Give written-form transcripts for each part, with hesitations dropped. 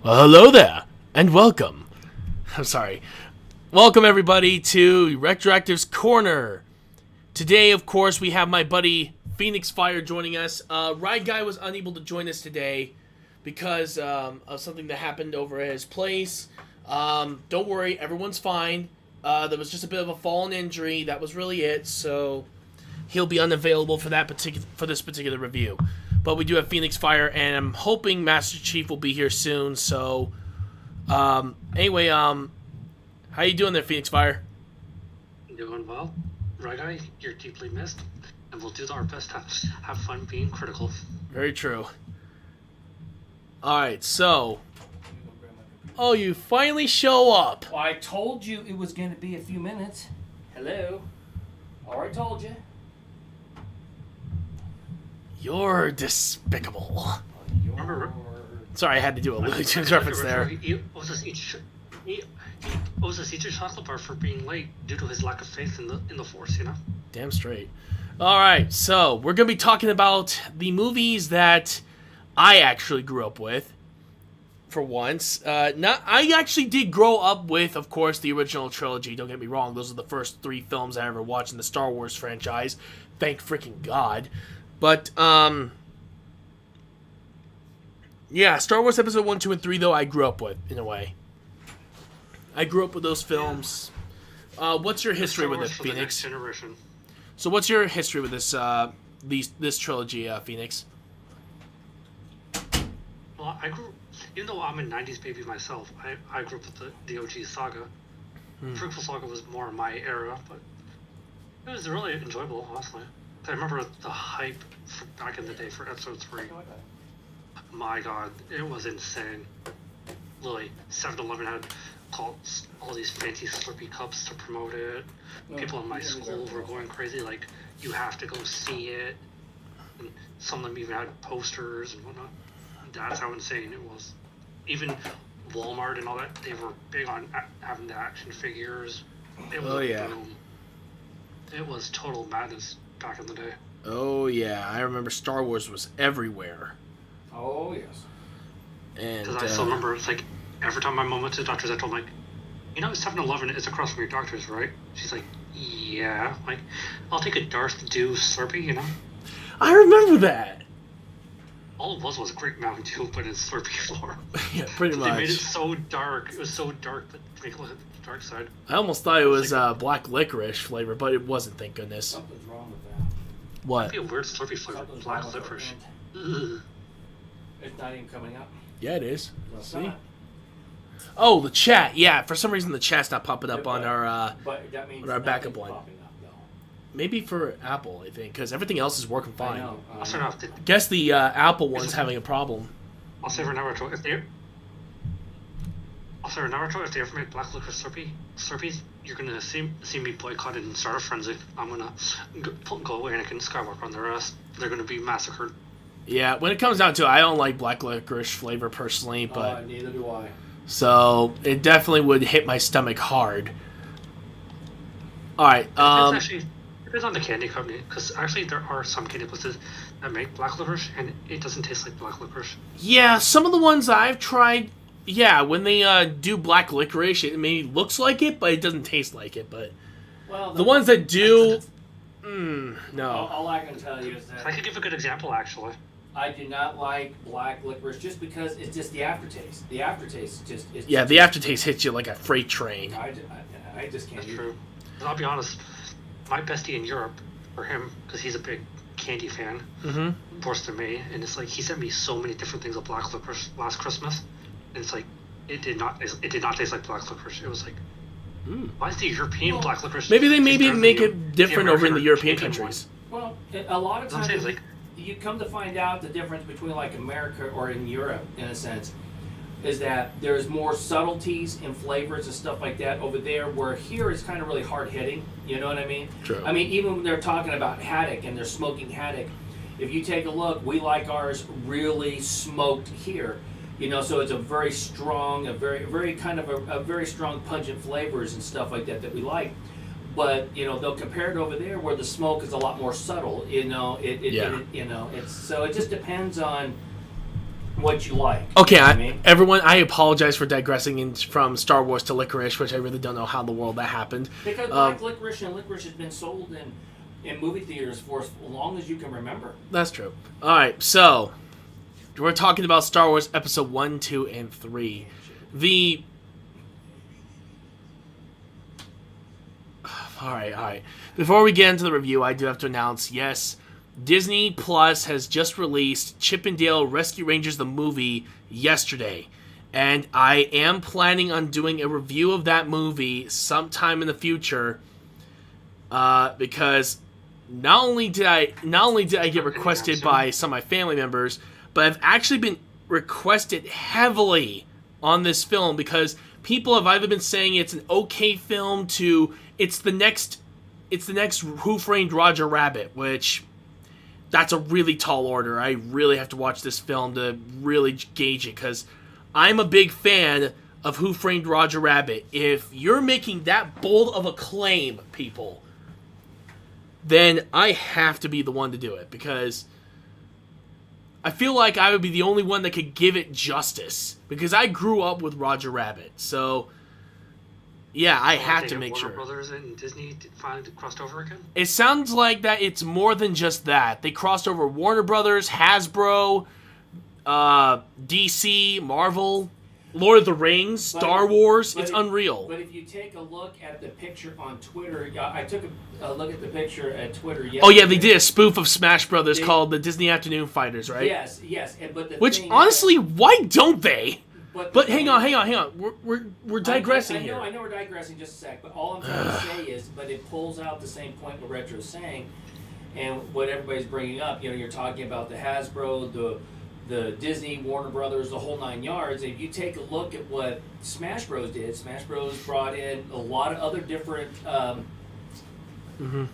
Well, hello there, and welcome. I'm sorry. Welcome, everybody, to RetroActive's Corner. Today, of course, we have my buddy Phoenix Fire joining us. Ride Guy was unable to join us today because of something that happened over at his place. Don't worry, everyone's fine. There was just a bit of a fallen injury. That was really it, so he'll be unavailable for this particular review. But we do have Phoenix Fire, and I'm hoping Master Chief will be here soon. So, anyway, how you doing there, Phoenix Fire? Doing well. Right, Guy, you're deeply missed, and we'll do our best to have fun being critical. Very true. Alright, so... Oh, you finally show up. Well, I told you it was going to be a few minutes. Hello? Already told you. You're despicable. Remember? Sorry, I had to do a Looney Tunes reference there. He owes us each a chocolate bar for being late due to his lack of faith in the Force, you know? Damn straight. Alright, so we're going to be talking about the movies that I actually grew up with, for once. I actually did grow up with, of course, the original trilogy. Don't get me wrong, those are the first 3 films I ever watched in the Star Wars franchise. Thank freaking God. But, yeah, Star Wars Episode 1, 2, and 3, though, I grew up with, in a way. I grew up with those films. What's your history with it, Phoenix? So what's your history with this trilogy, Phoenix? Well, even though I'm a 90s baby myself, I grew up with the OG saga. Prequel saga was more my era, but it was really enjoyable, honestly. I remember the hype back in the day for Episode 3. My God, it was insane. Literally, 7-Eleven had called all these fancy Slurpee cups to promote it. People in my school were going crazy, like, you have to go see it. And some of them even had posters and whatnot. That's how insane it was. Even Walmart and all that, they were big on having the action figures. It was boom. It was total madness back in the day. Oh yeah, I remember Star Wars was everywhere. Oh yes. And because I still remember, it's like every time my mom went to the doctor's, I told her, like, 7-Eleven is across from your doctor's, right? She's like, yeah. Like, I'll take a Darth Dew Slurpee, I remember that. All it was Great Mountain Dew, but in Slurpee form. Yeah, pretty much. They made it so dark. It was so dark that to make it look at the dark side. I almost thought it was black licorice flavor, but it wasn't, thank goodness. Something's wrong with that. What? It'd be a weird Slurpee flavor. Something's Black licorice. Ugh. It's not even coming up. Yeah, it is. No, it's See? not. Oh, the chat. Yeah, for some reason the chat's not popping up on our but that means on our backup nothing's line. popping up, though. Maybe for Apple, I think, because everything else is working fine. I know. I'll start off. Guess the Apple one's having a problem. I'll say for Naruto, if they ever make black licorice Slurpees, you're gonna see me boycotted and start a frenzy. I'm gonna go Anakin Skywalker on their ass. They're gonna be massacred. Yeah, when it comes down to it, I don't like black licorice flavor personally, but Neither do I. so it definitely would hit my stomach hard. All right. It depends on the candy company, because actually there are some candy places that make black licorice, and it doesn't taste like black licorice. Yeah, some of the ones I've tried, yeah, when they do black licorice, it maybe looks like it, but it doesn't taste like it. But the ones that do, no. All I can tell you is that I could give a good example, actually. I do not like black licorice just because it's just the aftertaste. The aftertaste is just... Yeah, the aftertaste hits you like a freight train. I just can't That's do true. And I'll be honest, my bestie in Europe, for him, because he's a big candy fan, worse than me, and it's like he sent me so many different things of black licorice last Christmas, and it's like it did not taste like black licorice. It was like, why is the European black licorice? Maybe they make it different over in the European countries. Well, a lot of times like, you come to find out the difference between like America or in Europe, in a sense, is that there's more subtleties in flavors and stuff like that over there, where here it's kind of really hard hitting. You know what I mean? True. I mean, even when they're talking about haddock and they're smoking haddock, if you take a look, we like ours really smoked here. So it's a very strong, a very kind of a very strong pungent flavors and stuff like that we like. But they'll compare it over there where the smoke is a lot more subtle. It's so it just depends on what you like. Okay, You know what I mean? everyone, I apologize for digressing from Star Wars to licorice, which I really don't know how in the world that happened. Because black licorice and licorice has been sold in movie theaters for as long as you can remember. That's true. All right, so we're talking about Star Wars Episode 1, 2, and 3. The... All right. Before we get into the review, I do have to announce, yes, Disney Plus has just released Chip and Dale Rescue Rangers the movie yesterday. And I am planning on doing a review of that movie sometime in the future. Because not only did I get requested by some of my family members, but I've actually been requested heavily on this film because people have either been saying it's an okay film to it's the next Who Framed Roger Rabbit, which that's a really tall order. I really have to watch this film to really gauge it because I'm a big fan of Who Framed Roger Rabbit. If you're making that bold of a claim, people, then I have to be the one to do it because I feel like I would be the only one that could give it justice because I grew up with Roger Rabbit. So, yeah, I have to make sure. Warner Brothers and Disney finally crossed over again? It sounds like that it's more than just that. They crossed over Warner Brothers, Hasbro, DC, Marvel, Lord of the Rings, Star Wars. It's unreal. But if you take a look at the picture on Twitter, I took a look at the picture at Twitter yesterday. Oh, yeah, they did a spoof of Smash Brothers called the Disney Afternoon Fighters, right? Yes. But the Which, thing honestly, is, why don't they? But hang on. We're digressing here. I know we're digressing just a sec, but all I'm trying to say is, but it pulls out the same point what Retro's saying, and what everybody's bringing up. You know, you're talking about the Hasbro, the Disney, Warner Brothers, the whole 9 yards. If you take a look at what Smash Bros did, Smash Bros brought in a lot of other different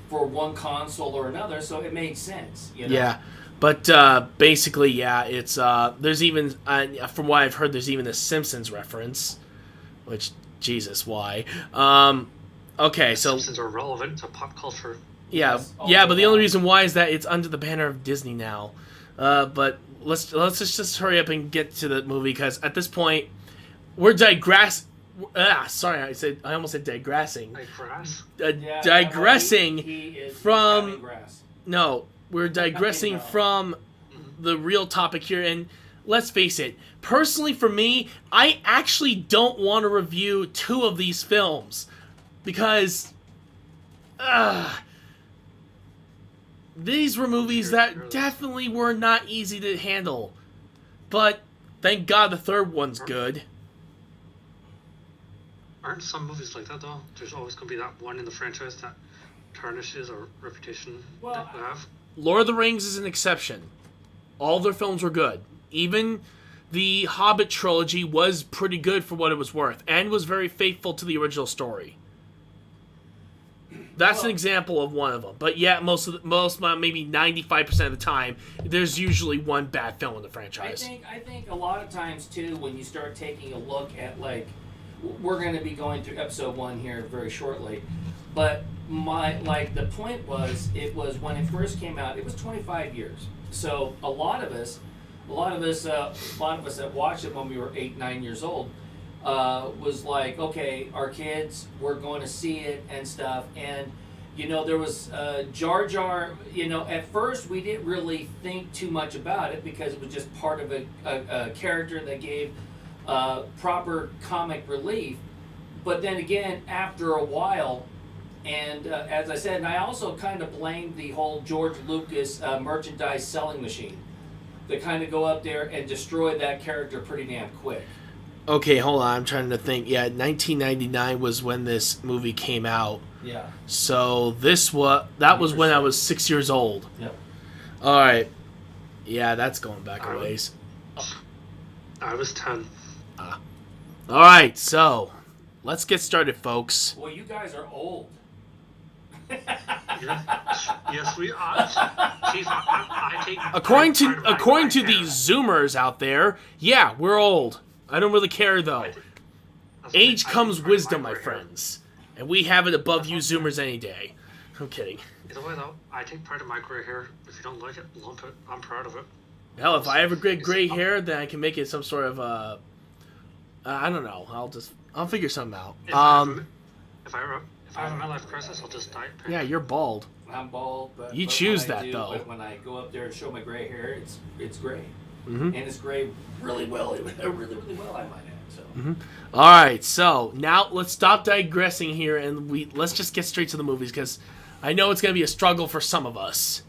for one console or another, so it made sense. You know? Yeah. But basically, yeah, it's there's even from what I've heard, there's even a Simpsons reference, which Jesus, why? Okay, so Simpsons are relevant to pop culture. Yeah, but the only reason why is that it's under the banner of Disney now. But let's just hurry up and get to the movie because at this point we're digressing. I almost said digressing. Digressing from no. We're digressing from the real topic here, and let's face it, personally for me, I actually don't want to review 2 of these films, because these were movies that definitely were not easy to handle, but thank God the third one's good. Aren't some movies like that, though? There's always going to be that one in the franchise that tarnishes a reputation that they have. Lord of the Rings is an exception. All their films were good. Even the Hobbit trilogy was pretty good for what it was worth, and was very faithful to the original story. That's an example of one of them. But yeah, most maybe 95% of the time, there's usually one bad film in the franchise. I think a lot of times too, when you start taking a look at, like, we're going to be going through episode 1 here very shortly, but the point was, it was when it first came out, it was 25 years. So a lot of us that watched it when we were 8, 9 years old, was like, okay, our kids, we're going to see it and stuff. And, you know, there was Jar Jar, you know, at first we didn't really think too much about it because it was just part of a character that gave proper comic relief. But then again, after a while, and as I said, and I also kind of blamed the whole George Lucas merchandise selling machine to kind of go up there and destroy that character pretty damn quick. Okay, hold on. I'm trying to think. Yeah, 1999 was when this movie came out. Yeah. So that was when I was 6 years old. Yep. All right. Yeah, that's going back a ways. I was 10. All right, so let's get started, folks. Well, you guys are old. Yes, we are. Chief, I take According to these Zoomers out there, yeah, we're old. I don't really care though. Age comes wisdom, my friends, and we have it above you Zoomers any day. I'm kidding. Either way, though, I take pride in my gray hair. If you don't like it, lump it. I'm proud of it. Hell, if I ever get gray hair, then I can make it some sort of I don't know. I'll figure something out. If I have a midlife crisis, I'll just dye it pink. Yeah, you're bald. I'm bald, but You but choose when I that, do- though. But when I go up there and show my gray hair, it's gray, Mm-hmm. and it's gray really well, really well, I might add. So Mm-hmm. All right, so now let's stop digressing here and let's just get straight to the movies because I know it's gonna be a struggle for some of us.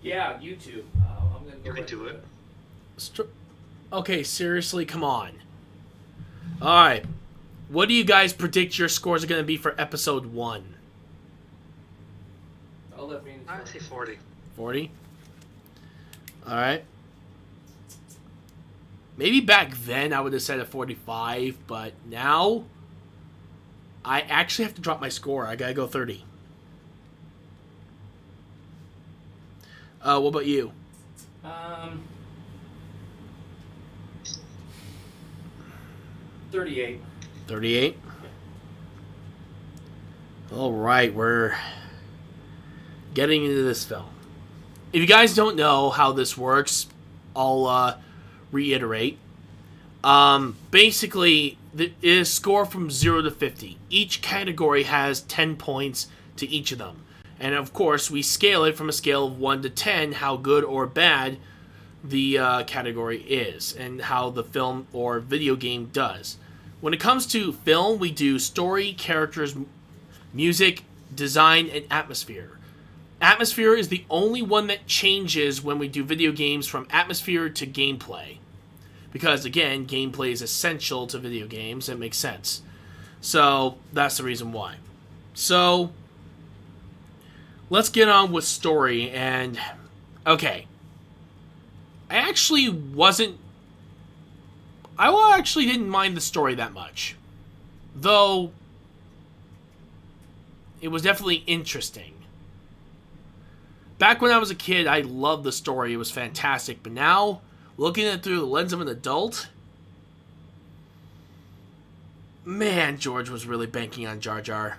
yeah, YouTube. I'm gonna go You can right do to it. Okay, seriously, come on. All right, what do you guys predict your scores are gonna be for episode 1? I'll let Phoenix I'd start. say 40. 40. All right. Maybe back then I would have said a 45, but now I actually have to drop my score. I gotta go 30. What about you? 38. 38. All right, we're getting into this film. If you guys don't know how this works, I'll reiterate. Basically, it is score from 0 to 50. Each category has 10 points to each of them. And of course, we scale it from a scale of 1 to 10, how good or bad the category is, and how the film or video game does. When it comes to film, we do story, characters, music, design, and atmosphere. Atmosphere is the only one that changes when we do video games from atmosphere to gameplay. Because, again, gameplay is essential to video games. It makes sense. So, that's the reason why. So, let's get on with story. And, okay. I actually didn't mind the story that much. Though, it was definitely interesting. Back when I was a kid, I loved the story. It was fantastic. But now, looking at it through the lens of an adult, man, George was really banking on Jar Jar.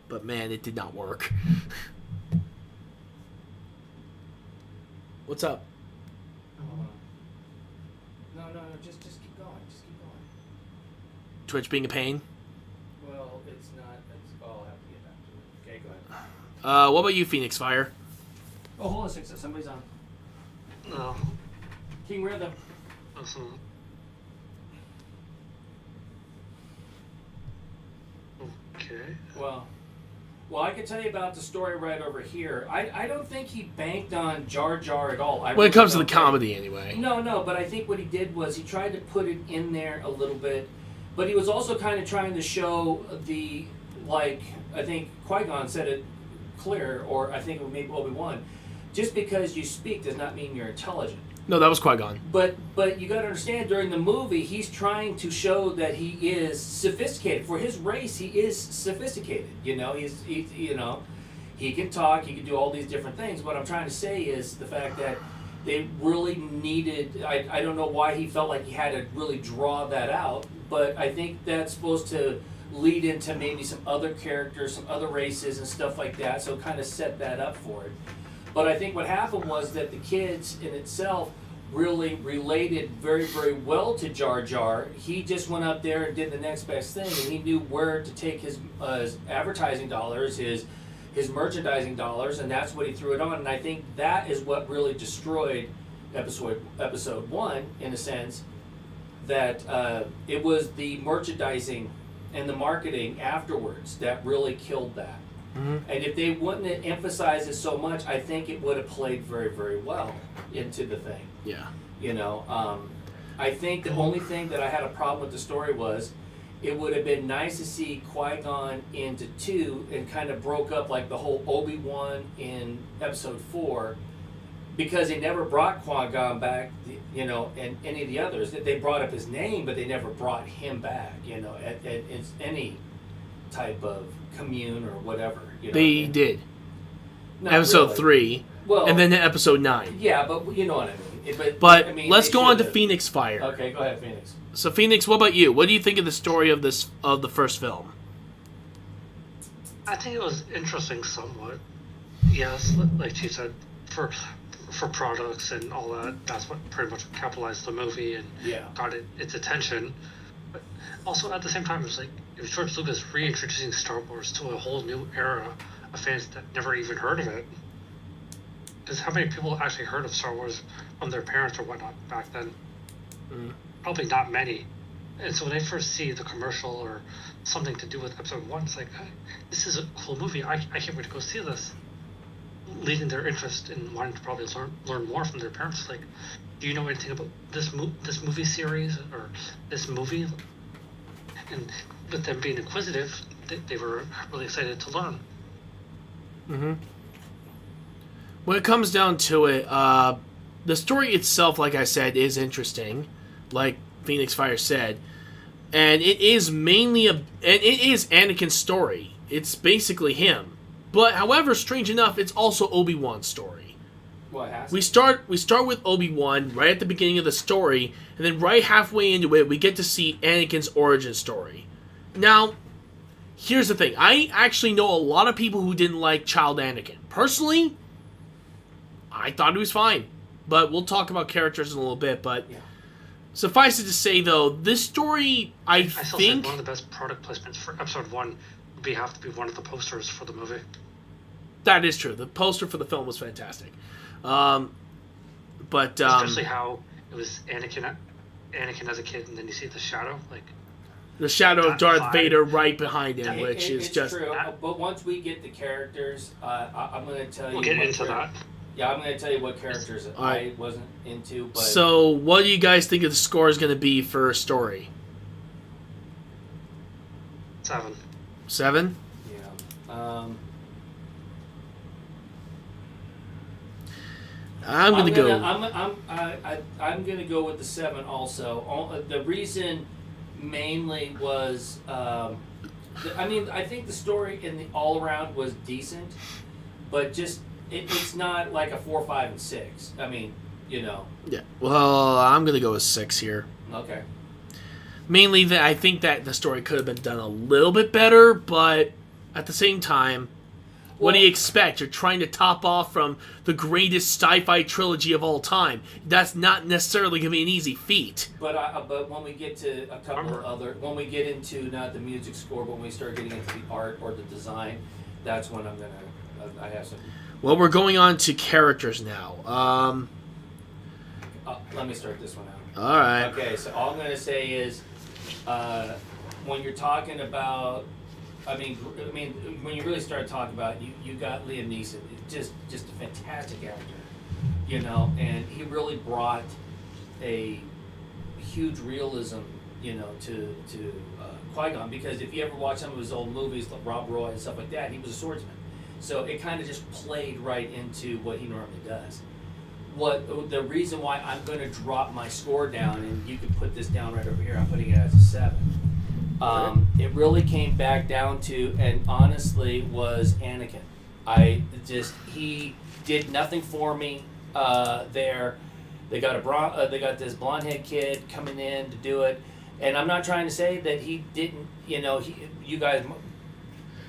But man, it did not work. What's up? No, just keep going. Just keep going. Twitch being a pain? Well, it's not. I'll have to get back to it. Okay, go ahead. What about you, Phoenix Fire? Oh, hold on a second. Somebody's on. No. King Rhythm. Listen. Okay. Well, I can tell you about the story right over here. I don't think he banked on Jar Jar at all. When it comes to the comedy, anyway. No, but I think what he did was he tried to put it in there a little bit, but he was also kind of trying to show the, like, I think Qui-Gon said it clear, or I think it maybe Obi-Wan, just because you speak does not mean you're intelligent. No, that was Qui-Gon. But you got to understand, during the movie, he's trying to show that he is sophisticated. For his race, he is sophisticated. You know, he's he can talk, he can do all these different things. What I'm trying to say is the fact that they really needed. I don't know why he felt like he had to really draw that out, but I think that's supposed to lead into maybe some other characters, some other races, and stuff like that. So kind of set that up for it. But I think what happened was that the kids in itself really related very, very well to Jar Jar. He just went up there and did the next best thing, and he knew where to take his advertising dollars, his merchandising dollars, and that's what he threw it on. And I think that is what really destroyed episode 1, in a sense, that it was the merchandising and the marketing afterwards that really killed that. Mm-hmm. And if they wouldn't have emphasized it so much, I think it would have played very, very well into the thing. Yeah. You know, I think the only thing that I had a problem with the story was it would have been nice to see Qui-Gon into 2 and kind of broke up like the whole Obi-Wan in episode 4, because they never brought Qui-Gon back, you know, and any of the others. They brought up his name, but they never brought him back, you know, at any type of commune or whatever. You know They what I mean? did. Not Episode really. 3, Well, and then episode 9. yeah, but you know what I mean. But I mean, let's they go on to should've- Phoenix Fire. Okay, go ahead, Phoenix. So Phoenix, what about you? What do you think of the story of the first film? I think it was interesting somewhat. Yes, like she said, for products and all that. That's what pretty much capitalized the movie and got its attention. But also at the same time, it's like if George Lucas reintroducing Star Wars to a whole new era of fans that never even heard of it. Because how many people actually heard of Star Wars from their parents or whatnot back then? Probably not many. And so when they first see the commercial or something to do with Episode 1, it's like, hey, this is a cool movie. I can't wait to go see this. Leading their interest in wanting to probably learn more from their parents. Like, do you know anything about this movie series or this movie? And with them being inquisitive, they were really excited to learn. When it comes down to it, the story itself, like I said, is interesting, like Phoenix Fire said, and it is mainly and it is Anakin's story. It's basically him. But however, strange enough, it's also Obi-Wan's story. What has we start with Obi-Wan right at the beginning of the story, and then right halfway into it, we get to see Anakin's origin story. Now, here's the thing. I actually know a lot of people who didn't like Child Anakin. Personally, I thought he was fine. But we'll talk about characters in a little bit. But suffice it to say, though, this story, I still think... said one of the best product placements for Episode 1 would have to be one of the posters for the movie. That is true. The poster for the film was fantastic. But especially how it was Anakin as a kid, and then you see the shadow, like the shadow of Darth Vader right behind him, which is it's just true. But once we get the characters, I'm going to tell you. We'll get into that. Yeah, I'm going to tell you what characters I wasn't into. But so, what do you guys think the score is going to be for a story? 7. 7? Yeah. I'm gonna go. I'm gonna go with the 7 also. The reason mainly was, I think the story in the all around was decent, but just it's not like a 4, 5, and 6. I mean, you know. Yeah. Well, I'm gonna go with 6 here. Okay. Mainly that I think that the story could have been done a little bit better, but at the same time, what do you expect? You're trying to top off from the greatest sci-fi trilogy of all time. That's not necessarily going to be an easy feat. But when we get to a couple of other, when we get into not the music score, but when we start getting into the art or the design, that's when I have some. Well, we're going on to characters now. Let me start this one out. All right. Okay, so all I'm going to say is, when you're talking about. I mean, when you really start talking about it, you got Liam Neeson, just a fantastic actor, you know, and he really brought a huge realism, you know, to Qui-Gon, because if you ever watch some of his old movies, like Rob Roy and stuff like that, he was a swordsman, so it kind of just played right into what he normally does. The reason why I'm going to drop my score down, and you can put this down right over here, I'm putting it as a 7. It really came back down to, and honestly, was Anakin. He did nothing for me there. They got this blonde head kid coming in to do it, and I'm not trying to say that he didn't. You know, you guys.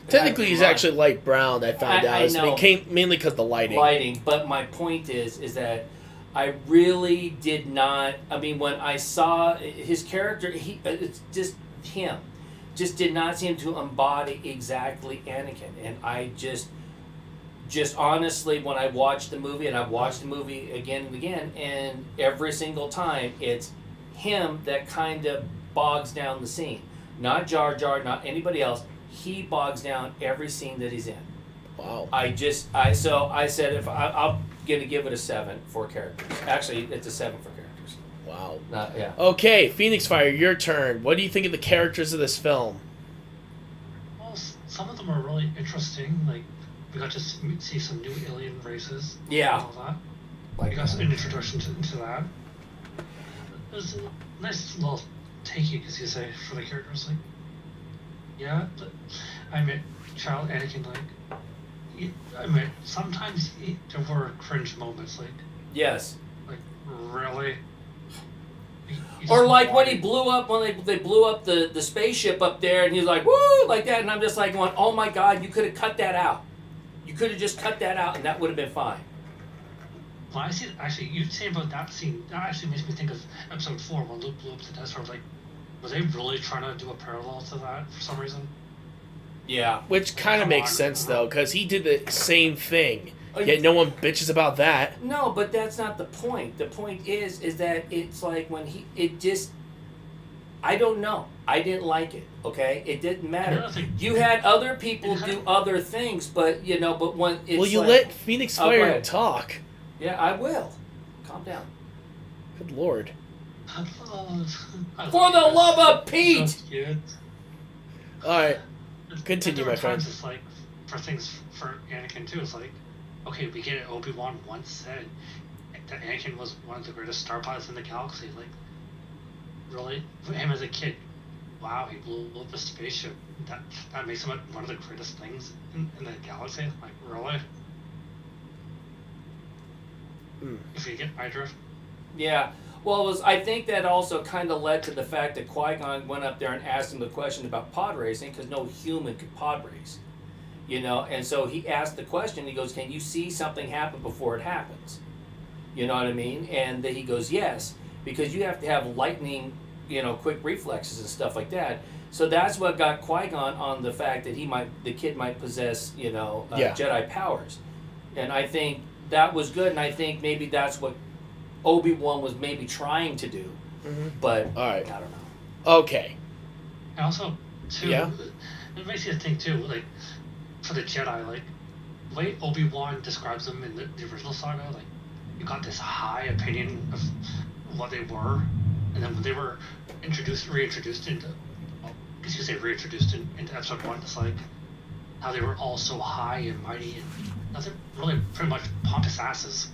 Technically, he's actually light brown. I found out. I know. It came mainly because of the lighting. But my point is that I really did not. I mean, when I saw his character, it's him just did not seem to embody exactly Anakin, and I just honestly, when I watched the movie, and I've watched the movie again and again, and every single time it's him that kind of bogs down the scene, not Jar Jar, not anybody else. He bogs down every scene that he's in. Wow. I said if I'm gonna give it a 7 for characters. Actually, it's a 7 for characters. Wow. Yeah. Okay, Phoenix Fire, your turn. What do you think of the characters of this film? Well, some of them are really interesting. Like, we got to see some new alien races. Yeah. And all that. We got an introduction to that. It was a nice little takey, as you say, for the characters. Like, yeah, but I mean, Child Anakin, like, sometimes there were cringe moments, like. Yes. Like, really? Or like when he blew up, when they blew up the spaceship up there, and he's like, woo, like that, and I'm just like going, oh my God, you could have cut that out. You could have just cut that out, and that would have been fine. When I see actually, you saying about that scene, that actually makes me think of episode 4 when Luke blew up the Death Star. Like, were they really trying to do a parallel to that for some reason? Yeah. Which kind of Come makes on. sense, though, because he did the same thing. Yet no one bitches about that. No, but that's not the point. The point is that it's like when I don't know. I didn't like it. Okay, it didn't matter. You had other people do other things, but but when it's Will you like, let Phoenix Oh, go Fire ahead. talk? Yeah, I will. Calm down. Good lord. For the love of Pete! Alright, continue, my friend. It's like, for things for Anakin too, it's like, okay, we get it. Obi-Wan once said that Anakin was one of the greatest star pilots in the galaxy. Like, really? For him as a kid, wow, he blew up a spaceship. That makes him one of the greatest things in the galaxy? Like, really? If you get my drift? Yeah. Well, I think that also kind of led to the fact that Qui-Gon went up there and asked him the question about pod racing, because no human could pod race. And so he asked the question, he goes, can you see something happen before it happens? You know what I mean? And he goes, yes, because you have to have lightning, quick reflexes and stuff like that. So that's what got Qui-Gon on the fact that the kid might possess, Jedi powers. And I think that was good, and I think maybe that's what Obi-Wan was maybe trying to do. Mm-hmm. But all right. I don't know. Okay. And also, too, Yeah? it makes you think, too, like, for the Jedi, like, the way Obi-Wan describes them in the original saga, like, you got this high opinion of what they were, and then when they were reintroduced into, well, I guess you could say reintroduced into episode 1, it's like, how they were all so high and mighty, and nothing really pretty much pompous asses.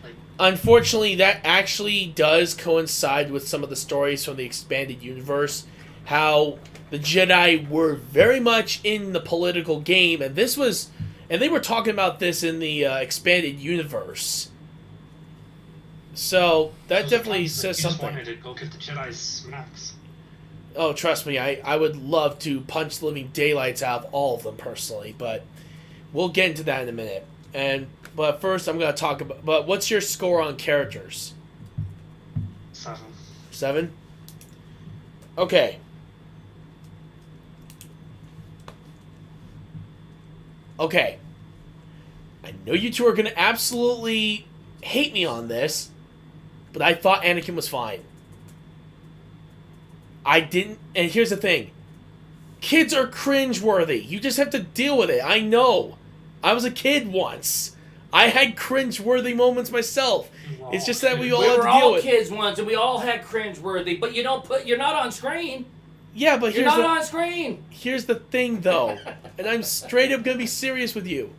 Like, unfortunately, that actually does coincide with some of the stories from the expanded universe. How the Jedi were very much in the political game, and they were talking about this in the expanded universe. So that definitely says you just something. wanted to go get the Jedi smacks. Oh, trust me, I would love to punch the living daylights out of all of them personally, but we'll get into that in a minute. But first, I'm going to talk about. But what's your score on characters? 7. 7? Okay. Okay. I know you two are going to absolutely hate me on this, but I thought Anakin was fine. I didn't, and here's the thing. Kids are cringeworthy. You just have to deal with it. I know. I was a kid once. I had cringeworthy moments myself. It's just that we all have were to deal all with. kids once, and we all had cringeworthy, but you're not on screen. Yeah, but You're not on screen. here's the thing, though, and I'm straight up gonna be serious with you.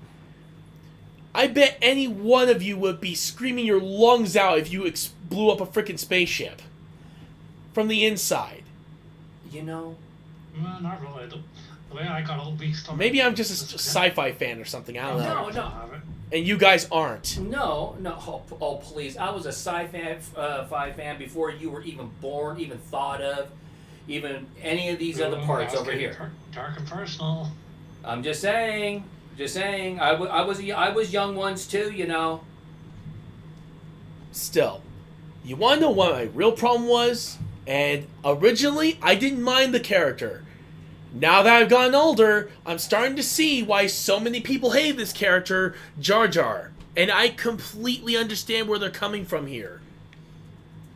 I bet any one of you would be screaming your lungs out if you blew up a freaking spaceship from the inside. Well, not really. The way I got all weak stomach. Maybe I'm just a sci-fi fan or something. I don't know. No. And you guys aren't. No. Oh, please. I was a sci-fi fan before you were even born, even thought of, even any of these other parts over here. Dark and personal. I'm just saying. I was young once too, Still, you want to know what my real problem was? And originally, I didn't mind the character. Now that I've gotten older, I'm starting to see why so many people hate this character, Jar Jar. And I completely understand where they're coming from here.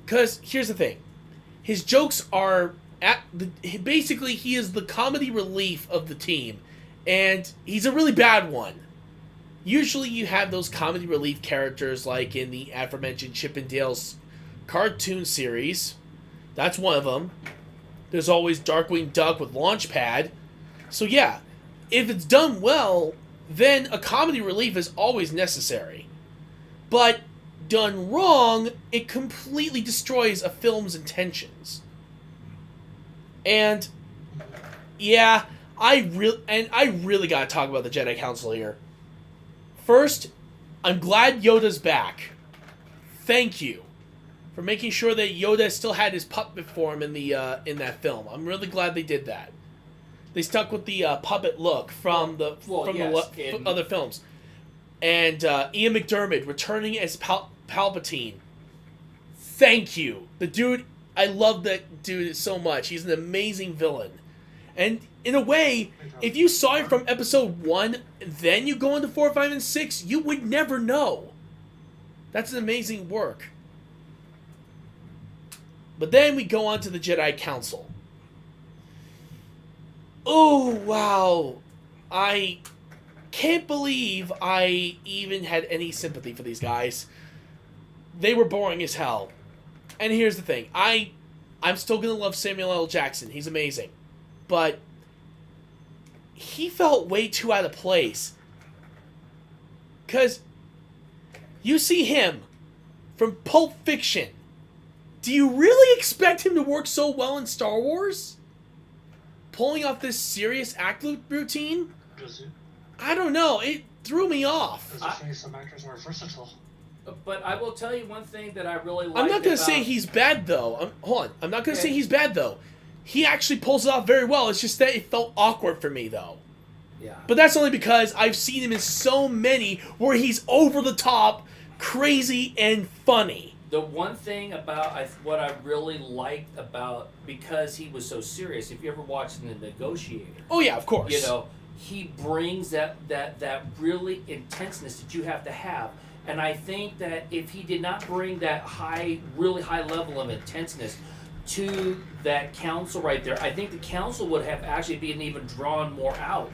Because, here's the thing. His jokes are... basically, he is the comedy relief of the team. And he's a really bad one. Usually you have those comedy relief characters like in the aforementioned Chip and Dale's cartoon series. That's one of them. There's always Darkwing Duck with Launchpad. So yeah, if it's done well, then a comedy relief is always necessary. But done wrong, it completely destroys a film's intentions. And yeah, I really gotta talk about the Jedi Council here. First, I'm glad Yoda's back. Thank you for making sure that Yoda still had his puppet form in that film. I'm really glad they did that. They stuck with the puppet look from other films. And Ian McDiarmid returning as Palpatine. Thank you. The dude, I love that dude so much. He's an amazing villain. And in a way, if you saw him from episode 1, then you go into 4, 5, and 6, you would never know. That's an amazing work. But then we go on to the Jedi Council. Oh, wow. I can't believe I even had any sympathy for these guys. They were boring as hell. And here's the thing. I'm still going to love Samuel L. Jackson. He's amazing. But he felt way too out of place. Because you see him from Pulp Fiction. Do you really expect him to work so well in Star Wars? Pulling off this serious act routine? I don't know. It threw me off. Some actors are versatile. But I will tell you one thing that I really like. I'm not going to say he's bad, though. Hold on. I'm not going to say he's bad, though. He actually pulls it off very well. It's just that it felt awkward for me, though. Yeah. But that's only because I've seen him in so many where he's over the top, crazy, and funny. The one thing about what I really liked about, because he was so serious, if you ever watched The Negotiator. Oh, yeah, of course. You know, he brings that really intenseness that you have to have. And I think that if he did not bring that really high level of intenseness to that council right there, I think the council would have actually been even drawn more out.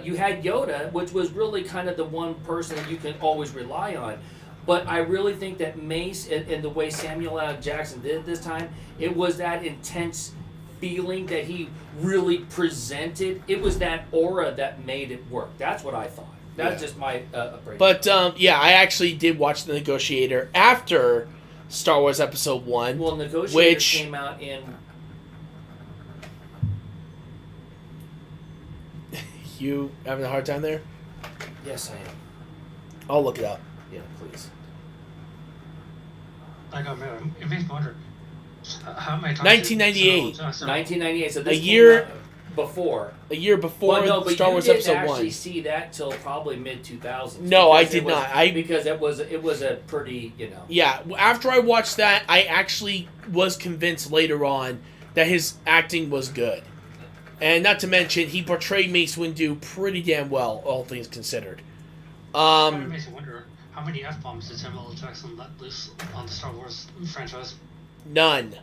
You had Yoda, which was really kind of the one person that you can always rely on. But I really think that Mace and the way Samuel L. Jackson did it this time, it was that intense feeling that he really presented. It was that aura that made it work. That's what I thought. That's just my breakdown. But, I actually did watch The Negotiator after Star Wars Episode 1. Well, Negotiator which came out in... You having a hard time there? Yes, I am. I'll look it up. Yeah, please. It makes me wonder how many times 1998. 1998. So this A year came out before. A year before Well, no, but Star you Wars didn't Episode actually 1. see that till probably mid 2000s. No, I did not. Because it was a pretty, Yeah, after I watched that, I actually was convinced later on that his acting was good. And not to mention, he portrayed Mace Windu pretty damn well, all things considered. It makes me wonder how many F-bombs did Samuel L. Jackson let loose on the Star Wars franchise? None.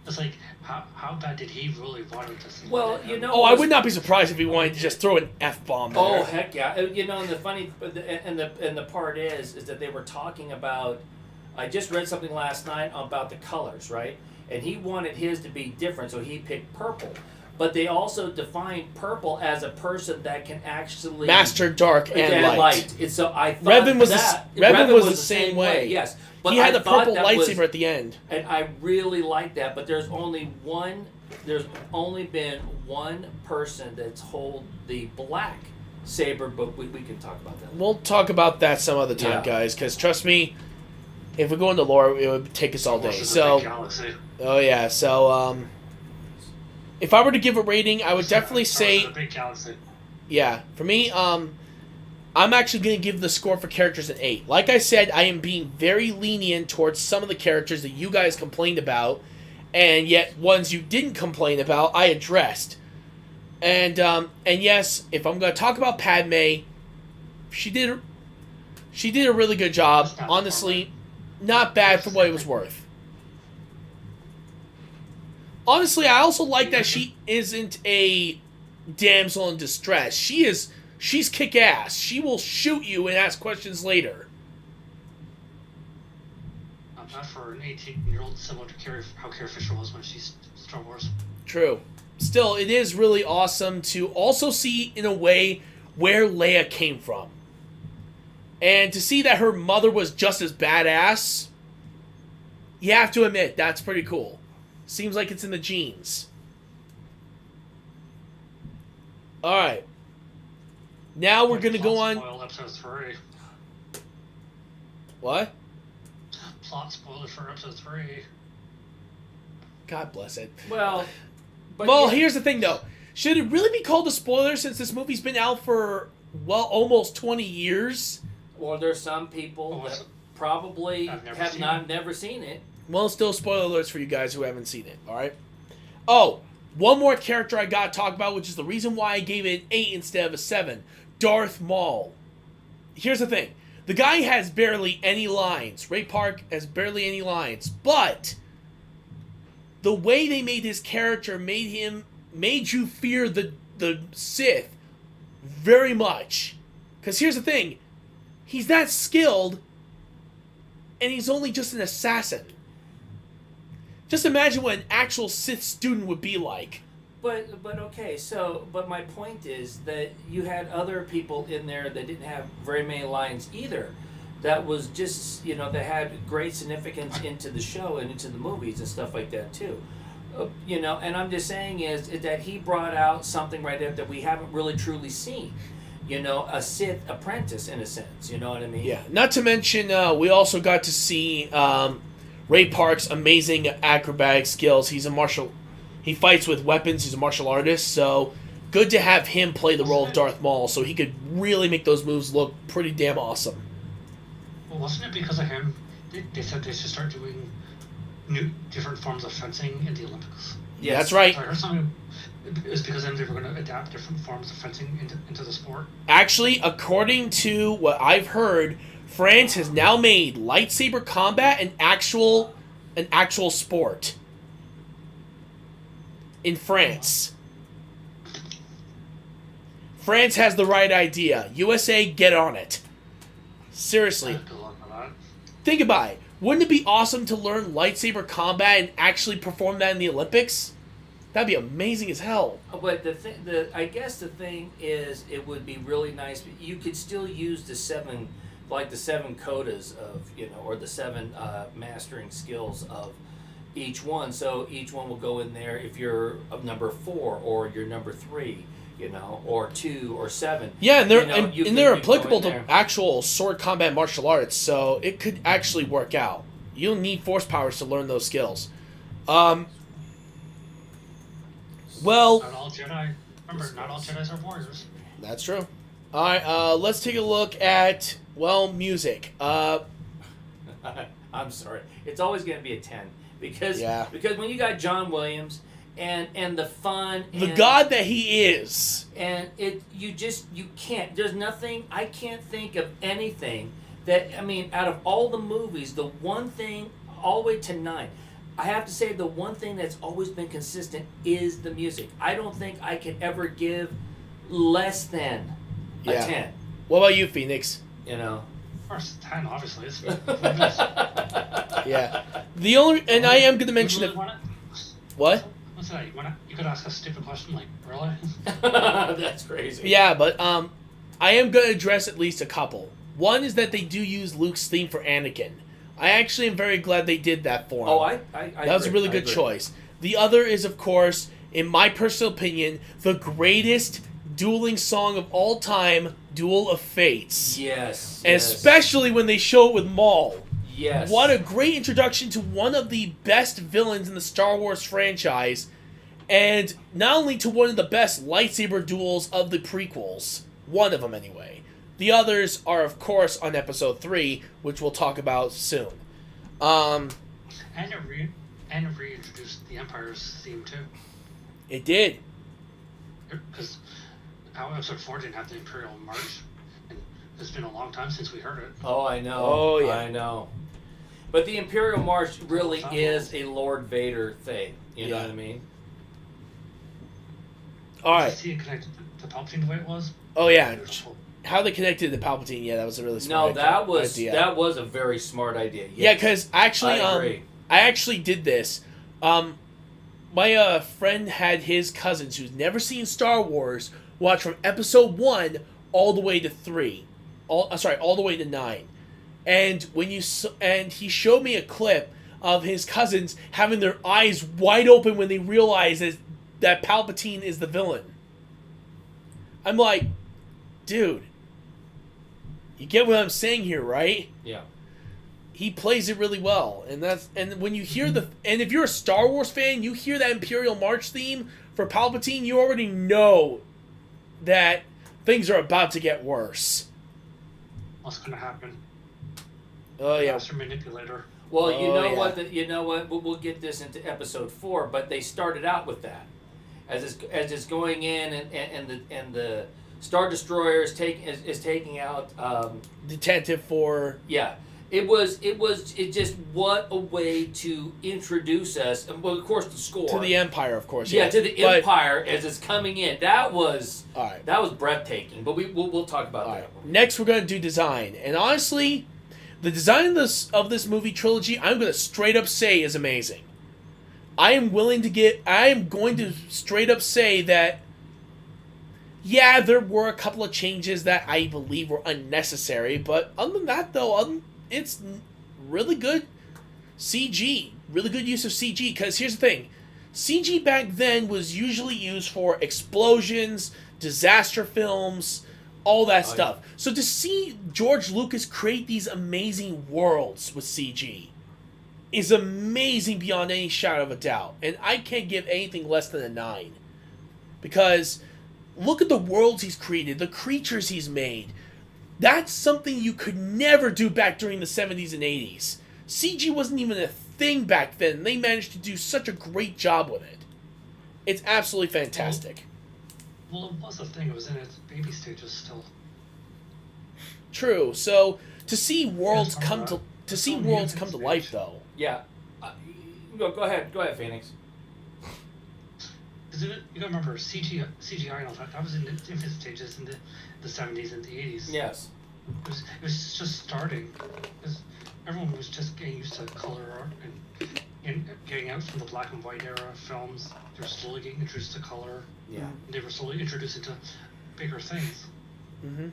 It's like, how bad did he really want it to see? Well, Oh, I would not be surprised if he wanted to just throw an F-bomb there. Oh, heck yeah. And the funny, and the part is that they were talking about, I just read something last night about the colors, right? And he wanted his to be different, so he picked purple. But they also defined purple as a person that can actually master dark and light. And so I thought Revan was the same way. Yes, but he had the purple lightsaber at the end, and I really like that. But there's only been one person that's hold the black saber. But we can talk about that. We'll talk about that some other time, guys. Because trust me, if we go into lore, it would take us all day. So, oh yeah, so if I were to give a rating, I would definitely say, yeah, for me, I'm actually going to give the score for characters an 8. Like I said, I am being very lenient towards some of the characters that you guys complained about, and yet ones you didn't complain about, I addressed. And yes, if I'm going to talk about Padme, she did a really good job. Honestly, not bad for what it was worth. Honestly, I also like that she isn't a damsel in distress. She's kick-ass. She will shoot you and ask questions later. Not for an 18-year-old, similar to how Carrie Fisher was when she's Star Wars. True. Still, it is really awesome to also see, in a way, where Leia came from. And to see that her mother was just as badass, you have to admit, that's pretty cool. Seems like it's in the genes. Alright. Now we're going to go on... Spoil episode 3. What? Plot spoilers for episode 3. God bless it. Well, here's the thing, though. Should it really be called a spoiler since this movie's been out for, almost 20 years? Well, there's some people that probably have never seen it. Well, still spoiler alerts for you guys who haven't seen it, alright? Oh, one more character I gotta talk about, which is the reason why I gave it an 8 instead of a 7. Darth Maul. Here's the thing. The guy has barely any lines. Ray Park has barely any lines. But the way they made his character made you fear the Sith very much. Because here's the thing. He's that skilled, and he's only just an assassin. Just imagine what an actual Sith student would be like. But okay, but my point is that you had other people in there that didn't have very many lines either. That was just, that had great significance into the show and into the movies and stuff like that too. And I'm just saying is that he brought out something right there that we haven't really truly seen. A Sith apprentice in a sense. You know what I mean? Yeah. Not to mention, we also got to see Ray Park's amazing acrobatic skills. He fights with weapons. He's a martial artist. So good to have him play the role of Darth Maul, so he could really make those moves look pretty damn awesome. Well, wasn't it because of him they said they should start doing different forms of fencing in the Olympics? Yeah, that's right. I heard something. It was because then they were going to adapt different forms of fencing into the sport. Actually, according to what I've heard, France has now made lightsaber combat an actual sport. In France. France has the right idea. USA, get on it. Seriously. Good luck with that. Think about it. Wouldn't it be awesome to learn lightsaber combat and actually perform that in the Olympics? That'd be amazing as hell. But I guess the thing is, it would be really nice. You could still use the seven codas of, or the 7 mastering skills of each one. So each one will go in there if you're of number 4 or you're number 3, or 2 or 7. Yeah, and they're applicable to actual sword combat martial arts, so it could actually work out. You don't need force powers to learn those skills. Well, not all Jedi. Remember, not all Jedis are warriors. That's true. All right, let's take a look at music. I'm sorry, it's always going to be a 10 because when you got John Williams and the fun, the god that he is, and you can't. There's nothing. I can't think of anything that out of all the movies, the one thing all the way to 9. I have to say the one thing that's always been consistent is the music. I don't think I can ever give less than a 10. What about you, Phoenix? Of course, 10, obviously. It's Yeah. The only, and I am going to mention it. What? What's that? You could ask a stupid question like, really? That's crazy. Yeah, but I am going to address at least a couple. One is that they do use Luke's theme for Anakin. I actually am very glad they did that for him. Oh, I that was a really good choice. The other is, of course, in my personal opinion, the greatest dueling song of all time, Duel of Fates. Yes. Especially when they show it with Maul. Yes. What a great introduction to one of the best villains in the Star Wars franchise, and not only to one of the best lightsaber duels of the prequels. One of them, anyway. The others are, of course, on Episode 3, which we'll talk about soon. And it reintroduced the Empire's theme, too. It did. Because Episode 4 didn't have the Imperial March, and it's been a long time since we heard it. Oh, I know. Oh, yeah. I know. But the Imperial March really is a Lord Vader thing. You know what I mean? All right. Did you see it connected to Palpatine the way it was? Oh, yeah. How they connected to Palpatine, that was a really smart idea. That was a very smart idea. Yes. Yeah, because actually, I agree. I actually did this. My friend had his cousins who's never seen Star Wars watch from Episode 1 all the way to 3. All the way to 9. And he showed me a clip of his cousins having their eyes wide open when they realize that Palpatine is the villain. I'm like, dude, you get what I'm saying here, right? Yeah. He plays it really well, and when you hear and if you're a Star Wars fan, you hear that Imperial March theme for Palpatine, you already know that things are about to get worse. what's going to happen. Oh yeah. Master manipulator. Well, you Oh, know yeah. what? You know what? We'll get this into episode 4, but they started out with that, as it's going in, and the Star Destroyer is taking out. Detective for. Yeah, it just what a way to introduce us, and well, of course the score To the Empire, of course. Yeah, to the But- Empire as it's coming in. That was All right. that was breathtaking. But we'll talk about All that. right. Next, we're gonna do design, and honestly, the design of this movie trilogy, I'm gonna straight up say is amazing. I am going to straight up say that. Yeah, there were a couple of changes that I believe were unnecessary, but other than that, though, it's really good CG, really good use of CG. Because here's the thing, CG back then was usually used for explosions, disaster films, all that stuff. Yeah. So to see George Lucas create these amazing worlds with CG is amazing beyond any shadow of a doubt. And I can't give anything less than a 9. Because look at the worlds he's created, the creatures he's made. That's something you could never do back during the 70s and 80s. CG wasn't even a thing back then, and they managed to do such a great job with it. It's absolutely fantastic. Well, it was a thing. It was in its baby stages still. True. So to see worlds Yeah, come to life, though. Yeah. Go ahead, Phoenix. Because you gotta remember CGI and all that. That was in its infant stages in the 70s and the 80s. Yes. It was just starting. Because everyone was just getting used to color art and getting out from the black and white era films. They were slowly getting introduced to color. Yeah. And they were slowly introduced into bigger things. Mm-hmm.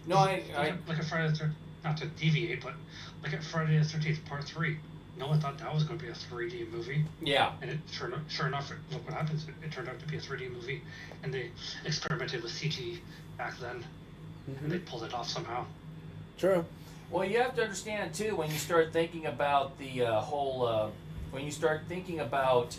No, Like a Friday the 13th, not to deviate, but like at Friday the 13th Part 3. No one thought that was going to be a 3D movie. yeah. And sure enough, look what happens. It turned out to be a 3D movie. And they experimented with CG back then. And they pulled it off somehow. True. Well, you have to understand too when you start thinking about the when you start thinking about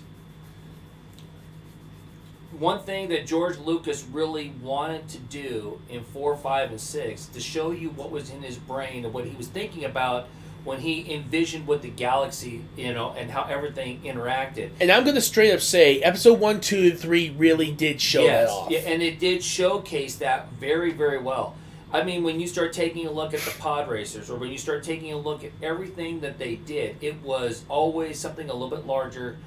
one thing that George Lucas really wanted to do in 4, 5, and 6 to show you what was in his brain and what he was thinking about when he envisioned what the galaxy, and how everything interacted. And I'm going to straight up say, episode 1, 2, and 3 really did show that off. Yeah, and it did showcase that very, very well. I mean, when you start taking a look at the pod racers, or when you start taking a look at everything that they did, it was always something a little bit larger,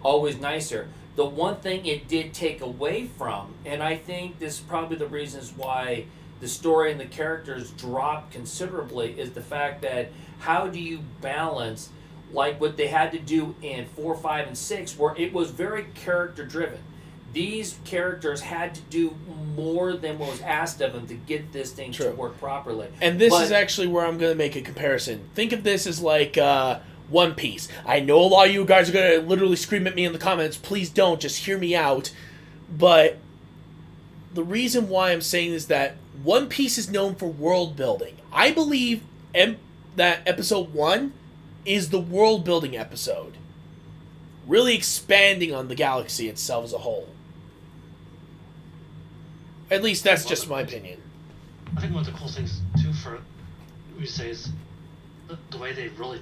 always nicer. The one thing it did take away from, and I think this is probably the reasons why the story and the characters dropped considerably, is the fact that how do you balance like what they had to do in 4, 5, and 6, where it was very character driven. These characters had to do more than what was asked of them to get this thing to work properly. And this is actually where I'm going to make a comparison. Think of this as like One Piece. I know a lot of you guys are going to literally scream at me in the comments. Please don't. Just hear me out. But the reason why I'm saying is that One Piece is known for world building. I believe that episode 1 is the world building episode. Really expanding on the galaxy itself as a whole. At least that's just my opinion. I think one of the cool things, too, for we say is the way they really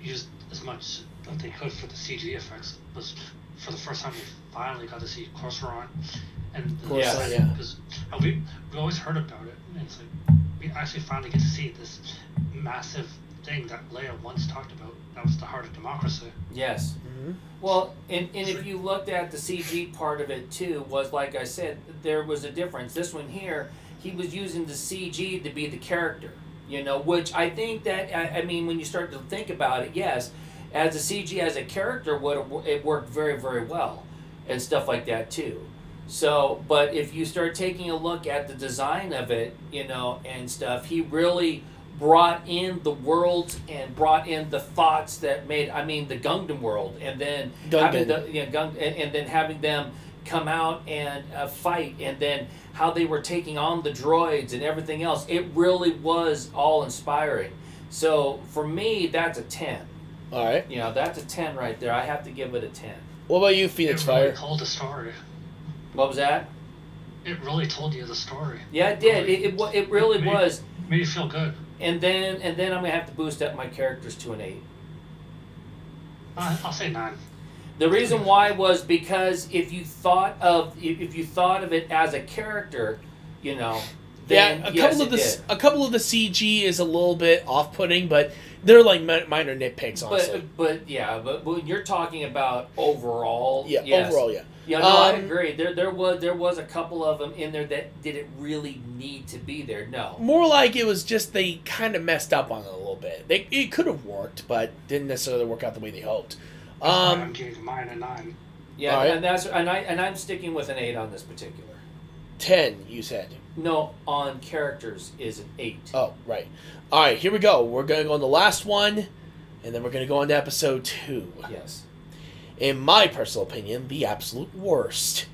used as much that they could for the CG effects was for the first time we finally got to see Coruscant. And because we always heard about it, and it's like we actually finally get to see this massive thing that Leia once talked about. That was the heart of democracy. Yes. Mm-hmm. Well, and if you looked at the CG part of it too, was like I said, there was a difference. This one here, he was using the CG to be the character, which I think that, I mean, when you start to think about it, yes, as a CG as a character, it worked very, very well and stuff like that too. So, but if you start taking a look at the design of it, and stuff, he really brought in the worlds and brought in the thoughts that made, the Gundam world, and then having them come out and fight, and then how they were taking on the droids and everything else. It really was all inspiring. So for me, that's a 10. All right. That's a 10 right there. I have to give it a 10. What about you, Phoenix Fire? It really told the story. What was that? It really told you the story. Yeah, it did. It really was. Made you feel good. And then I'm gonna have to boost up my characters to an 8. I'll say 9. The reason why was because if you thought of it as a character, you know, then a couple of the CG is a little bit off-putting, but they're like minor nitpicks, honestly. But when you're talking about overall, yeah, yes. overall, yeah. Yeah, no, I agree. There was a couple of them in there that didn't really need to be there. No, More like it was just they kind of messed up on it a little bit. It could have worked, but didn't necessarily work out the way they hoped. I'm giving mine a 9. Yeah, right. and I'm sticking with an 8 on this particular. 10, you said. No, on characters is an 8. Oh, right. All right, here we go. We're going to go on the last one, and then we're going to go on to episode 2. Yes. In my personal opinion, the absolute worst.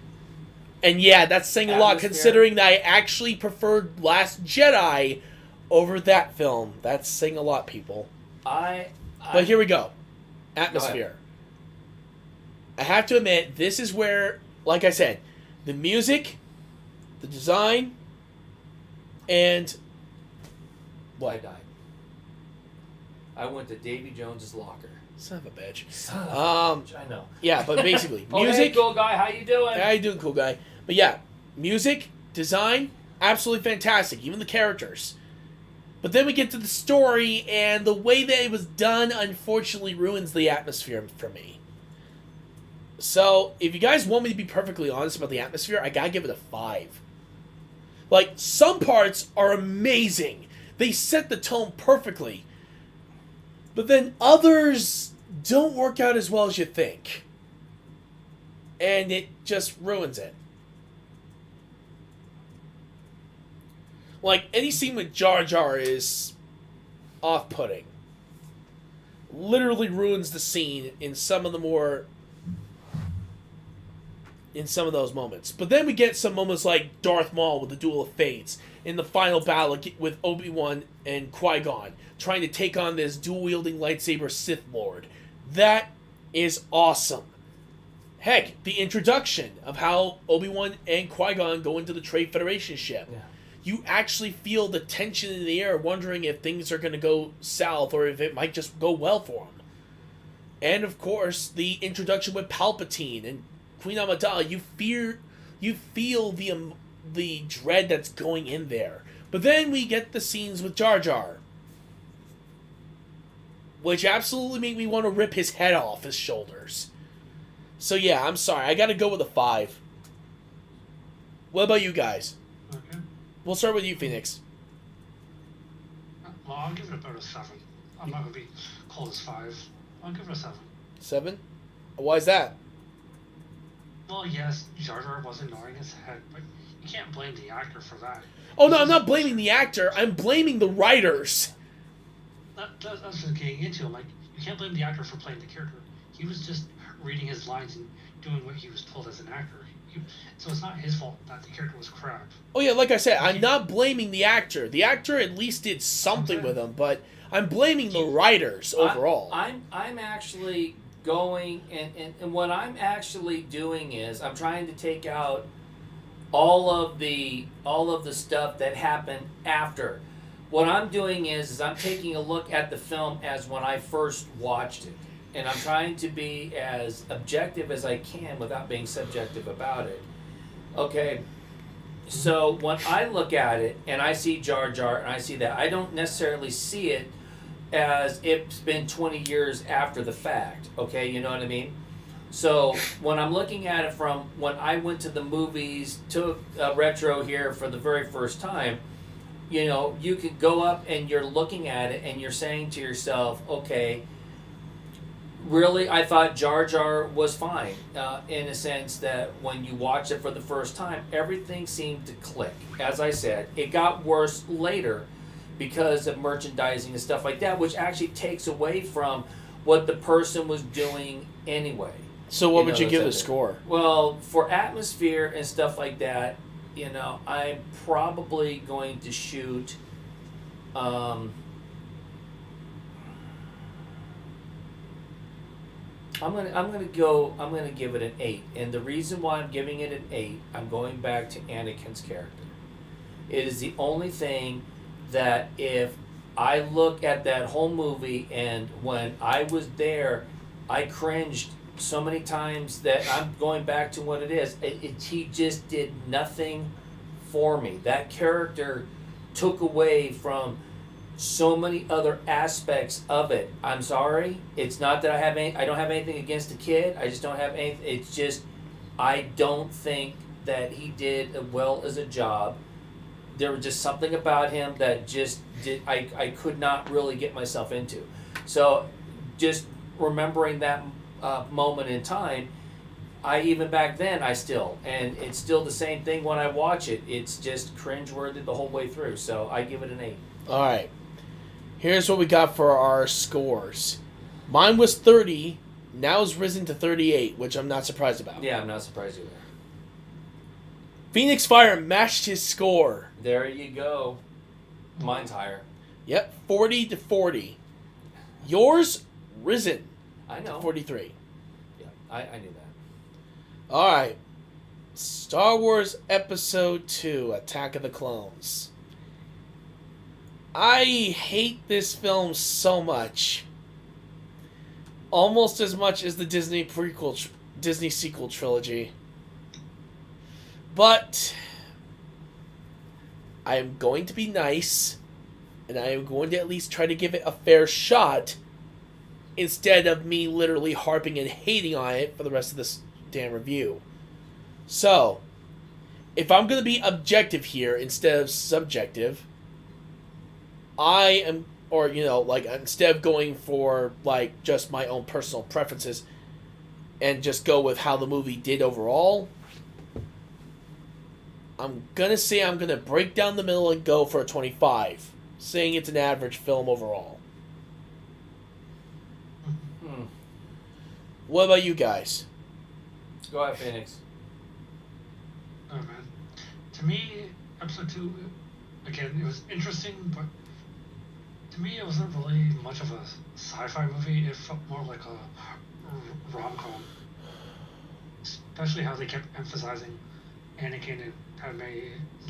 And yeah, that's saying a lot, Atmosphere. considering that I actually preferred Last Jedi over that film. That's saying a lot, people. But here we go. Atmosphere. I have to admit, this is where, like I said, the music, the design, and I died. I went to Davy Jones's locker. son of a bitch. Son of a bitch, I know. Yeah, but basically, Oh, music. hey, cool guy, how you doing? How you doing, cool guy? But yeah, music, design, absolutely fantastic. Even the characters. But then we get to the story, and the way that it was done, unfortunately, ruins the atmosphere for me. So, if you guys want me to be perfectly honest about the atmosphere, I gotta give it a 5. Like, some parts are amazing. They set the tone perfectly. But then others don't work out as well as you think. And it just ruins it. Like, any scene with Jar Jar is off-putting. Literally ruins the scene in some of those moments. But then we get some moments like Darth Maul with the Duel of Fates, in the final battle with Obi-Wan and Qui-Gon, trying to take on this dual-wielding lightsaber Sith Lord. That is awesome. Heck, the introduction of how Obi-Wan and Qui-Gon go into the Trade Federation ship. Yeah. You actually feel the tension in the air, wondering if things are going to go south or if it might just go well for them. And of course, the introduction with Palpatine and Queen Amidala. You feel the dread that's going in there. But then we get the scenes with Jar Jar, which absolutely make me want to rip his head off his shoulders. So yeah, I'm sorry. I got to go with a 5. What about you guys? Okay. We'll start with you, Phoenix. Well, I'll give it about a 7. I'm not going to be cold as 5. I'll give it a 7. 7? Why is that? Well, yes, Jar Jar was annoying as heck, but you can't blame the actor for that. Oh no, I'm not blaming the actor. I'm blaming the writers. That's just getting into it. Like, you can't blame the actor for playing the character. He was just reading his lines and doing what he was told as an actor. So it's not his fault that the character was crap. Oh yeah, like I said, I'm not blaming the actor. The actor at least did something with him, but I'm blaming the writers overall. I'm actually going and what I'm actually doing is I'm trying to take out all of the stuff that happened after. What I'm doing is I'm taking a look at the film as when I first watched it. And I'm trying to be as objective as I can without being subjective about it. Okay, so when I look at it and I see Jar Jar and I see that, I don't necessarily see it as it's been 20 years after the fact. Okay, you know what I mean? So when I'm looking at it from when I went to the movies, took retro here for the very first time, you know, you could go up and you're looking at it and you're saying to yourself, okay, really, I thought Jar Jar was fine in a sense that when you watch it for the first time, everything seemed to click. As I said, it got worse later because of merchandising and stuff like that, which actually takes away from what the person was doing anyway. So what would you give the score? Well, for atmosphere and stuff like that, you know, I'm probably going to shoot I'm gonna give it an 8, and the reason why I'm giving it an 8, I'm going back to Anakin's character. It is the only thing that if I look at that whole movie, and when I was there, I cringed so many times that I'm going back to what it is. He just did nothing for me. That character took away from so many other aspects of it. I'm sorry. It's not that I don't have anything against the kid. I just don't have anything. It's just I don't think that he did well as a job. There was just something about him that just I could not really get myself into. So just remembering that moment in time, even back then, and it's still the same thing when I watch it. It's just cringeworthy the whole way through. So I give it an 8. All right. Here's what we got for our scores. Mine was 30. Now it's risen to 38, which I'm not surprised about. Yeah, I'm not surprised either. Phoenix Fire matched his score. There you go. Mine's higher. Yep, 40 to 40. Yours risen. I know. To 43. Yeah, I knew that. All right. Star Wars Episode 2, Attack of the Clones. I hate this film so much. Almost as much as the Disney sequel trilogy. But I am going to be nice, and I am going to at least try to give it a fair shot instead of me literally harping and hating on it for the rest of this damn review. So, if I'm going to be objective here instead of subjective, instead of going for, just my own personal preferences and just go with how the movie did overall, I'm going to say I'm going to break down the middle and go for a 25, saying it's an average film overall. What about you guys? Go ahead, Phoenix. Oh, man. To me, episode 2, again, it was interesting, but to me, it wasn't really much of a sci-fi movie. It felt more like a rom-com. Especially how they kept emphasizing Anakin and Padme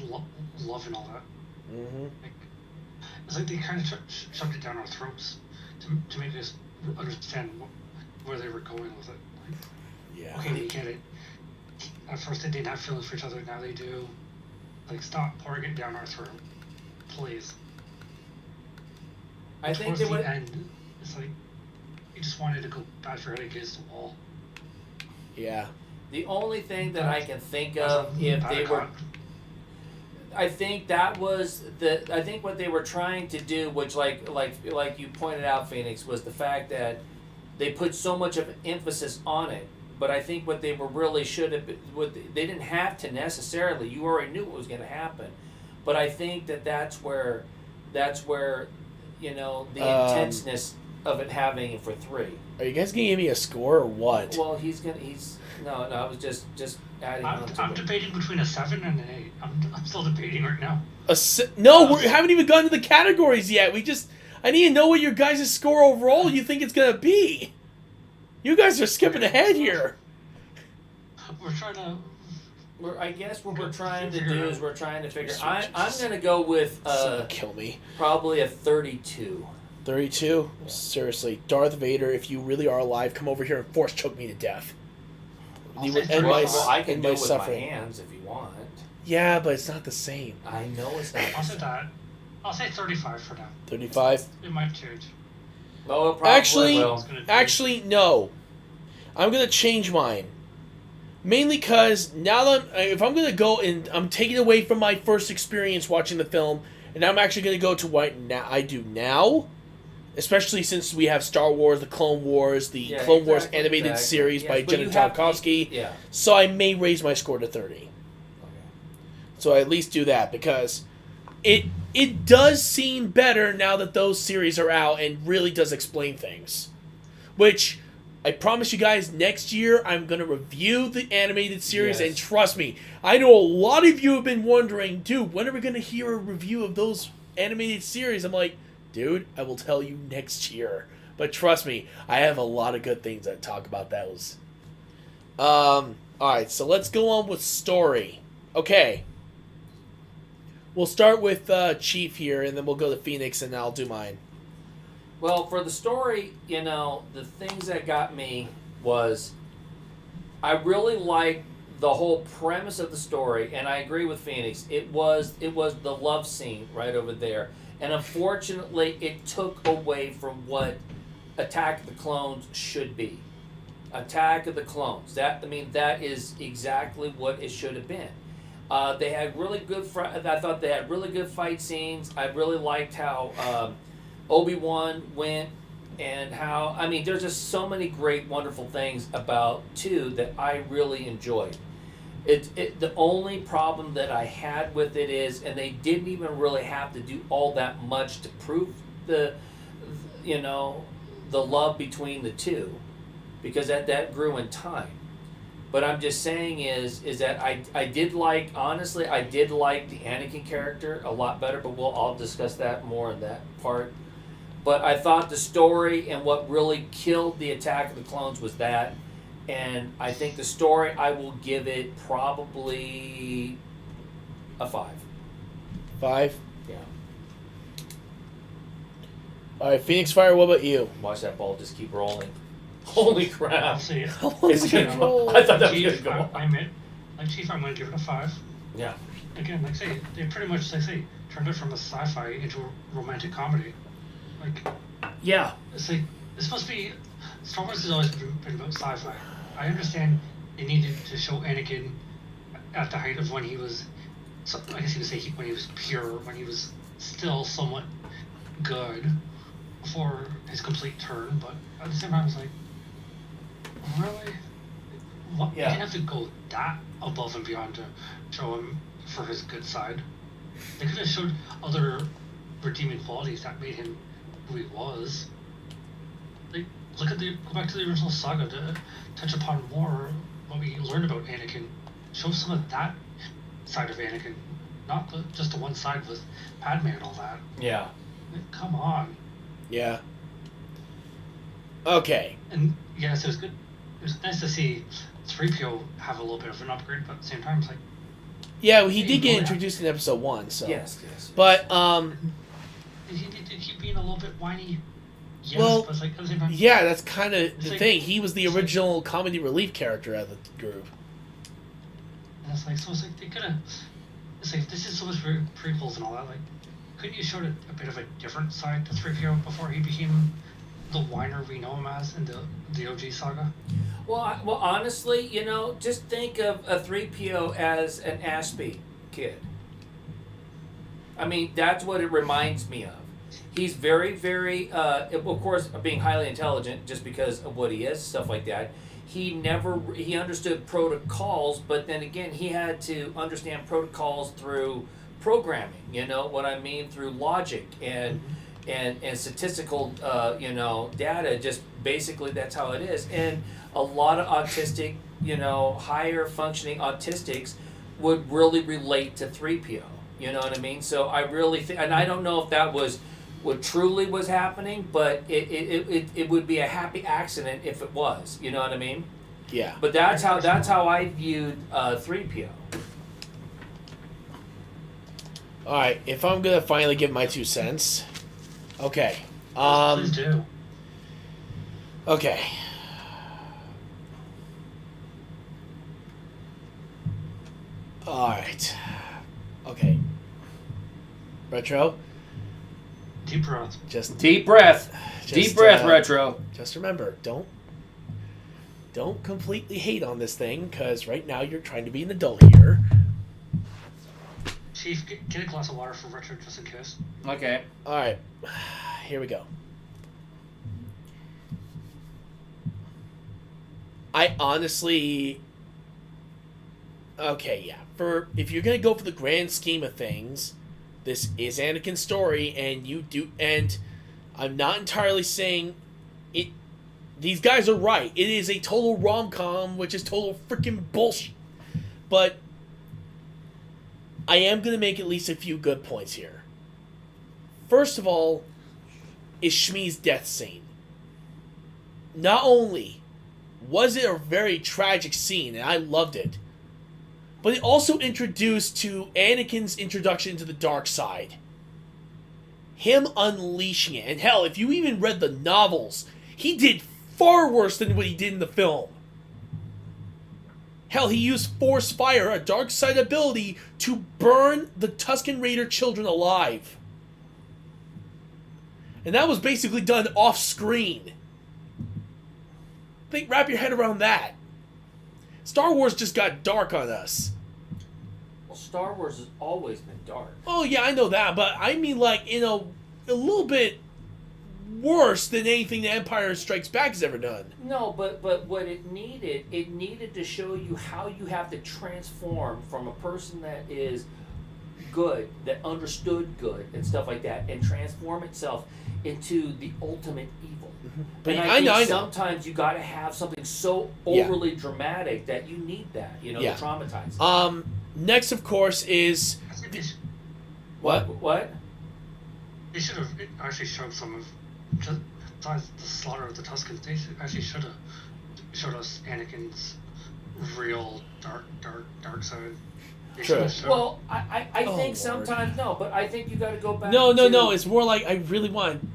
love and all that. Mm-hmm. It's like they kind of shoved it down our throats to make us understand where they were going with it. Yeah. Okay, we get it. At first they didn't have feelings for each other, now they do. Stop pouring it down our throat. Please. I think Towards the end, it's like, you just wanted to go bash your head against the wall. Yeah. The only thing that I can think of, if they were... I think that was I think what they were trying to do, which like you pointed out, Phoenix, was the fact that they put so much of emphasis on it. But I think what they were really should have been, they didn't have to necessarily. You already knew what was going to happen. But I think that's where the intenseness of it having it for 3. Are you guys gonna give me a score or what? Well, no. I was just adding on to I'm it. debating between a 7 and an 8. I'm still debating right now. We haven't even gotten to the categories yet. I need to know what your guys' score overall you think it's gonna be. You guys are skipping ahead here. We're trying to... I guess what we're trying to do is we're trying to figure... I'm Jesus. going to go with kill me. Probably a 32. 32? Yeah. Seriously. Darth Vader, if you really are alive, come over here and force choke me to death. I'll say I can do it with suffering. my hands if you want. Yeah, but it's not the same. I know it's not. I'll say that. I'll say 35 for now. 35? It might change. Oh, it probably Actually, will. Actually, no. I'm going to change mine. Mainly because now that if I'm going to go and I'm taking away from my first experience watching the film, and I'm actually going to go to what I do now, especially since we have Star Wars, the Clone Wars, Clone Wars animated series by Jenna Tarkovsky. Yeah. So I may raise my score to 30. Okay. So I at least do that because it does seem better now that those series are out and really does explain things. Which I promise you guys, next year I'm going to review the animated series, Yes. and trust me, I know a lot of you have been wondering, dude, when are we going to hear a review of those animated series? I'm like, dude, I will tell you next year. But trust me, I have a lot of good things to talk about those. Alright, so let's go on with story. Okay. we'll start with Chief here, and then we'll go to Phoenix, and I'll do mine. Well, for the story, the things that got me was I really liked the whole premise of the story, and I agree with Phoenix. It was the love scene right over there, and unfortunately, it took away from what Attack of the Clones should be. Attack of the Clones. That is exactly what it should have been. They had really good. I thought they had really good fight scenes. I really liked how Obi-Wan went, and how there's just so many great, wonderful things about 2 that I really enjoyed. The only problem that I had with it is, and they didn't even really have to do all that much to prove the love between the 2, because that grew in time. But I'm just saying is that I did like the Anakin character a lot better, but I'll discuss that more in that part. But I thought the story and what really killed the Attack of the Clones was that. And I think the story, I will give it probably a 5. 5? Yeah. All right, Phoenix Fire, what about you? Watch that ball just keep rolling. Holy crap. I'll see it. It's gonna roll. I thought that was Chief, going to go. Chief, I'm going to give it a 5. Yeah. Again, they pretty much, turned it from a sci-fi into a romantic comedy. Yeah. It's supposed to be, Star Wars has always been about sci-fi. I understand they needed to show Anakin at the height of when he was, I guess you would say when he was pure, when he was still somewhat good before his complete turn, but at the same time, it's really? What? Yeah. You didn't have to go that above and beyond to show him for his good side. They could have showed other redeeming qualities that made him who he was. Go back to the original saga to touch upon more what we learned about Anakin. Show some of that side of Anakin, not just the one side with Padme and all that. Yeah. Come on. Yeah. Okay. And yes, it was good. It was nice to see 3PO have a little bit of an upgrade, but at the same time, it's yeah, well, he did get introduced in episode 1, so. Yes. But, Did he keep being a little bit whiny? Yes, well, but at the same time, yeah, that's kind of the like- thing. He was the original comedy relief character of the group. and they could have. This is so much for prequels and all that. Couldn't you show a bit of a different side to 3PO before he became the whiner we know him as in the OG saga? Well, honestly, just think of a 3PO as an Ashby kid. That's what it reminds me of. He's very, very, of course, being highly intelligent just because of what he is, stuff like that. He understood protocols, but then again, he had to understand protocols through programming, through logic and statistical, data. Just basically that's how it is. And a lot of autistic, higher functioning autistics would really relate to 3PO. You know what I mean? So I really think, and I don't know if that was what truly was happening, but it would be a happy accident if it was. You know what I mean? Yeah. But that's how I viewed 3PO. All right, if I'm gonna finally give my 2 cents, okay. Please do. Okay. All right. Okay. Retro. Deep breath. Just Deep breath. Just, Deep breath, Retro. Just remember, don't completely hate on this thing, because right now you're trying to be an adult here. Chief, get a glass of water for Retro just in case. Okay. All right, here we go. I honestly, okay, yeah. If you're gonna go for the grand scheme of things, this is Anakin's story, and I'm not entirely saying it. These guys are right. It is a total rom-com, which is total freaking bullshit. But I am going to make at least a few good points here. First of all, is Shmi's death scene. Not only was it a very tragic scene, and I loved it, but it also introduced to Anakin's introduction into the dark side. Him unleashing it. And hell, if you even read the novels, he did far worse than what he did in the film. Hell, he used Force Fire, a dark side ability, to burn the Tusken Raider children alive. And that was basically done off screen. Wrap your head around that. Star Wars just got dark on us. Well, Star Wars has always been dark. Oh yeah, I know that, but I mean like a little bit worse than anything the Empire Strikes Back has ever done. No, but what it needed to show you how you have to transform from a person that is good, that understood good and stuff like that, and transform itself into the ultimate evil. But and I think sometimes you got to have something so overly dramatic that you need that, to traumatize. Next, of course, is what? They should have actually shown some of just besides the slaughter of the Tuscans. They actually should have showed us Anakin's real dark side. True. Well, I think sometimes no, but I think you got to go back. No. It's more like I really want.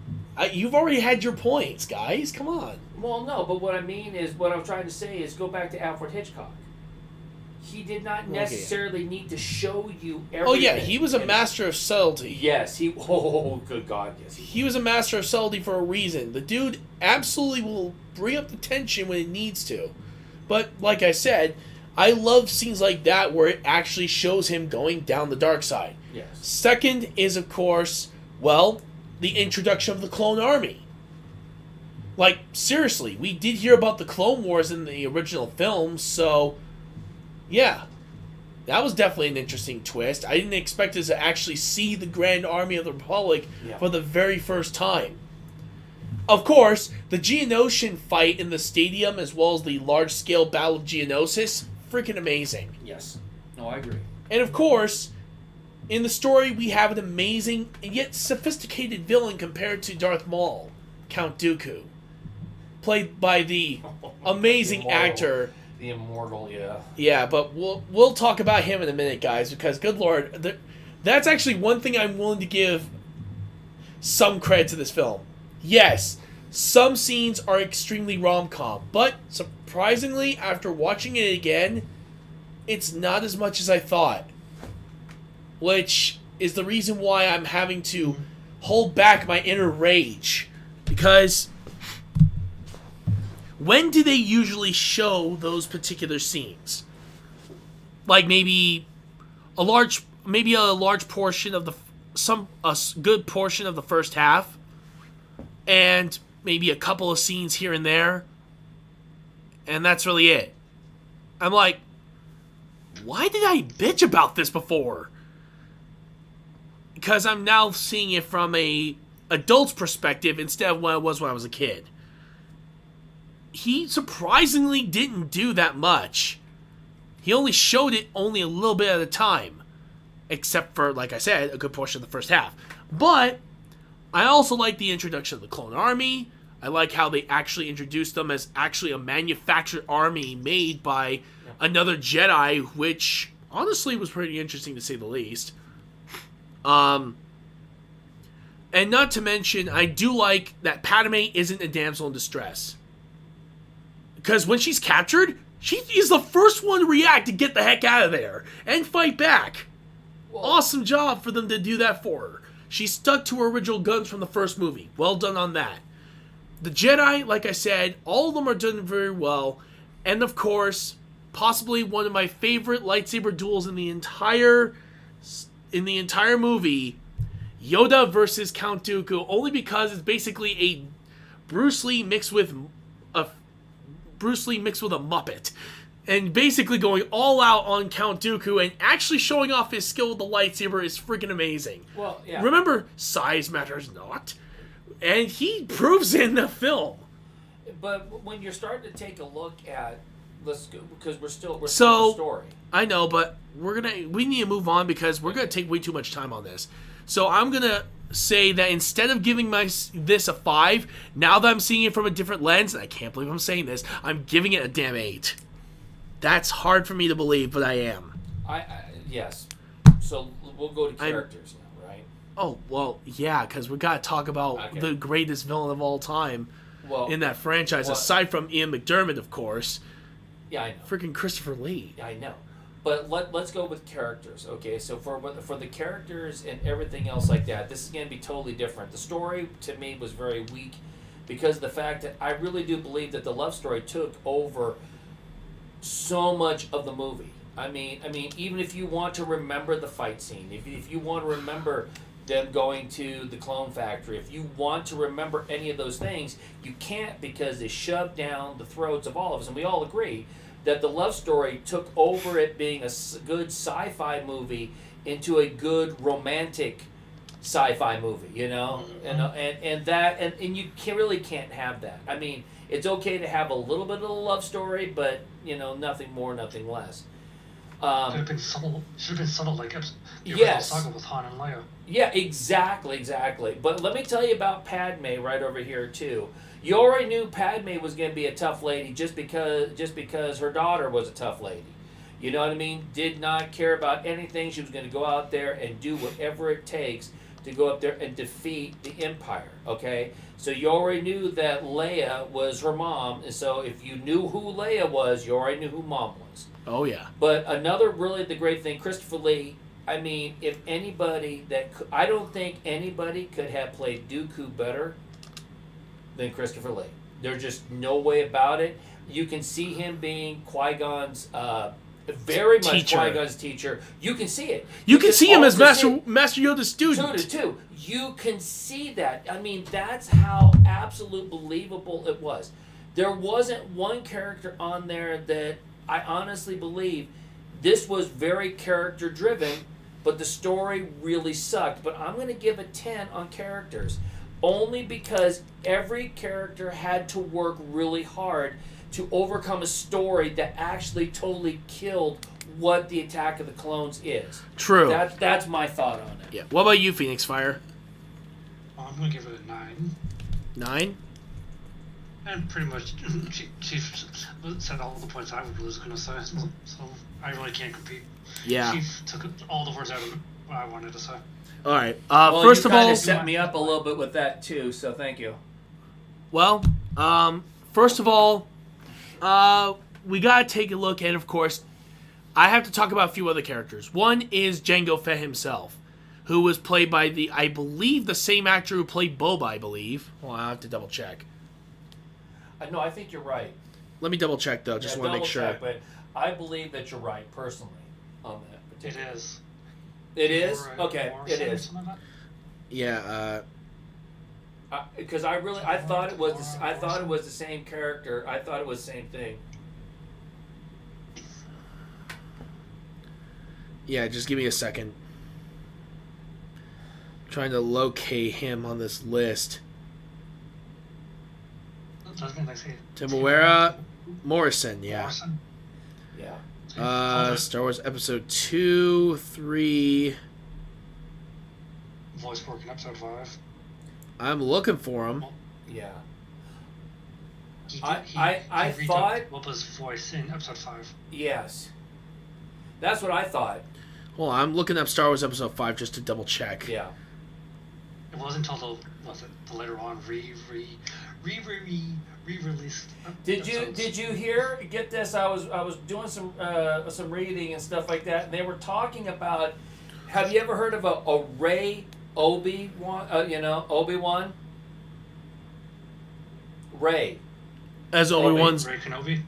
You've already had your points, guys. Come on. Well, no, but what I mean is, what I'm trying to say is, go back to Alfred Hitchcock. He did not necessarily need to show you everything. Oh yeah, he was a master of subtlety. Yes, he. Oh, good God, yes. He was a master of subtlety for a reason. The dude absolutely will bring up the tension when it needs to. But like I said, I love scenes like that where it actually shows him going down the dark side. Yes. Second is, of course, the introduction of the Clone Army. Like, seriously, we did hear about the Clone Wars in the original films, so, yeah. That was definitely an interesting twist. I didn't expect us to actually see the Grand Army of the Republic for the very first time. Of course, the Geonosian fight in the stadium, as well as the large-scale Battle of Geonosis, freaking amazing. Yes. No, I agree. And of course, in the story, we have an amazing and yet sophisticated villain compared to Darth Maul, Count Dooku, played by the amazing actor. The immortal, yeah. Yeah, but we'll talk about him in a minute, guys, because good lord, that's actually one thing I'm willing to give some credit to this film. Yes, some scenes are extremely rom-com, but surprisingly, after watching it again, it's not as much as I thought. Which is the reason why I'm having to hold back my inner rage. Because when do they usually show those particular scenes? Like maybe a large portion of a good portion of the first half, and maybe a couple of scenes here and there, and that's really it. I'm like, why did I bitch about this before? Because I'm now seeing it from a adult's perspective instead of what it was when I was a kid. He surprisingly didn't do that much. He only showed it only a little bit at a time. Except for, like I said, a good portion of the first half. But I also like the introduction of the Clone Army. I like how they actually introduced them as actually a manufactured army made by another Jedi, which honestly was pretty interesting to say the least. And not to mention, I do like that Padme isn't a damsel in distress. Because when she's captured, she is the first one to react to get the heck out of there and fight back. Well, awesome job for them to do that for her. She stuck to her original guns from the first movie. Well done on that. The Jedi, like I said, all of them are done very well. And of course, possibly one of my favorite lightsaber duels in the entire movie, Yoda versus Count Dooku, only because it's basically a Bruce Lee mixed with a Muppet, and basically going all out on Count Dooku and actually showing off his skill with the lightsaber is freaking amazing. Well, yeah. Remember, size matters not, and he proves it in the film. But when you're starting to take a look at, let's go, because we're still in the story. I know, but we need to move on because we're gonna take way too much time on this. So I'm gonna say that instead of giving this a 5, now that I'm seeing it from a different lens, and I can't believe I'm saying this, I'm giving it a damn 8. That's hard for me to believe, but I am. Yes. So we'll go to characters now, right? Oh, well, yeah, because we got to talk about the greatest villain of all time in that franchise, aside from Ian McDiarmid, of course. Yeah, I know. Freaking Christopher Lee. Yeah, I know. But let's go with characters, okay? So for the characters and everything else like that, this is going to be totally different. The story, to me, was very weak because of the fact that I really do believe that the love story took over so much of the movie. I mean, even if you want to remember the fight scene, if you want to remember them going to the clone factory, if you want to remember any of those things, you can't because they shoved down the throats of all of us. And we all agree that the love story took over it being a good sci-fi movie into a good romantic sci-fi movie, you know? And you really can't have that. I mean, it's okay to have a little bit of a love story, but, nothing more, nothing less. Should have been subtle like the original saga with Han and Leia. Yeah, exactly. But let me tell you about Padme right over here too. You already knew Padme was going to be a tough lady just because her daughter was a tough lady. You know what I mean? Did not care about anything. She was going to go out there and do whatever it takes to go up there and defeat the Empire. Okay, so you already knew that Leia was her mom, and so if you knew who Leia was, you already knew who Mom was. Oh, yeah. But the great thing, Christopher Lee, I mean, if anybody I don't think anybody could have played Dooku better than Christopher Lee. There's just no way about it. You can see him being Qui-Gon's, very much teacher. Qui-Gon's teacher. You can see it. You can see him as Master Yoda's student. Too. You can see that. I mean, that's how absolute believable it was. There wasn't one character on there that I honestly believe this was very character driven, but the story really sucked. But I'm going to give a 10 on characters, only because every character had to work really hard to overcome a story that actually totally killed what the Attack of the Clones is. True. That's my thought on it. Yeah. What about you, Phoenix Fire? I'm going to give it a 9. 9? And pretty much, she said all the points I was going to say, so I really can't compete. Yeah. She took all the words out of what I wanted to say. All right. Well, first you of all, kinda set me up a little bit with that too, so thank you. Well, first of all, we gotta take a look at, of course, I have to talk about a few other characters. One is Jango Fett himself, who was played by I believe the same actor who played Boba, I believe. Well, I have to double check. No, I think you're right. Let me double check though. Just want to make sure. Check, but I believe that you're right personally on that. It is. It is? Okay, it is. Like Yeah. Because I thought it was the same character. I thought it was the same thing. Yeah, just give me a second. I'm trying to locate him on this list. Timuera Morrison, yeah. Morrison? Yeah. Star Wars Episode 2, 3. Voice work in Episode 5. I'm looking for him. Yeah. I thought Whoopa's voice in Episode 5. Yes. That's what I thought. Hold on, I'm looking up Star Wars Episode 5 just to double check. Yeah. It wasn't until the later on re-released. Did you get this? I was doing some reading and stuff like that, and they were talking about. Have you ever heard of a Rey Obi-Wan? Obi-Wan. Rey. As Obi-Wan's. Rey Kenobi.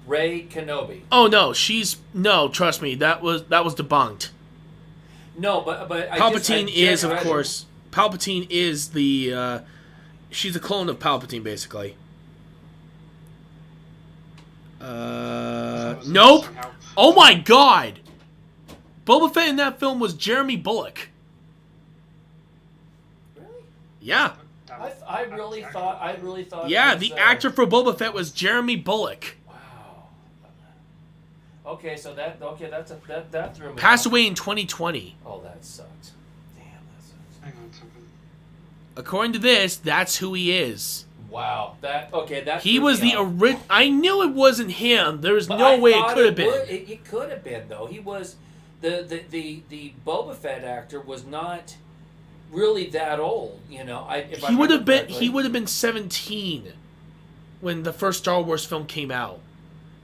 Rey Kenobi. Oh no, trust me, that was debunked. No, but Palpatine is, of course. Palpatine is the. She's a clone of Palpatine, basically. Nope. Oh my God. Boba Fett in that film was Jeremy Bulloch. Really? Yeah. I really thought. Yeah, it was, the actor for Boba Fett was Jeremy Bulloch. Wow. Okay, so that threw me. Passed off. away in 2020. Oh, that sucks. Damn, that sucks. Hang on a second. According to this, that's who he is. Wow. That's He was the original. I knew it wasn't him. There was But no I way it thought could have been. It could have been though. He was the Boba Fett actor was not really that old. You know, He would have been. He would have been 17 when the first Star Wars film came out.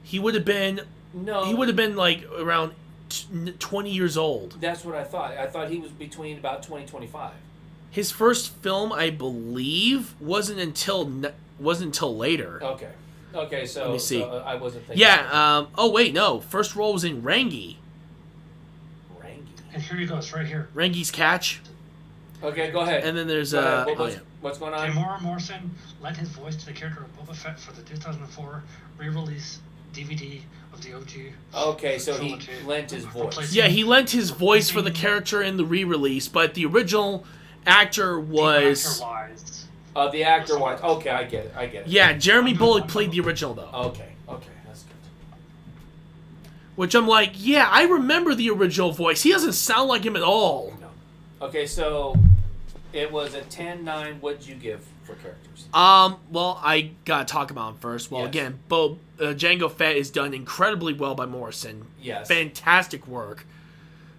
He would have been. No. He would have been like around 20 years old. That's what I thought. I thought he was between about 20-25. His first film, I believe, wasn't until later. Okay. Okay, so, Let me see. so I wasn't thinking. Yeah. Oh wait, no. First role was in Rangi. Rangi. And here he goes, right here. Rangi's Catch. Okay, go ahead. And then there's Go ahead. oh, yeah. What's going on? Tamora Morrison lent his voice to the character of Boba Fett for the 2004 re-release DVD of the OG. Okay, so he trilogy. lent his voice. Yeah, he lent his voice for the character in the re-release, but the original actor was. The actor was. Okay, I get it. Yeah, Jeremy Bulloch played the original though. Okay, that's good. Which I'm like, yeah, I remember the original voice. He doesn't sound like him at all. No. Okay, so it was a 10-9. What'd you give for characters? Well, I gotta talk about him first. Well, Yes. again, Jango Fett is done incredibly well by Morrison. Yes. Fantastic work.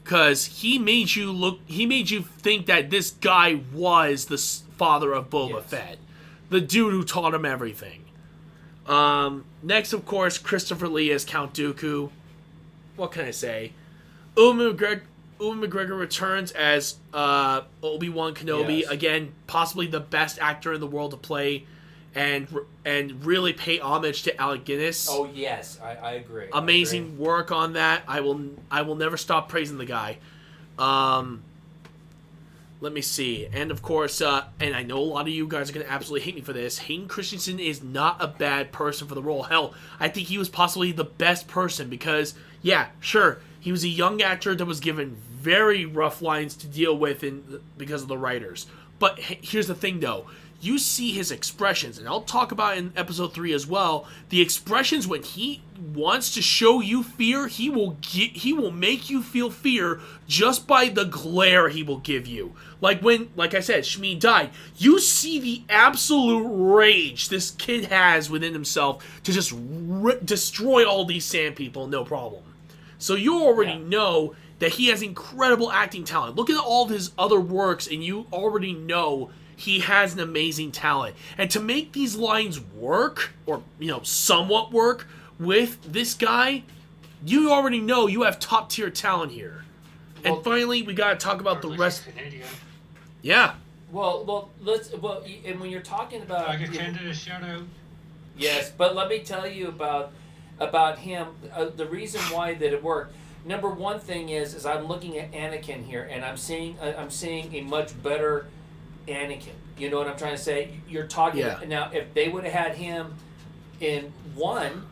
Because he made you think that this guy was the father of Boba Yes. Fett. The dude who taught him everything. Next, of course, Christopher Lee as Count Dooku. What can I say? Ewan McGregor returns as Obi-Wan Kenobi. Yes. Again, possibly the best actor in the world to play and really pay homage to Alec Guinness. Oh yes, I agree. Amazing work on that. I will never stop praising the guy. Let me see. And of course, and I know a lot of you guys are going to absolutely hate me for this, Hayden Christensen is not a bad person for the role. Hell, I think he was possibly the best person because, yeah, sure, he was a young actor that was given very rough lines to deal with because of the writers. But here's the thing, though. You see his expressions, and I'll talk about it in episode 3 as well. The expressions when he wants to show you fear, he will make you feel fear just by the glare he will give you. Like I said, Shmi died. You see the absolute rage this kid has within himself to just destroy all these sand people, no problem. So you already know that he has incredible acting talent. Look at all of his other works, and you already know he has an amazing talent. And to make these lines work, or, somewhat work, with this guy, you already know you have top-tier talent here. And finally, we gotta talk about the rest. Yeah. Well, and when you're talking about, I give Canada a shout out. Yes, but let me tell you about him. The reason why that it worked. Number one thing is I'm looking at Anakin here, and I'm seeing a much better Anakin. You know what I'm trying to say? You're talking now. If they would have had him in one,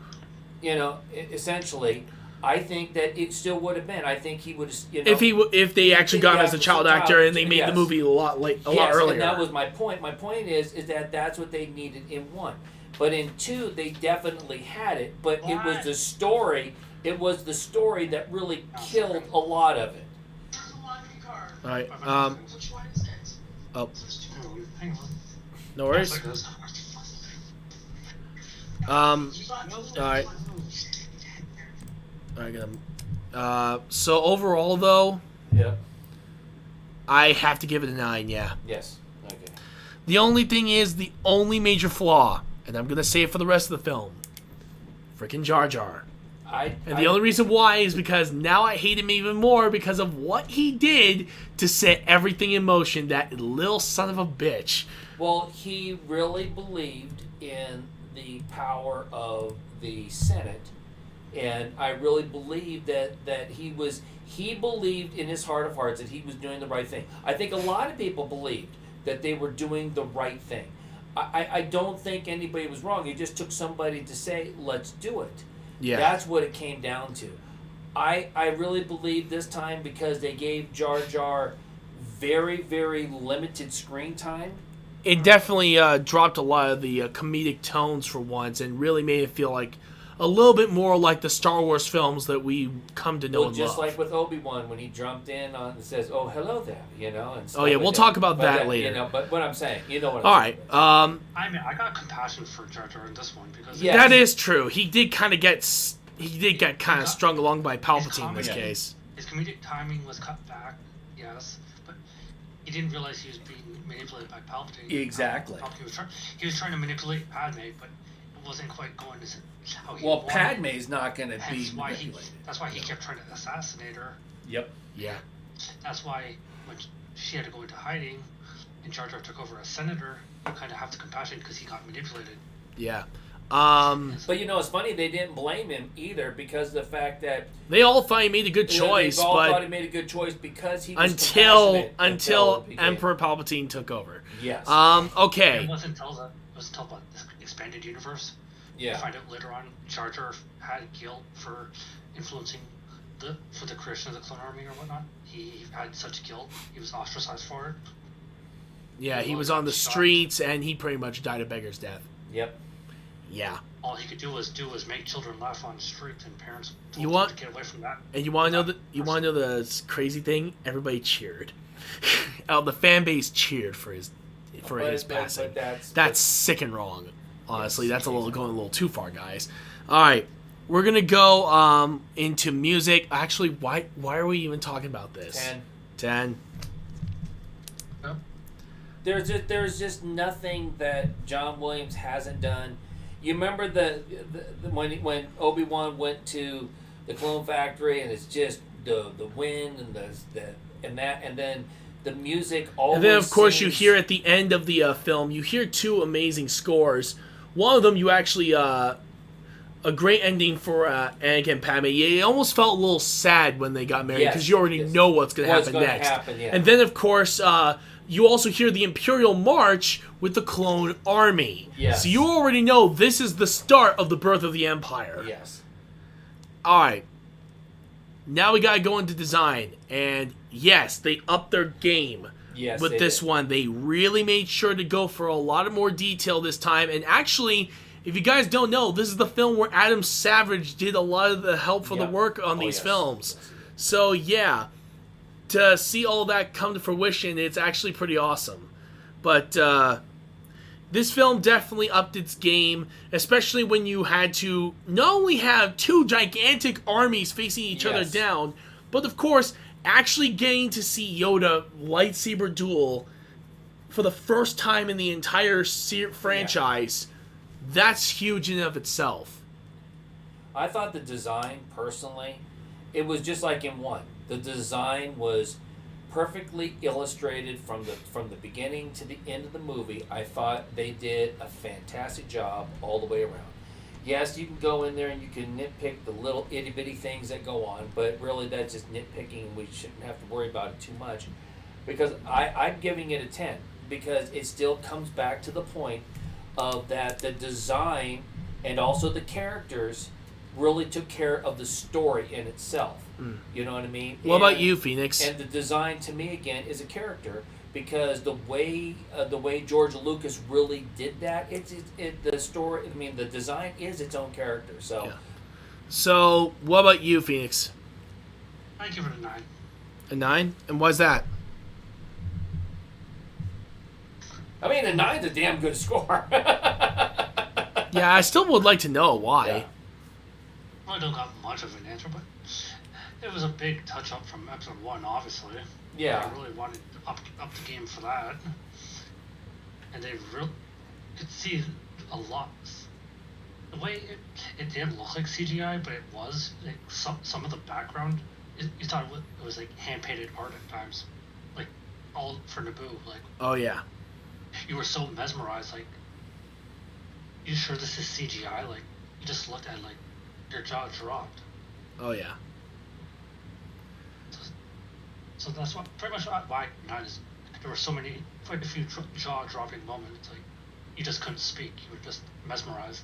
essentially, I think that it still would have been. I think he would have. If they actually got him as a child actor and they made the movie a lot earlier. And that was my point. My point is that that's what they needed in one, but in two they definitely had it. But it was the story. It was the story that really killed a lot of it. All right. Oh. Hang on. No worries. All right. I got him. So overall, though, I have to give it a 9. Yeah. Yes. Okay. The only thing is the only major flaw, and I'm gonna say it for the rest of the film. Freaking Jar Jar. The only reason why is because now I hate him even more because of what he did to set everything in motion. That little son of a bitch. Well, he really believed in the power of the Senate, and I really believe that he believed in his heart of hearts that he was doing the right thing. I think a lot of people believed that they were doing the right thing. I don't think anybody was wrong. It just took somebody to say, let's do it. Yeah. That's what it came down to. I really believe this time because they gave Jar Jar very, very limited screen time. It definitely dropped a lot of the comedic tones for once and really made it feel like a little bit more like the Star Wars films that we come to know Well, and just love. like with Obi-Wan when he jumped in on and says, "Oh, hello there," and stuff Oh yeah, like we'll that. talk about But that later. But what I'm saying, you know what All I'm right. saying. I mean, I got compassion for Jar Jar in this one because Yeah. That is true. He did kind of get kind of got- strung along by Palpatine in this comedy- case. his comedic timing was cut back, yes, but he didn't realize he was being manipulated by Palpatine. Exactly. He was trying to manipulate Padme, but it wasn't quite going as how he Well, wanted. Padme's not going to Hence be why manipulated. that's why he kept trying to assassinate her. Yep. Yeah. That's why when she had to go into hiding and Jar Jar took over as senator, you kind of have the compassion because he got manipulated. Yeah. But it's funny they didn't blame him either because of the fact that They all thought he made a good choice, they all thought but he made a good choice because he was until compassionate it became- Emperor Palpatine took over. Yes. Okay. It wasn't until about this expanded universe. You Yeah. find out later on, Jar Jar had guilt for influencing for the creation of the clone army or whatnot. He had such guilt; he was ostracized for it. Yeah, he was on the streets and he pretty much died a beggar's death. Yep. Yeah. All he could do was make children laugh on the street, and parents told You him want- to get away from that. And you want to know the crazy thing? Everybody cheered. The fan base cheered for his passing. But That's sick and wrong. Honestly, that's going a little too far, guys. All right, we're gonna go into music. Actually, why are we even talking about this? 10. Yep. There's just nothing that John Williams hasn't done. You remember the when Obi-Wan went to the clone factory and it's just the wind and then the music always. And then, of course, you seems- hear at the end of the film, you hear two amazing scores. One of them, you actually a great ending for Anakin and Padme. You almost felt a little sad when they got married because Yes, you already yes. know what's going to happen gonna next. happen, yeah. And then, of course, you also hear the Imperial March with the clone army. Yes. So you already know this is the start of the birth of the Empire. Yes. All right. Now we got to go into design. And yes, they upped their game. Yes. With they this did. one, they really made sure to go for a lot of more detail this time. And actually, if you guys don't know, this is the film where Adam Savage did a lot of the help for the Yep. work on these yes. films. Yes. So yeah, to see all that come to fruition, it's actually pretty awesome. But this film definitely upped its game, especially when you had to not only have two gigantic armies facing each other Yes. down, but of course, actually getting to see Yoda lightsaber duel for the first time in the entire franchise. That's huge in and of itself. I thought the design, personally, it was just like in one. The design was perfectly illustrated from the beginning to the end of the movie. I thought they did a fantastic job all the way around. Yes, you can go in there and you can nitpick the little itty bitty things that go on, but really that's just nitpicking and we shouldn't have to worry about it too much. Because I'm giving it a 10 because it still comes back to the point of that the design and also the characters really took care of the story in itself. You know what I mean? What about you, Phoenix? And the design to me again is a character because the way George Lucas really did that, the story. I mean, the design is its own character. So, Yeah. So, what about you, Phoenix? I give it a 9. A 9? And why's that? I mean, a 9's a damn good score. Yeah, I still would like to know why. Yeah. Well, I don't got much of an answer, but it was a big touch up from episode 1, obviously. Yeah. I really wanted to up the game for that. And they really could see a lot. The way it didn't look like CGI, but it was. Like, some of the background, you thought it was like hand painted art at times. Like, all for Naboo. Like, Oh, yeah. you were so mesmerized. Like, you sure this is CGI? Like, you just looked at it, like, your jaw dropped. Oh, yeah. So that's pretty much why 9 is. There were quite a few jaw-dropping moments. Like, you just couldn't speak. You were just mesmerized.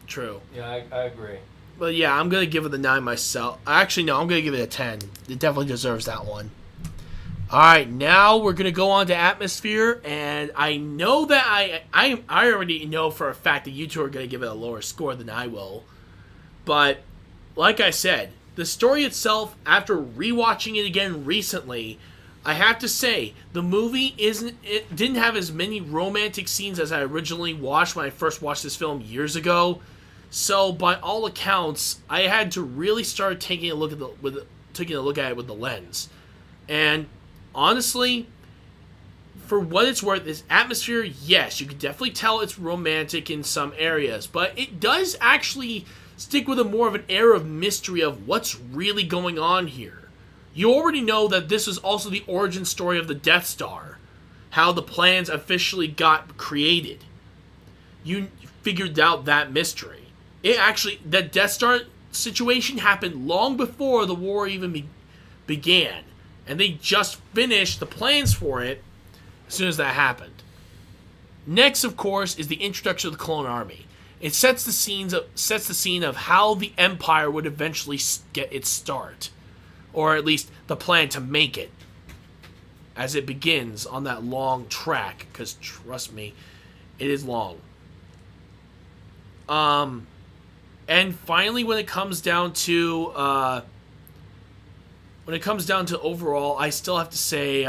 True. Yeah, I agree. But yeah, I'm going to give it a 9 myself. Actually, no, I'm going to give it a 10. It definitely deserves that one. Alright, now we're going to go on to atmosphere. And I know that I already know for a fact that you two are going to give it a lower score than I will. But like I said, the story itself, after rewatching it again recently, I have to say the movie didn't have as many romantic scenes as I originally watched when I first watched this film years ago. So by all accounts, I had to really start taking a look at it with the lens. And honestly, for what it's worth, this atmosphere, yes, you can definitely tell it's romantic in some areas, but it does actually stick with a more of an air of mystery of what's really going on here. You already know that this is also the origin story of the Death Star, how the plans officially got created. You figured out that mystery. The Death Star situation happened long before the war even began, and they just finished the plans for it as soon as that happened. Next, of course, is the introduction of the Clone Army. It sets the scene of how the Empire would eventually get its start, or at least the plan to make it, as it begins on that long track. Because trust me, it is long. And finally, when it comes down to overall, I still have to say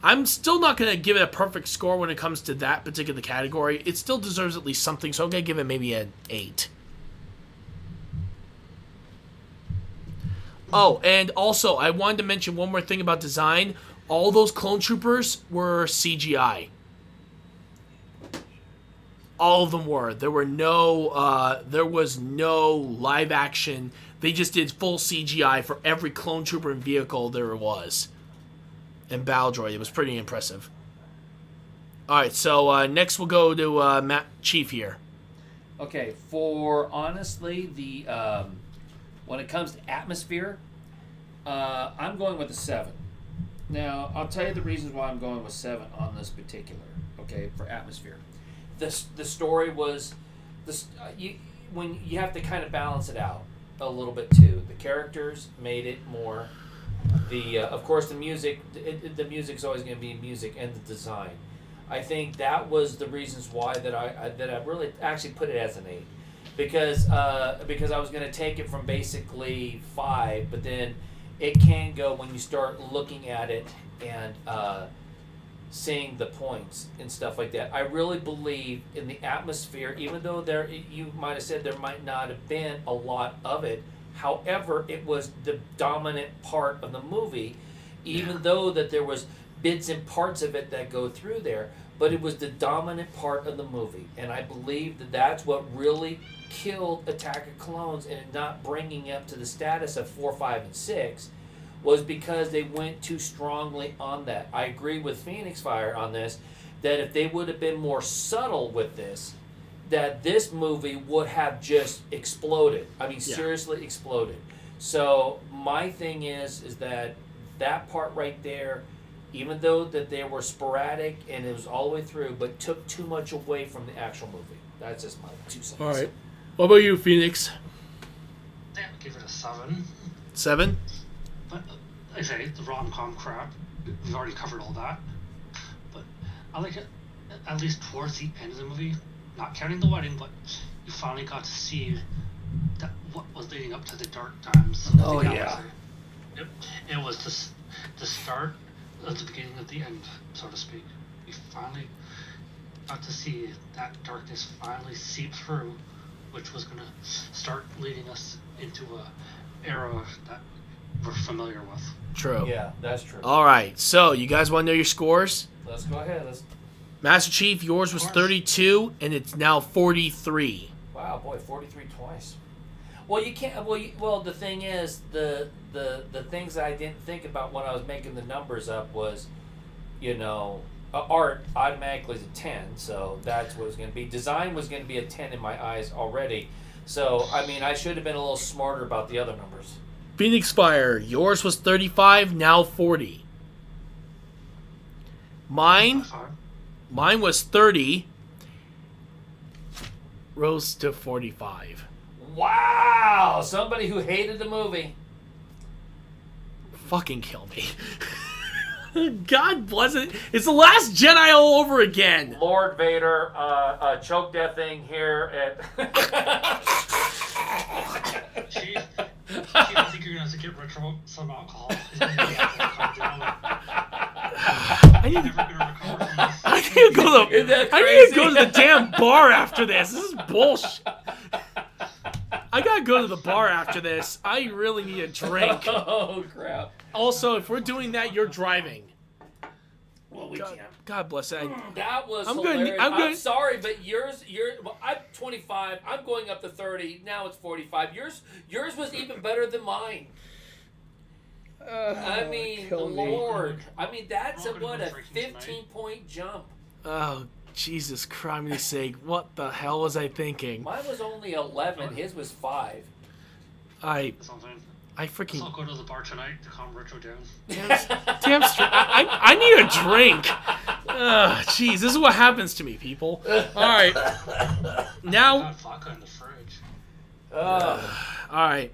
I'm still not going to give it a perfect score when it comes to that particular category. It still deserves at least something, so I'm going to give it maybe an 8. Oh, and also, I wanted to mention one more thing about design. All those clone troopers were CGI. All of them were. There was no live action. They just did full CGI for every clone trooper and vehicle there was. And battle droid. It was pretty impressive. Alright, so next we'll go to Matt Chief here. Okay, for honestly, when it comes to atmosphere, I'm going with a 7. Now, I'll tell you the reasons why I'm going with 7 on this particular, okay, for atmosphere. The story was, when you have to kind of balance it out a little bit too. The characters made it more. Of course, the music. The music's always going to be music, and the design. I think that was the reasons why that I really actually put it as an 8, because I was going to take it from basically 5, but then it can go when you start looking at it and seeing the points and stuff like that. I really believe in the atmosphere, even though you might have said there might not have been a lot of it. However, it was the dominant part of the movie, even though that there was bits and parts of it that go through there, but it was the dominant part of the movie. And I believe that that's what really killed Attack of Clones and not bringing up to the status of 4, 5, and 6 was because they went too strongly on that. I agree with Phoenix Fire on this, that if they would have been more subtle with this, that this movie would have just exploded. I mean, seriously exploded. So my thing is that part right there, even though that they were sporadic and it was all the way through, but took too much away from the actual movie. That's just my 2 cents. All right. What about you, Phoenix? I'd give it a 7. 7? But, like I say, the rom-com crap, we've already covered all that. But I like it, at least towards the end of the movie, not counting the wedding, but you finally got to see what was leading up to the dark times of the galaxy. It was the start of the beginning of the end, so to speak. We finally got to see that darkness finally seep through, which was going to start leading us into a era that we're familiar with. True. Yeah, that's true. All right, so you guys want to know your scores? Let's go ahead. Master Chief, yours was 32, and it's now 43. Wow, boy, 43 twice. Well, you can't. Well, the thing is, the things that I didn't think about when I was making the numbers up was, art automatically is a 10, so that's what it was going to be. Design was going to be a 10 in my eyes already. So, I mean, I should have been a little smarter about the other numbers. Phoenix Fire, yours was 35, now 40. Mine was 30, rose to 45. Wow! Somebody who hated the movie. Fucking kill me. God bless it. It's the Last Jedi all over again. Lord Vader, choke death thing here at... Chief, I think you're gonna have to get Retro some alcohol. He's gonna be able to calm down. I need Never gonna recover from this. I need to go Isn't to that I need to crazy? go to the damn bar after this. This is bullshit. I gotta go to the bar after this. I really need a drink. Oh crap! Also, if we're doing that, you're driving. Well, we can't. God bless it. That was I'm gonna- hilarious. I'm I'm, gonna- sorry, but well, I'm 25. I'm going up to 30. Now it's 45. Yours was even better than mine. I mean, Lord. I mean, that's a 15-point jump. Oh, Jesus Christ's sake. What the hell was I thinking? Mine was only 11. His was 5. I Something. freaking... I'll go to the bar tonight to calm Retro down. Damn straight. I need a drink. Jeez, this is what happens to me, people. Alright. Now... Got vodka in the fridge. Alright.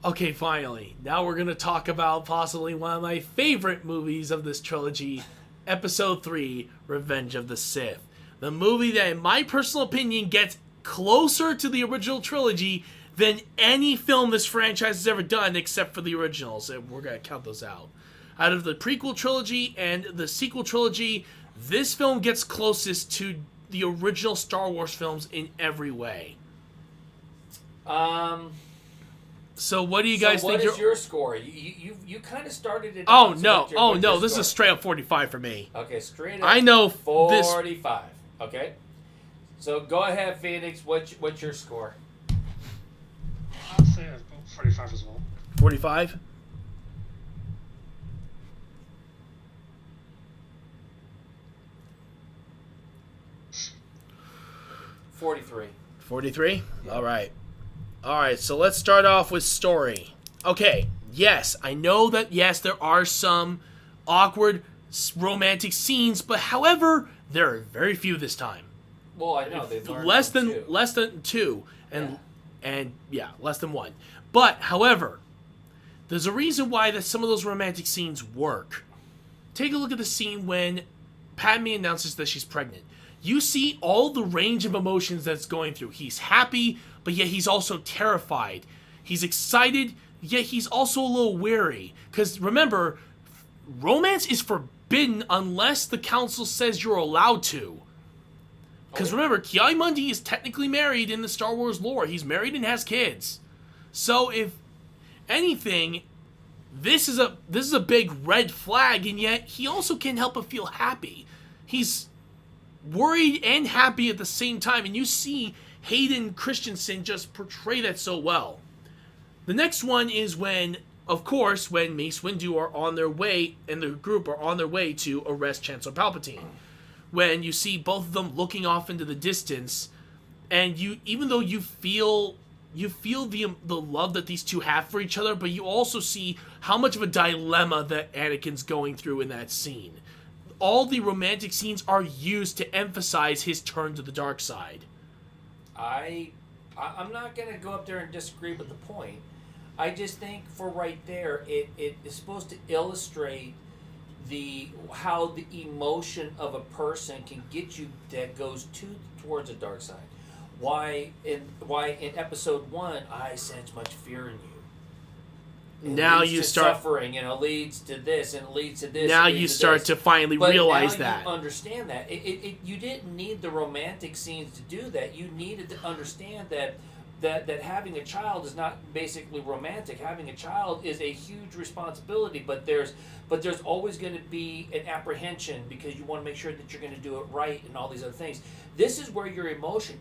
Okay, finally. Now we're going to talk about possibly one of my favorite movies of this trilogy, Episode 3, Revenge of the Sith. The movie that, in my personal opinion, gets closer to the original trilogy than any film this franchise has ever done, except for the originals, and we're going to count those out. Out of the prequel trilogy and the sequel trilogy, this film gets closest to the original Star Wars films in every way. So what do you guys think? What is your score? You kind of started it. Oh out, so no! what's your- Oh what's no! your This score? is straight up 45 for me. Okay, straight up. I know this. 45. Okay. So go ahead, Phoenix. What's your score? I'll say I've got 45 as well. 45. 43. 43? Alright. Alright, so let's start off with story. Okay, yes, I know that, yes, there are some awkward romantic scenes, but however, there are very few this time. Well, I know they've learned Less from than two. less than two, and less than one. But however, there's a reason why that some of those romantic scenes work. Take a look at the scene when Padme announces that she's pregnant. You see all the range of emotions that's going through. He's happy, but yet he's also terrified. He's excited, yet he's also a little wary. Because remember, romance is forbidden unless the council says you're allowed to. Because remember, Ki-Adi-Mundi is technically married in the Star Wars lore. He's married and has kids. So if anything, this is a big red flag, and yet he also can't help but feel happy. He's worried and happy at the same time, and you see Hayden Christensen just portray that so well. The next one is when, of course, when Mace Windu are on their way, and the group are on their way to arrest Chancellor Palpatine. When you see both of them looking off into the distance, and you, even though you feel the love that these two have for each other, but you also see how much of a dilemma that Anakin's going through in that scene. All the romantic scenes are used to emphasize his turn to the dark side. I'm not going to go up there and disagree with the point. I just think for right there, it is supposed to illustrate how the emotion of a person can get you that goes towards the dark side. Why in episode 1 I sense much fear in you. It now leads you to start suffering, and it leads to this, and it leads to this. Now and it you leads start this. to finally But realize now that. You understand that. You didn't need the romantic scenes to do that. You needed to understand that having a child is not basically romantic. Having a child is a huge responsibility, but there's always going to be an apprehension because you want to make sure that you're going to do it right and all these other things. This is where your emotion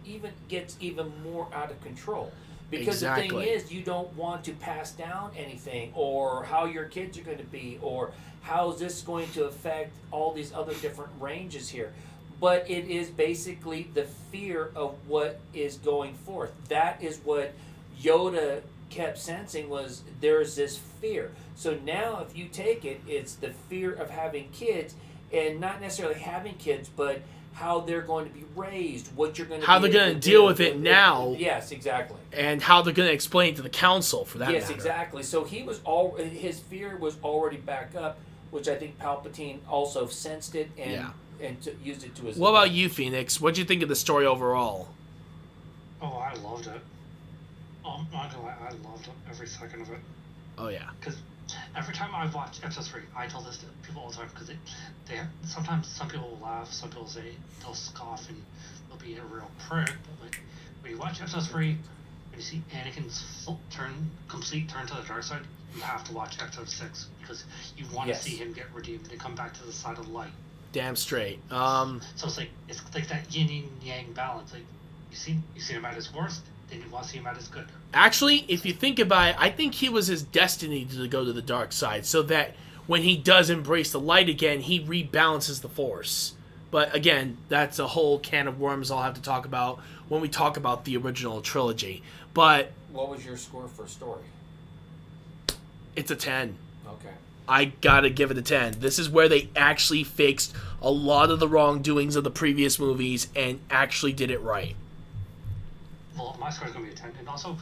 gets even more out of control. Because the thing is, you don't want to pass down anything, or how your kids are going to be, or how is this going to affect all these other different ranges here. But it is basically the fear of what is going forth. That is what Yoda kept sensing, was there's this fear. So now if you take it, it's the fear of having kids, and not necessarily having kids, but how they're going to be raised, what you're going to how they're going to deal with it now. Yes, exactly. And how they're going to explain it to the council, for that matter. Yes, exactly. So his fear was already back up, which I think Palpatine also sensed it and used it to his What about you, Phoenix? What'd you think of the story overall? Oh, I loved it. I'm not gonna lie, I loved every second of it. Oh yeah. Because every time I watch episode 3, I tell this to people all the time, because they sometimes some people will laugh, some people say they'll scoff and they'll be a real prick. But like when you watch episode 3, when you see Anakin's complete turn to the dark side, you have to watch episode 6 because you want to see him get redeemed and come back to the side of light. Damn straight. So it's like that yin and yang balance. Like you see him at his worst, then you want to see him at his good. Actually, if you think about it, I think he was his destiny to go to the dark side, so that when he does embrace the light again, he rebalances the Force. But again, that's a whole can of worms I'll have to talk about when we talk about the original trilogy. But what was your score for story? it's a 10. Okay. I gotta give it a 10. This is where they actually fixed a lot of the wrongdoings of the previous movies and actually did it right. Well, my score is going to be a 10. And also,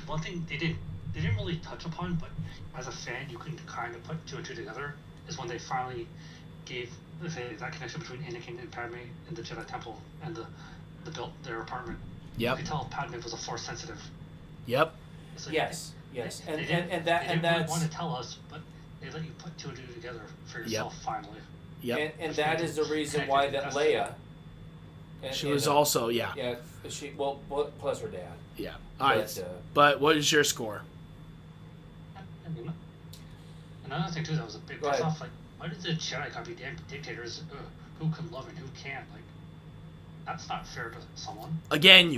one thing they didn't really touch upon, but as a fan, you can kind of put 2 and 2 together, is when they finally gave that connection between Anakin and Padme in the Jedi Temple and the built their apartment. Yep. You could tell Padme was a Force sensitive. Yep. Like, Yes. They didn't really want to tell us, but they let you put 2 and 2 together for yourself finally. Yep. And that is the reason why that Leia. She was also, yeah. Yeah, well, plus her dad. Yeah. All right. But what is your score? And another thing, too, that was a big piss off. Like, why did the Jedi gotta be damn dictators? Who can love and who can't? Like, that's not fair to someone. Again,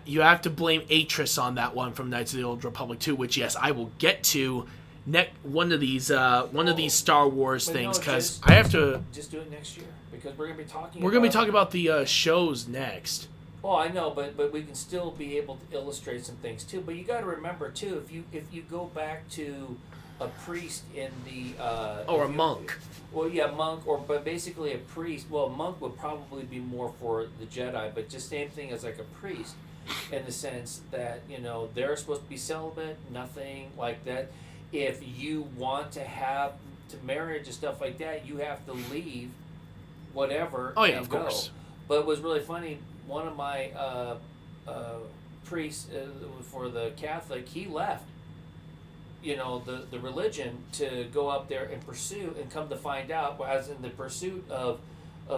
you have to blame Atris on that one from Knights of the Old Republic 2, which, yes, I will get to one of these Star Wars things, because I have to... Just do it next year, because we're going to be talking about the shows next. Oh, I know, but we can still be able to illustrate some things, too. But you got to remember, too, if you go back to a priest in the... or a monk. Well, yeah, monk, but basically a priest. Well, monk would probably be more for the Jedi, but just same thing as like a priest, in the sense that, they're supposed to be celibate, nothing like that. If you want to have to marriage and stuff like that, you have to leave whatever and of course. But it was really funny, one of my priests for the Catholic, he left the religion to go up there and pursue, and come to find out, as in the pursuit of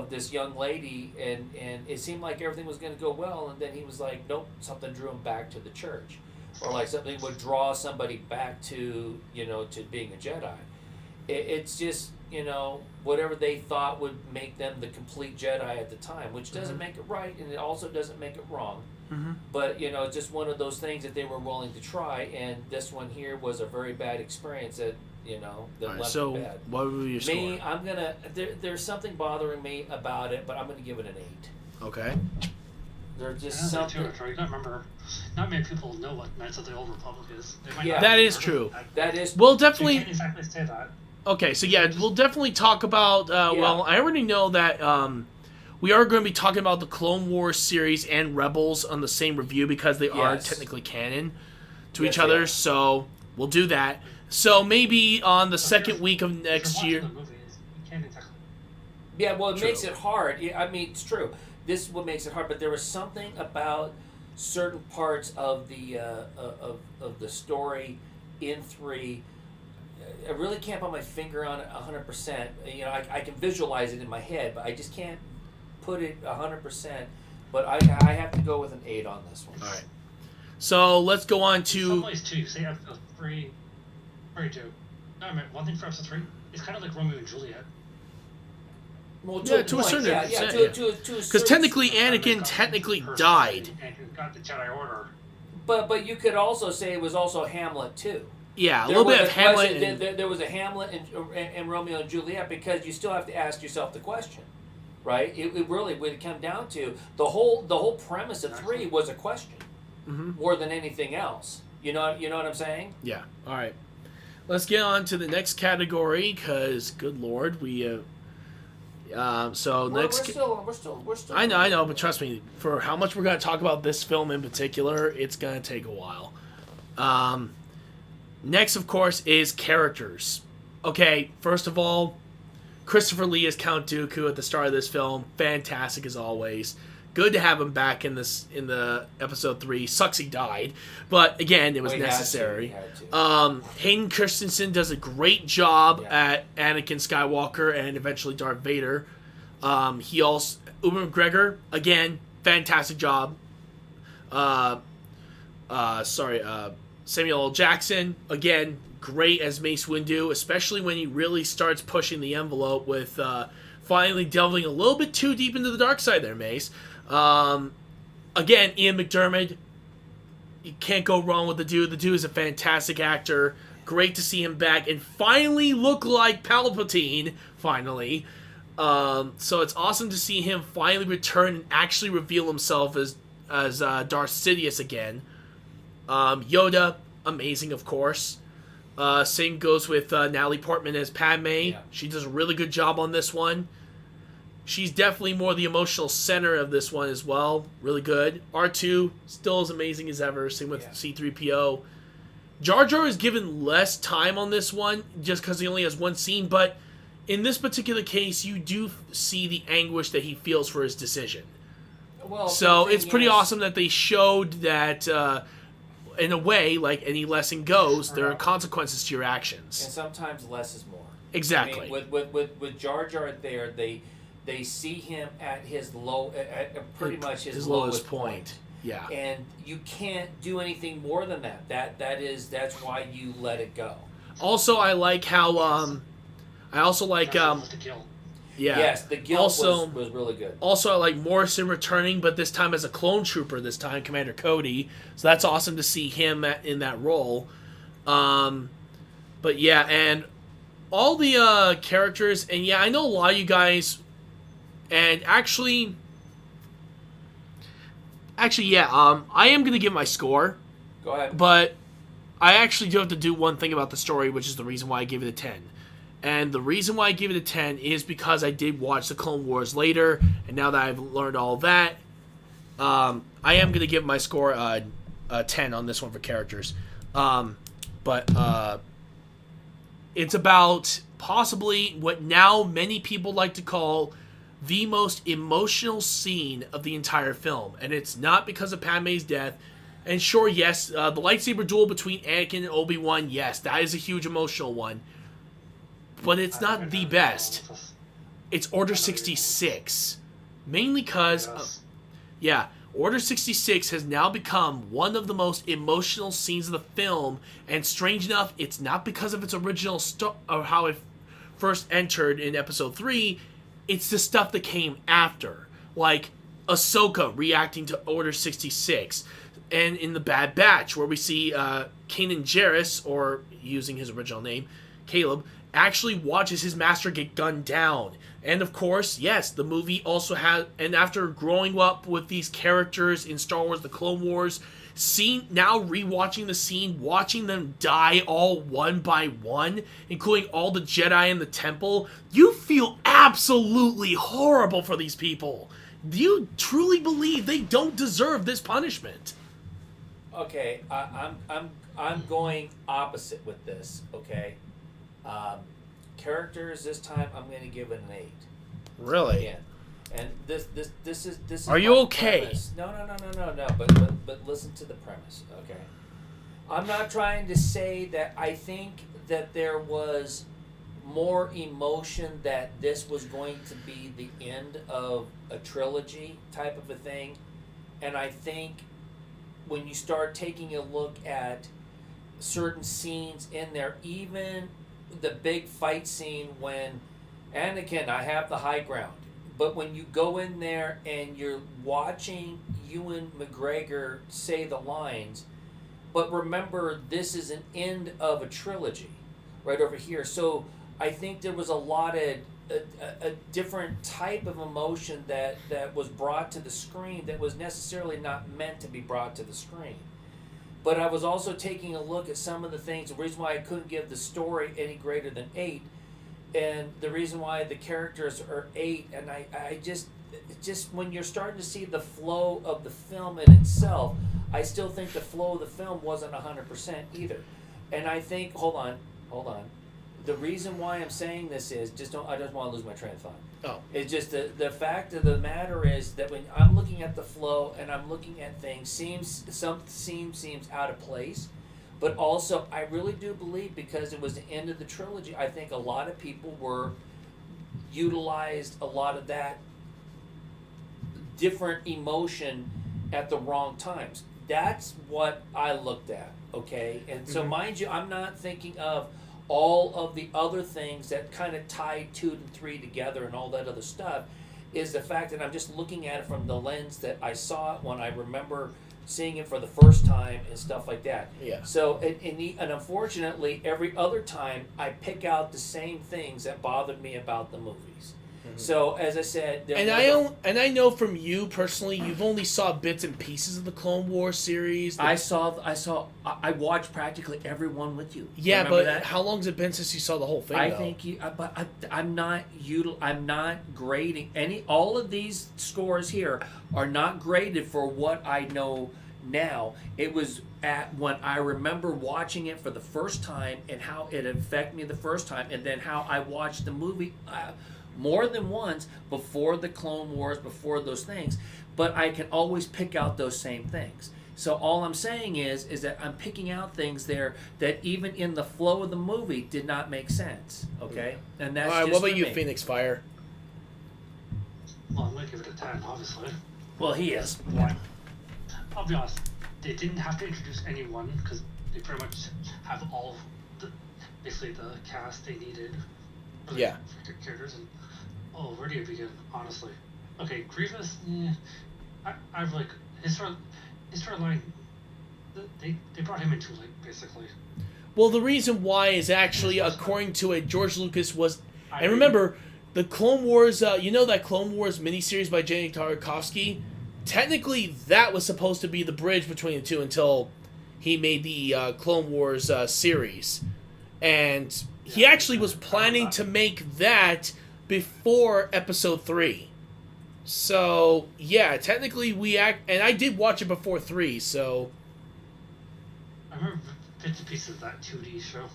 this young lady, and it seemed like everything was going to go well, and then he was like, nope, something drew him back to the church, or like something would draw somebody back to to being a Jedi. It's just whatever they thought would make them the complete Jedi at the time, which doesn't make it right, and it also doesn't make it wrong. Mm-hmm. But just one of those things that they were willing to try, and this one here was a very bad experience that left so it bad. What would you score? Me, I'm gonna. There's something bothering me about it, but I'm gonna give it an 8. Okay. There's just something. You gotta remember, not many people know what Knights of the Old Republic is. That is true. That is. We'll definitely. You can't exactly say that. Okay, so we'll definitely talk about. Well, I already know that. We are going to be talking about the Clone Wars series and Rebels on the same review, because they are technically canon to each other. So we'll do that. So maybe on the second week of next year. Yeah, well, it makes it hard. I mean, it's true. This is what makes it hard. But there was something about certain parts of the of the story in 3. I really can't put my finger on it 100%. I can visualize it in my head, but I just can't put it 100%, but I have to go with an 8 on this one. All right. So let's go on to. Some ways too. Say episode 3, 2. No, I mean, one thing for episode 3, it's kind of like Romeo and Juliet. Well, to a certain extent. Because technically, Anakin died. Anakin got the Jedi Order. But you could also say it was also Hamlet too. Yeah, a little bit of Hamlet. There was a Hamlet and Romeo and Juliet, because you still have to ask yourself the question. Right? It really would come down to the whole premise of 3 was a question, more than anything else. You know what I'm saying? Yeah. All right. Let's get on to the next category, because good Lord, we. We're still. I know, but trust me, for how much we're going to talk about this film in particular, it's going to take a while. Next, of course, is characters. Okay, first of all, Christopher Lee as Count Dooku at the start of this film, fantastic as always. Good to have him back in the episode 3. Sucks he died, but again, it was necessary. Hayden Christensen does a great job at Anakin Skywalker and eventually Darth Vader. He also Ewan McGregor, again, fantastic job. Samuel L. Jackson, again, great as Mace Windu, especially when he really starts pushing the envelope with finally delving a little bit too deep into the dark side there, Mace. Again, Ian McDiarmid, you can't go wrong with the dude. The dude is a fantastic actor. Great to see him back and finally look like Palpatine, finally. So it's awesome to see him finally return and actually reveal himself as Darth Sidious again. Yoda, amazing, of course. Same goes with Natalie Portman as Padme. Yeah. She does a really good job on this one. She's definitely more the emotional center of this one as well. Really good. R2, still as amazing as ever. Same with C-3PO. Jar Jar is given less time on this one just because he only has one scene, but in this particular case, you do see the anguish that he feels for his decision. Well, so it's pretty awesome that they showed that, in a way, like any lesson goes, there are consequences to your actions. And sometimes less is more. Exactly. I mean, with Jar Jar there, they see him at his pretty much his lowest point. Yeah. And you can't do anything more than that. That's why you let it go. Also, I like how Yes, the guilt was really good. Also, I like Morrison returning, but this time as a clone trooper. This time, Commander Cody. So that's awesome to see him in that role. But yeah, and all the characters, and yeah, I know a lot of you guys. And actually, yeah, I am gonna give my score. Go ahead. But I actually do have to do one thing about the story, which is the reason why I gave it a 10. And the reason why I give it a 10 is because I did watch the Clone Wars later, and now that I've learned all that, I am going to give my score a 10 on this one for characters. But it's about possibly what now many people like to call the most emotional scene of the entire film. And it's not because of Padme's death. And sure, yes, the lightsaber duel between Anakin and Obi-Wan, yes, that is a huge emotional one. But it's not the best. It's Order 66. Mainly because, Order 66 has now become one of the most emotional scenes of the film. And strange enough, it's not because of its original or how it first entered in Episode 3. It's the stuff that came after. Like Ahsoka reacting to Order 66. And in The Bad Batch, where we see Kanan Jarrus, or using his original name, Caleb, actually watches his master get gunned down. And of course, yes, the movie also has, and after growing up with these characters in Star Wars The Clone Wars, now rewatching the scene, watching them die all one by one, including all the Jedi in the temple, you feel absolutely horrible for these people. Do you truly believe they don't deserve this punishment? Okay, I'm going opposite with this. Okay, characters this time I'm going to give it an 8. Really? Yeah. And this is. Are you okay? Premise. No. But listen to the premise. Okay. I'm not trying to say that I think that there was more emotion, that this was going to be the end of a trilogy type of a thing, and I think when you start taking a look at certain scenes in there, even the big fight scene when Anakin, I have the high ground. But when you go in there and you're watching Ewan McGregor say the lines, but remember, this is an end of a trilogy right over here. So I think there was a lot of a different type of emotion that was brought to the screen that was necessarily not meant to be brought to the screen. But I was also taking a look at some of the things, the reason why I couldn't give the story any greater than 8, and the reason why the characters are 8, and I just when you're starting to see the flow of the film in itself, I still think the flow of the film wasn't 100% either. And I think, hold on. the reason why I'm saying this is I just want to lose my train of thought. Oh. It's just the fact of the matter is that when I'm looking at the flow and I'm looking at things, some seems out of place, but also I really do believe because it was the end of the trilogy, I think a lot of people utilized a lot of that different emotion at the wrong times. That's what I looked at, okay? And so mind you, I'm not thinking of all of the other things that kind of tied 2 and 3 together and all that other stuff, is the fact that I'm just looking at it from the lens that I saw it when I remember seeing it for the first time and stuff like that. Yeah. So, and unfortunately, every other time I pick out the same things that bothered me about the movies. So, as I said, I know from you personally, you've only saw bits and pieces of the Clone Wars series. I watched practically every one with you. Yeah, Remember but that? how long has it been since you saw the whole thing? I think I'm not grading all of these scores here are not graded for what I know now. It was at when I remember watching it for the first time and how it affected me the first time, and then how I watched the movie more than once before the Clone Wars, before those things. But I can always pick out those same things. So all I'm saying is that I'm picking out things there that even in the flow of the movie did not make sense. Okay, and that's all right. just What about for you, me. Phoenix Fire? Well, I'm gonna give it a 10, obviously. Well, he is. Why? I'll be honest. They didn't have to introduce anyone because they pretty much have all basically the cast they needed for the characters. And where do you begin? Honestly, okay, Grievous. I've like his storyline. They brought him into like basically. Well, the reason why is actually, according to it, George Lucas was, and remember, the Clone Wars. That Clone Wars miniseries by Jenny Tartakovsky. Technically, that was supposed to be the bridge between the two until he made the Clone Wars series, and he actually was planning to make that before Episode 3. So yeah, technically and I did watch it before 3. So I remember bits and pieces of that 2D show.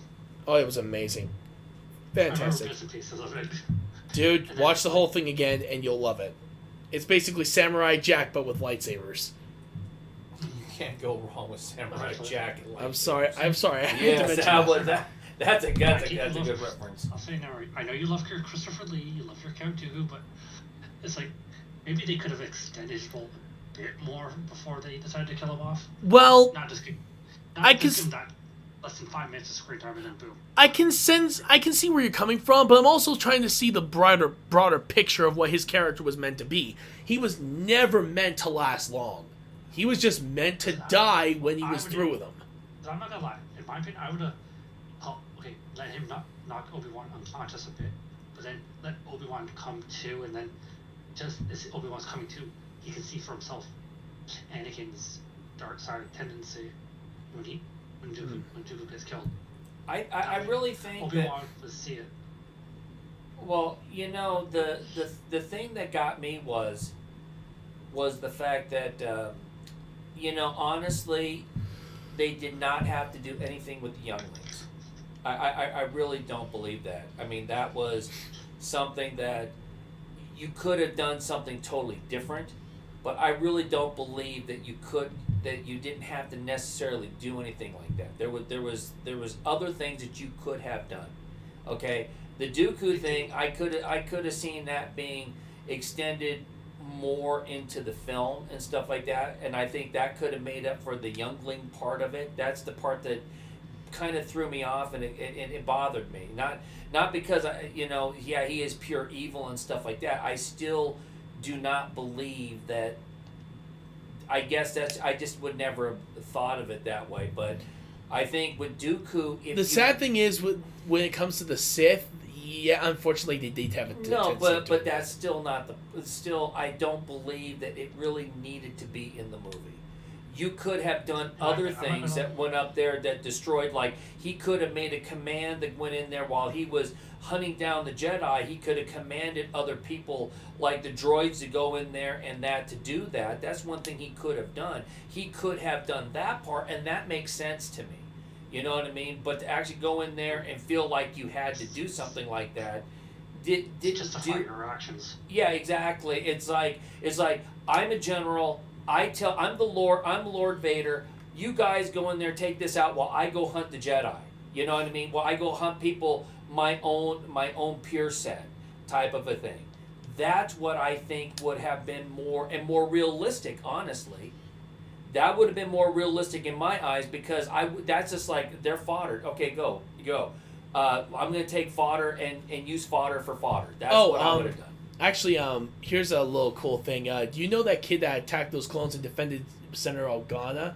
oh, it was amazing, fantastic. I remember bits and pieces of it. Dude, watch the whole thing again and you'll love it. It's basically Samurai Jack, but with lightsabers. You can't go wrong with Samurai Jack. And I'm sorry. I had to Yes, mention that. that's a good reference. I'll say now, I know you love your Christopher Lee, you love your Count Dooku, but it's like maybe they could have extended his role a bit more before they decided to kill him off. Well, Not just give him that less than 5 minutes of screen time and then boom. I can see where you're coming from, but I'm also trying to see the broader picture of what his character was meant to be. He was never meant to last long. He was just meant to die when he was through with him. I'm not gonna lie. In my opinion, I would have, let him knock Obi-Wan unconscious a bit, but then let Obi-Wan come to, and then just as Obi-Wan's coming to, he can see for himself Anakin's dark side tendency when Dooku gets killed. I really think Obi-Wan would see it. Well, the thing that got me was the fact that honestly, they did not have to do anything with the younglings. I really don't believe that. I mean, that was something that you could have done something totally different, but I really don't believe that you didn't have to necessarily do anything like that. There was other things that you could have done. Okay, the Dooku thing, I could have seen that being extended more into the film and stuff like that, and I think that could have made up for the youngling part of it. That's the part that kind of threw me off, and it bothered me. Not because he is pure evil and stuff like that. I still do not believe that. I guess I just would never have thought of it that way, but I think with Dooku, sad thing is when it comes to the Sith, yeah, unfortunately they did have it. No, but that's still not still. I don't believe that it really needed to be in the movie. You could have done other things that went up there that destroyed. Like he could have made a command that went in there while he was hunting down the Jedi. He could have commanded other people, like the droids, to go in there and to do that. That's one thing he could have done. He could have done that part, and that makes sense to me. You know what I mean? But to actually go in there and feel like you had to do something like that, did Justify your actions. Yeah, exactly. It's like I'm a general. I'm Lord Vader. You guys go in there, take this out while I go hunt the Jedi. You know what I mean? While I go hunt people my own peer set type of a thing. That's what I think would have been more realistic, honestly. That would have been more realistic in my eyes because that's just like they're fodder. Okay, go. I'm going to take fodder and use fodder for fodder. That's what I would have done. Actually, here's a little cool thing. Do you know that kid that attacked those clones and defended Senator Organa?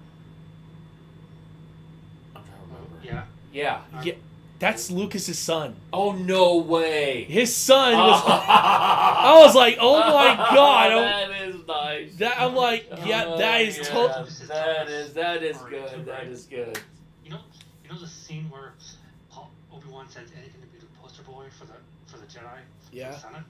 I'm trying to remember. Yeah. Yeah. That's Lucas's son. Oh, no way. His son was... I was like, oh my god. That is nice. I'm like, yeah, that is total... That is good. That is good. You know the scene where Obi-Wan sends Anakin to be the poster boy for the Jedi? Yeah. For the Senate?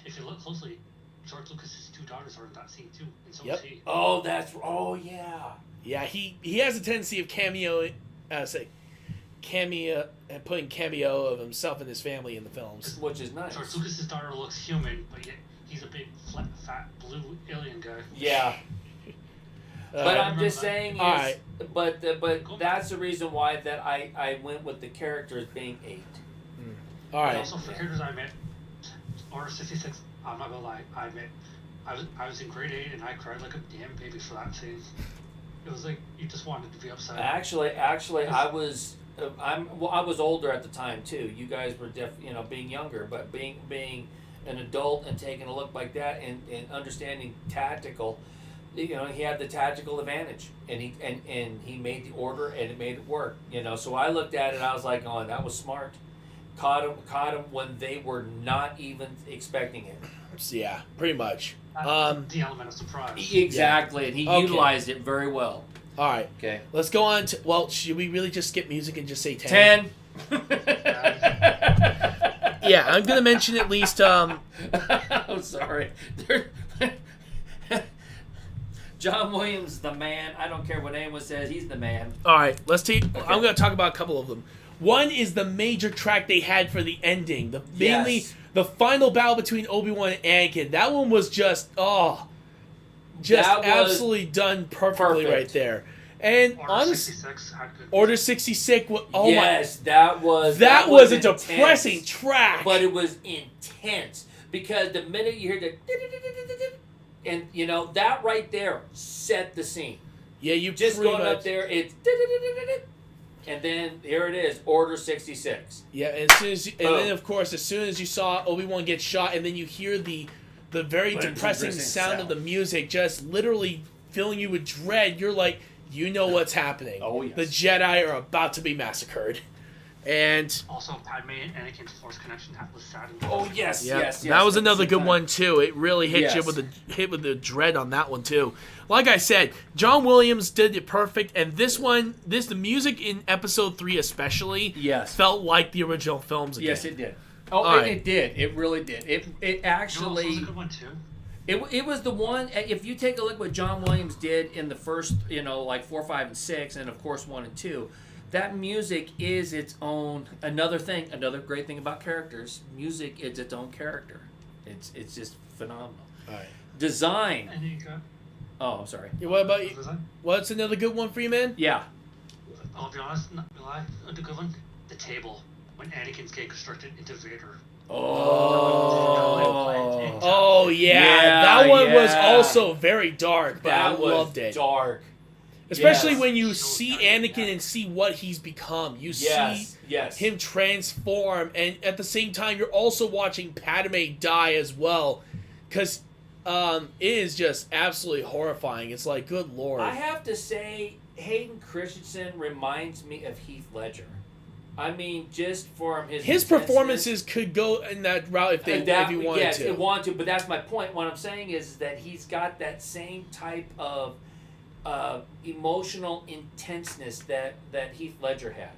If you look closely, George Lucas's 2 daughters are in that scene too, and so Yep. is he. Oh yeah. Yeah, he has a tendency of putting cameo of himself and his family in the films. Which is nice. George Lucas's daughter looks human, but yet he's a big, fat, blue alien guy. Yeah. But I'm just saying, Alright. but that's the reason why that I went with the characters being 8. All right. And also for characters I met, Order 66. I'm not gonna lie, I was in grade 8 and I cried like a damn baby for that scene. It was like you just wanted to be upset. Actually, I was older at the time too. You guys were being younger, but being an adult and taking a look like that and understanding tactical. He had the tactical advantage, and he made the order, and it made it work. So I looked at it, and I was like, "Oh, that was smart." Caught him when they were not even expecting it. Yeah, pretty much. The element of surprise. Exactly, and he utilized it very well. All right. Okay. Let's go on to. Well, should we really just skip music and just say 10? 10. Yeah, I'm gonna mention at least. I'm sorry. John Williams, the man. I don't care what anyone says. He's the man. All right, let's take. Okay. I'm going to talk about a couple of them. One is the major track they had for the ending, mainly the final battle between Obi-Wan and Anakin. That one was just absolutely done perfectly right there. And honestly, Order 66. Oh yes, my! That was a intense, depressing track, but it was intense because the minute you hear the. And that right there set the scene. Yeah, you just going up there. It's and then here it is, Order 66. Yeah, and then of course, as soon as you saw Obi-Wan get shot, and then you hear the very depressing sound of the music, just literally filling you with dread. You're like, what's happening. Oh yes. The Jedi are about to be massacred. And also, Padme and Anakin's Force connection was sad. Oh yes, yes. That was another good one too. It really hit you with the dread on that one too. Like I said, John Williams did it perfect, and the music in Episode 3 especially, felt like the original films again. Yes, it did. Oh, it did. It really did. It actually. It was a good one too. It was the one. If you take a look at what John Williams did in the first, like 4, 5, and 6, and of course 1 and 2. That music is its own another great thing about characters. Music is its own character. It's just phenomenal. All right. Design. And you got. Oh, I'm sorry. Yeah, what about you? What's another good one for you, man? Yeah. I'll be honest, not gonna lie. A good one. The table when Anakin's getting constructed into Vader. Oh yeah, that one was also very dark, but I loved it. Dark. Especially when you see Anakin and see what he's become. You see him transform, and at the same time, you're also watching Padme die as well. Because it is just absolutely horrifying. It's like, good lord. I have to say, Hayden Christensen reminds me of Heath Ledger. I mean, just from his performances could go in that route if you wanted to. Yes, they want to, but that's my point. What I'm saying is that he's got that same type of emotional intenseness that Heath Ledger had.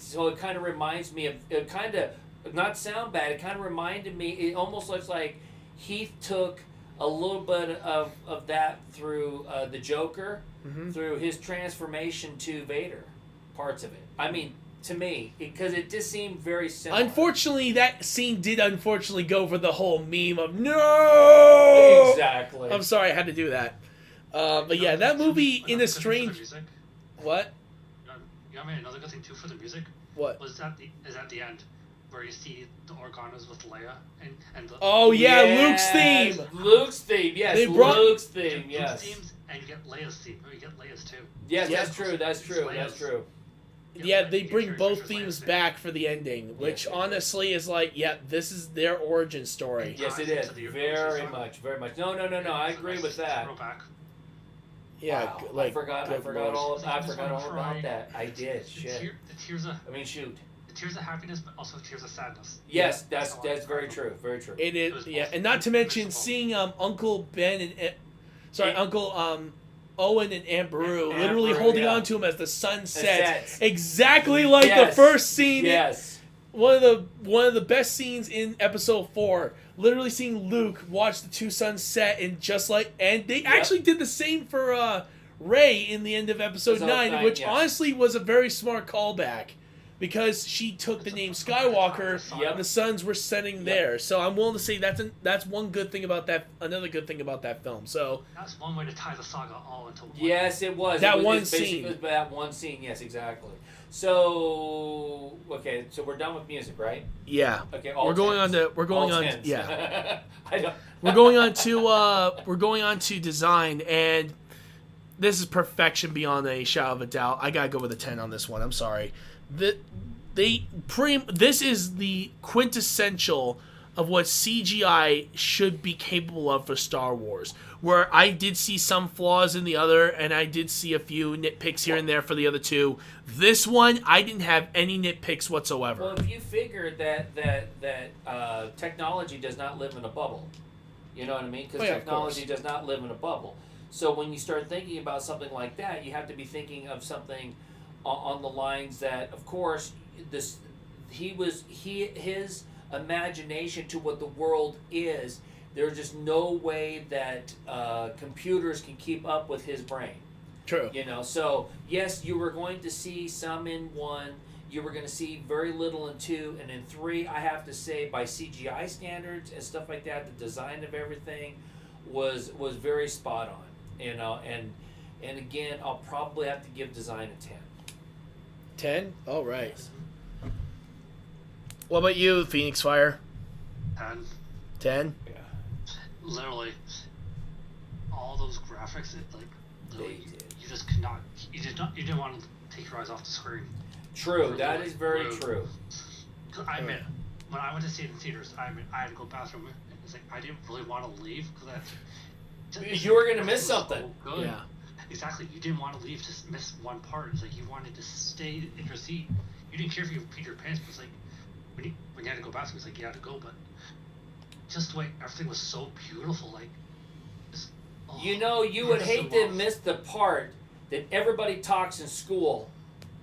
So it kind of reminds me of, it kind of, not sound bad, it kind of reminded me, it almost looks like Heath took a little bit of that through the Joker, through his transformation to Vader, parts of it. I mean, to me, because it just seemed very similar. Unfortunately, that scene did go for the whole meme of no. Exactly. I'm sorry I had to do that. But yeah, that movie in a strange. What? You know, I mean, another good thing too for the music. What? Was at the end where you see the organas with Leia and the. Oh yeah, Yes, Luke's theme. Luke's theme. Yes, They brought- Luke's theme. Yes. Luke's themes, and you get Leia's theme. Or you get Leia's too. Yes, Yeah. that's true. That's true. That's true. Yeah, they you get bring your both Leia's themes theme. back for the ending, which Yes. honestly is like, yeah, this is their origin story. Yes, it is. Very much. Very much. No. I agree with that. Throwback. Yeah, Wow, like I forgot good all. lord. I forgot all about that. I did. The Shit. tears of I mean, shoot. the tears of happiness, but also tears of sadness. Yes, Yeah. that's very true. Very true. It It is, was yeah, awesome. and not to mention It was seeing Uncle Ben and And- Uncle Owen and Aunt Beru Aunt literally Beru, holding yeah. on to him as the sun sets, sets. exactly like Yes. the first scene. Yes. One of the best scenes in episode 4. Literally seeing Luke watch the two suns set and they actually did the same for Rey in the end of episode 9, which yes. honestly was a very smart callback. Because she took the name Skywalker, Yep. and the suns were setting there. So I'm willing to say that's one good thing about that. Another good thing about that film. So That's one way to tie the saga all into one. Yes, it was. That It was one just basically scene. That one scene. Yes, exactly. So okay, so we're done with music, right? yeah, Okay, we're going on to I don't. we're going on to design, and this is perfection beyond a shadow of a doubt. I gotta go with a 10 on this one. I'm sorry. This is the quintessential of what CGI should be capable of for Star Wars. Where I did see some flaws in the other, and I did see a few nitpicks here and there for the other two. This one, I didn't have any nitpicks whatsoever. Well, if you figure that technology does not live in a bubble, you know what I mean? Because Oh, yeah, of technology course. does not live in a bubble. So when you start thinking about something like that, you have to be thinking of something on the lines that, of course, his imagination to what the world is. There's just no way that computers can keep up with his brain. True. You know, so yes, you were going to see some in 1. You were going to see very little in 2, and in 3, I have to say, by CGI standards and stuff like that, the design of everything was very spot on. You know, and again, I'll probably have to give design a 10. 10? All right. What about you, Phoenix Fire? And 10? Yeah. literally, all those graphics, They did. you just could not. You didn't want to take your eyes off the screen. True. That is very Rude. true. 'Cause I mean, when I went to see it in theaters, I had to go to the bathroom. It's like I didn't really want to leave because You were gonna miss something. So good. Yeah. Exactly. You didn't want to leave, just miss one part. It's like you wanted to stay in your seat. You didn't care if you peed your pants, but it's like when you had to go bathroom, it's like you had to go. But just the way everything was so beautiful, like just, You know, you would so hate to well. miss the part that everybody talks in school.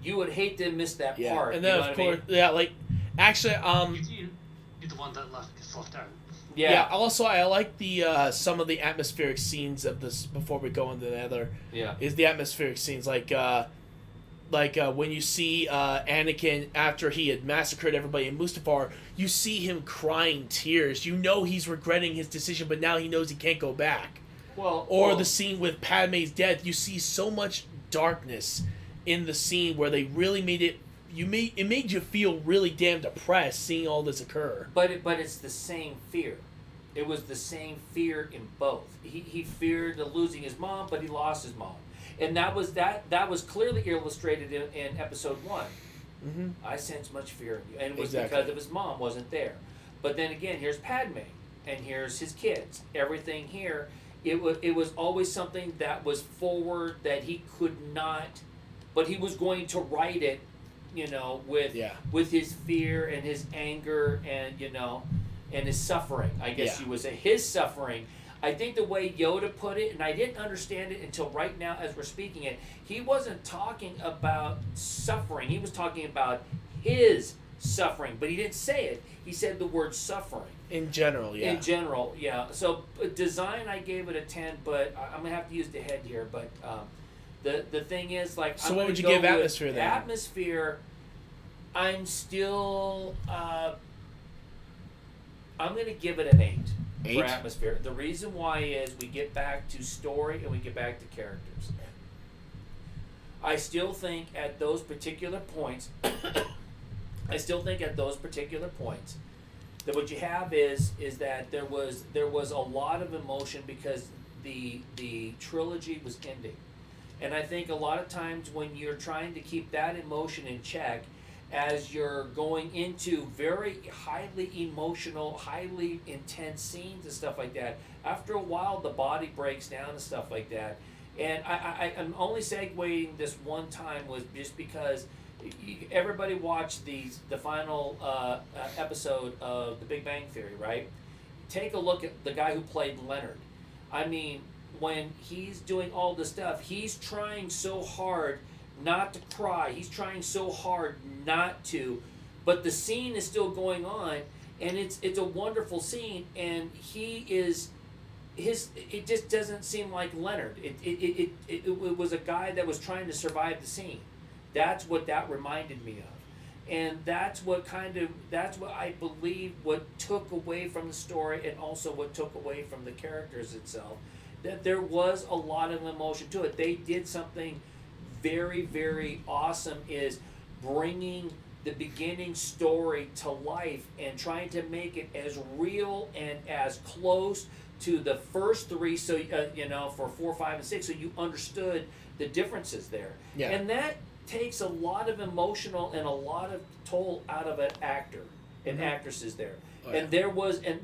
You would hate to miss that Yeah. part. And then, you know of what I course, mean? yeah, like, actually, you're the one that gets left out. yeah. Also, I like the some of the atmospheric scenes of this before we go into the other. Yeah. Is the atmospheric scenes like when you see Anakin after he had massacred everybody in Mustafar, you see him crying tears. You know he's regretting his decision, but now he knows he can't go back. Or the scene with Padme's death, you see so much darkness in the scene where they really made it. It made you feel really damn depressed seeing all this occur. But it's the same fear. It was the same fear in both. He feared losing his mom, but he lost his mom, and that was clearly illustrated in episode 1. Mm-hmm. I sense much fear in you, and it was Exactly. because of his mom wasn't there. But then again, here's Padme, and here's his kids. Everything here, it was always something that was forward that he could not, but he was going to write it, you know, with his fear and his anger and and his suffering. I guess you would say his suffering. I think the way Yoda put it, and I didn't understand it until right now as we're speaking it, he wasn't talking about suffering. He was talking about his suffering, but he didn't say it. He said the word suffering. In general, yeah. In general, yeah. So design, I gave it a 10, but I'm going to have to use the head here. But The thing is, like, So what would you give Atmosphere then? Atmosphere, I'm still I'm going to give it an 8 for Atmosphere. The reason why is we get back to story and we get back to characters. I still think at those particular points that what you have is that there was a lot of emotion because the trilogy was ending. And I think a lot of times when you're trying to keep that emotion in check as you're going into very highly emotional, highly intense scenes and stuff like that, after a while the body breaks down and stuff like that. And I'm only segueing this one time was just because everybody watched the final episode of The Big Bang Theory, right? Take a look at the guy who played Leonard. I mean, when he's doing all this stuff, he's trying so hard not to cry. He's trying so hard not to, but the scene is still going on, and it's a wonderful scene, and he is it just doesn't seem like Leonard. It was a guy that was trying to survive the scene. That's what that reminded me of. And that's what I believe what took away from the story and also what took away from the characters itself. That there was a lot of emotion to it. They did something very, very awesome is bringing the beginning story to life and trying to make it as real and as close to the first three, so for 4, 5, and 6, so you understood the differences there. Yeah. And that takes a lot of emotional and a lot of toll out of an actor and actresses there. Oh, and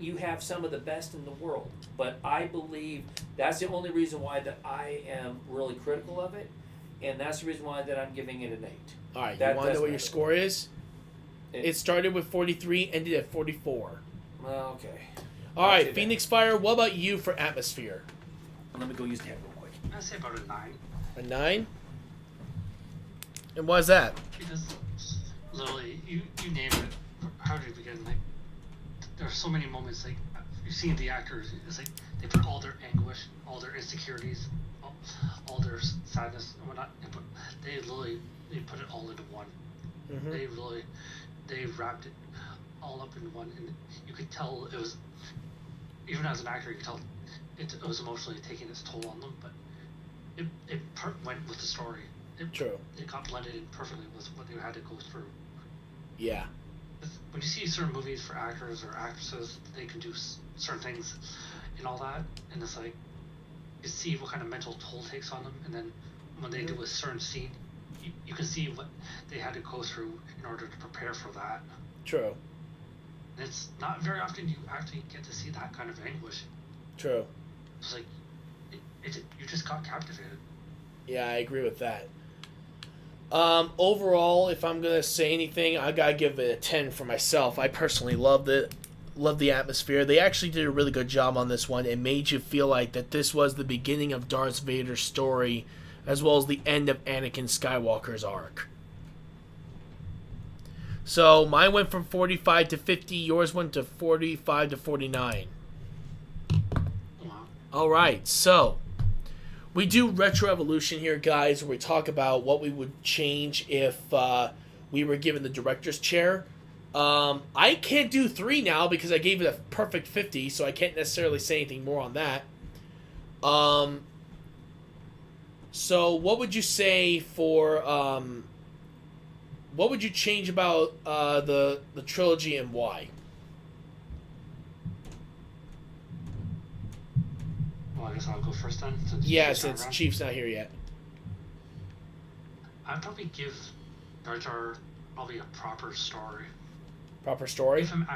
you have some of the best in the world. But I believe that's the only reason why that I am really critical of it, and that's the reason why that I'm giving it an 8. All right, you want to know what your score is? It started with 43, ended at 44. Well, okay. All right, Phoenix Fire, what about you for Atmosphere? Let me go use the head real quick. I'd say about a 9. A 9? And why is that? Because literally, you name it. How do you begin? Like, there are so many moments. Like, you've seen the actors. It's like they put all their anguish, all their insecurities, all their sadness and whatnot. They put it all into one. Mm-hmm. They wrapped it all up in one, and you could tell it was. Even as an actor, you could tell it was emotionally taking its toll on them. But it went with the story. True. It got blended in perfectly with what they had to go through. Yeah. When you see certain movies for actors or actresses, they can do certain things and all that, and it's like you see what kind of mental toll takes on them, and then when they do a certain scene, you can see what they had to go through in order to prepare for that. True. And it's not very often you actually get to see that kind of anguish. True. It's like you just got captivated. Yeah, I agree with that. Overall, if I'm gonna say anything, I gotta give it a 10 for myself. I personally loved it. Loved the atmosphere. They actually did a really good job on this one. It made you feel like that this was the beginning of Darth Vader's story, as well as the end of Anakin Skywalker's arc. So mine went from 45 to 50. Yours went to 45 to 49. Wow. All right, so we do Retro Evolution here, guys, where we talk about what we would change if we were given the director's chair. I can't do 3 now because I gave it a perfect 50, so I can't necessarily say anything more on that. So what would you say for... what would you change about the trilogy and why? Well, I guess I'll go first then. Since Chief's not here yet. I'd probably give Jar Jar probably a proper story. Proper story? Give him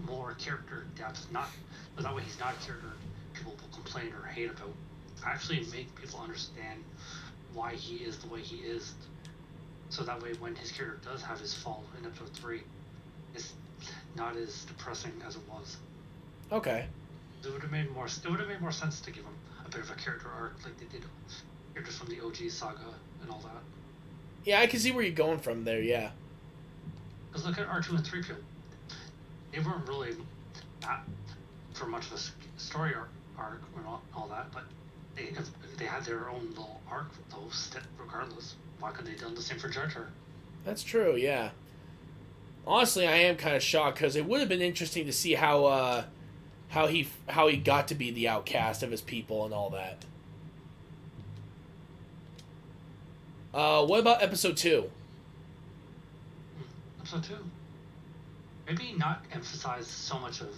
more character depth. But that way he's not a character people will complain or hate about. Actually make people understand why he is the way he is. So that way when his character does have his fall in episode 3, it's not as depressing as it was. Okay. It would have made more sense to give him a bit of a character arc like they did characters from the OG saga and all that. Yeah, I can see where you're going from there, yeah. Because look at R2 and 3PO. They weren't really that for much of a story arc and all that, but they had their own little arc, though, regardless. Why couldn't they done the same for Jar Jar? That's true, yeah. Honestly, I am kind of shocked because it would have been interesting to see how he got to be the outcast of his people and all that. What about episode 2? Episode 2. Maybe not emphasize so much of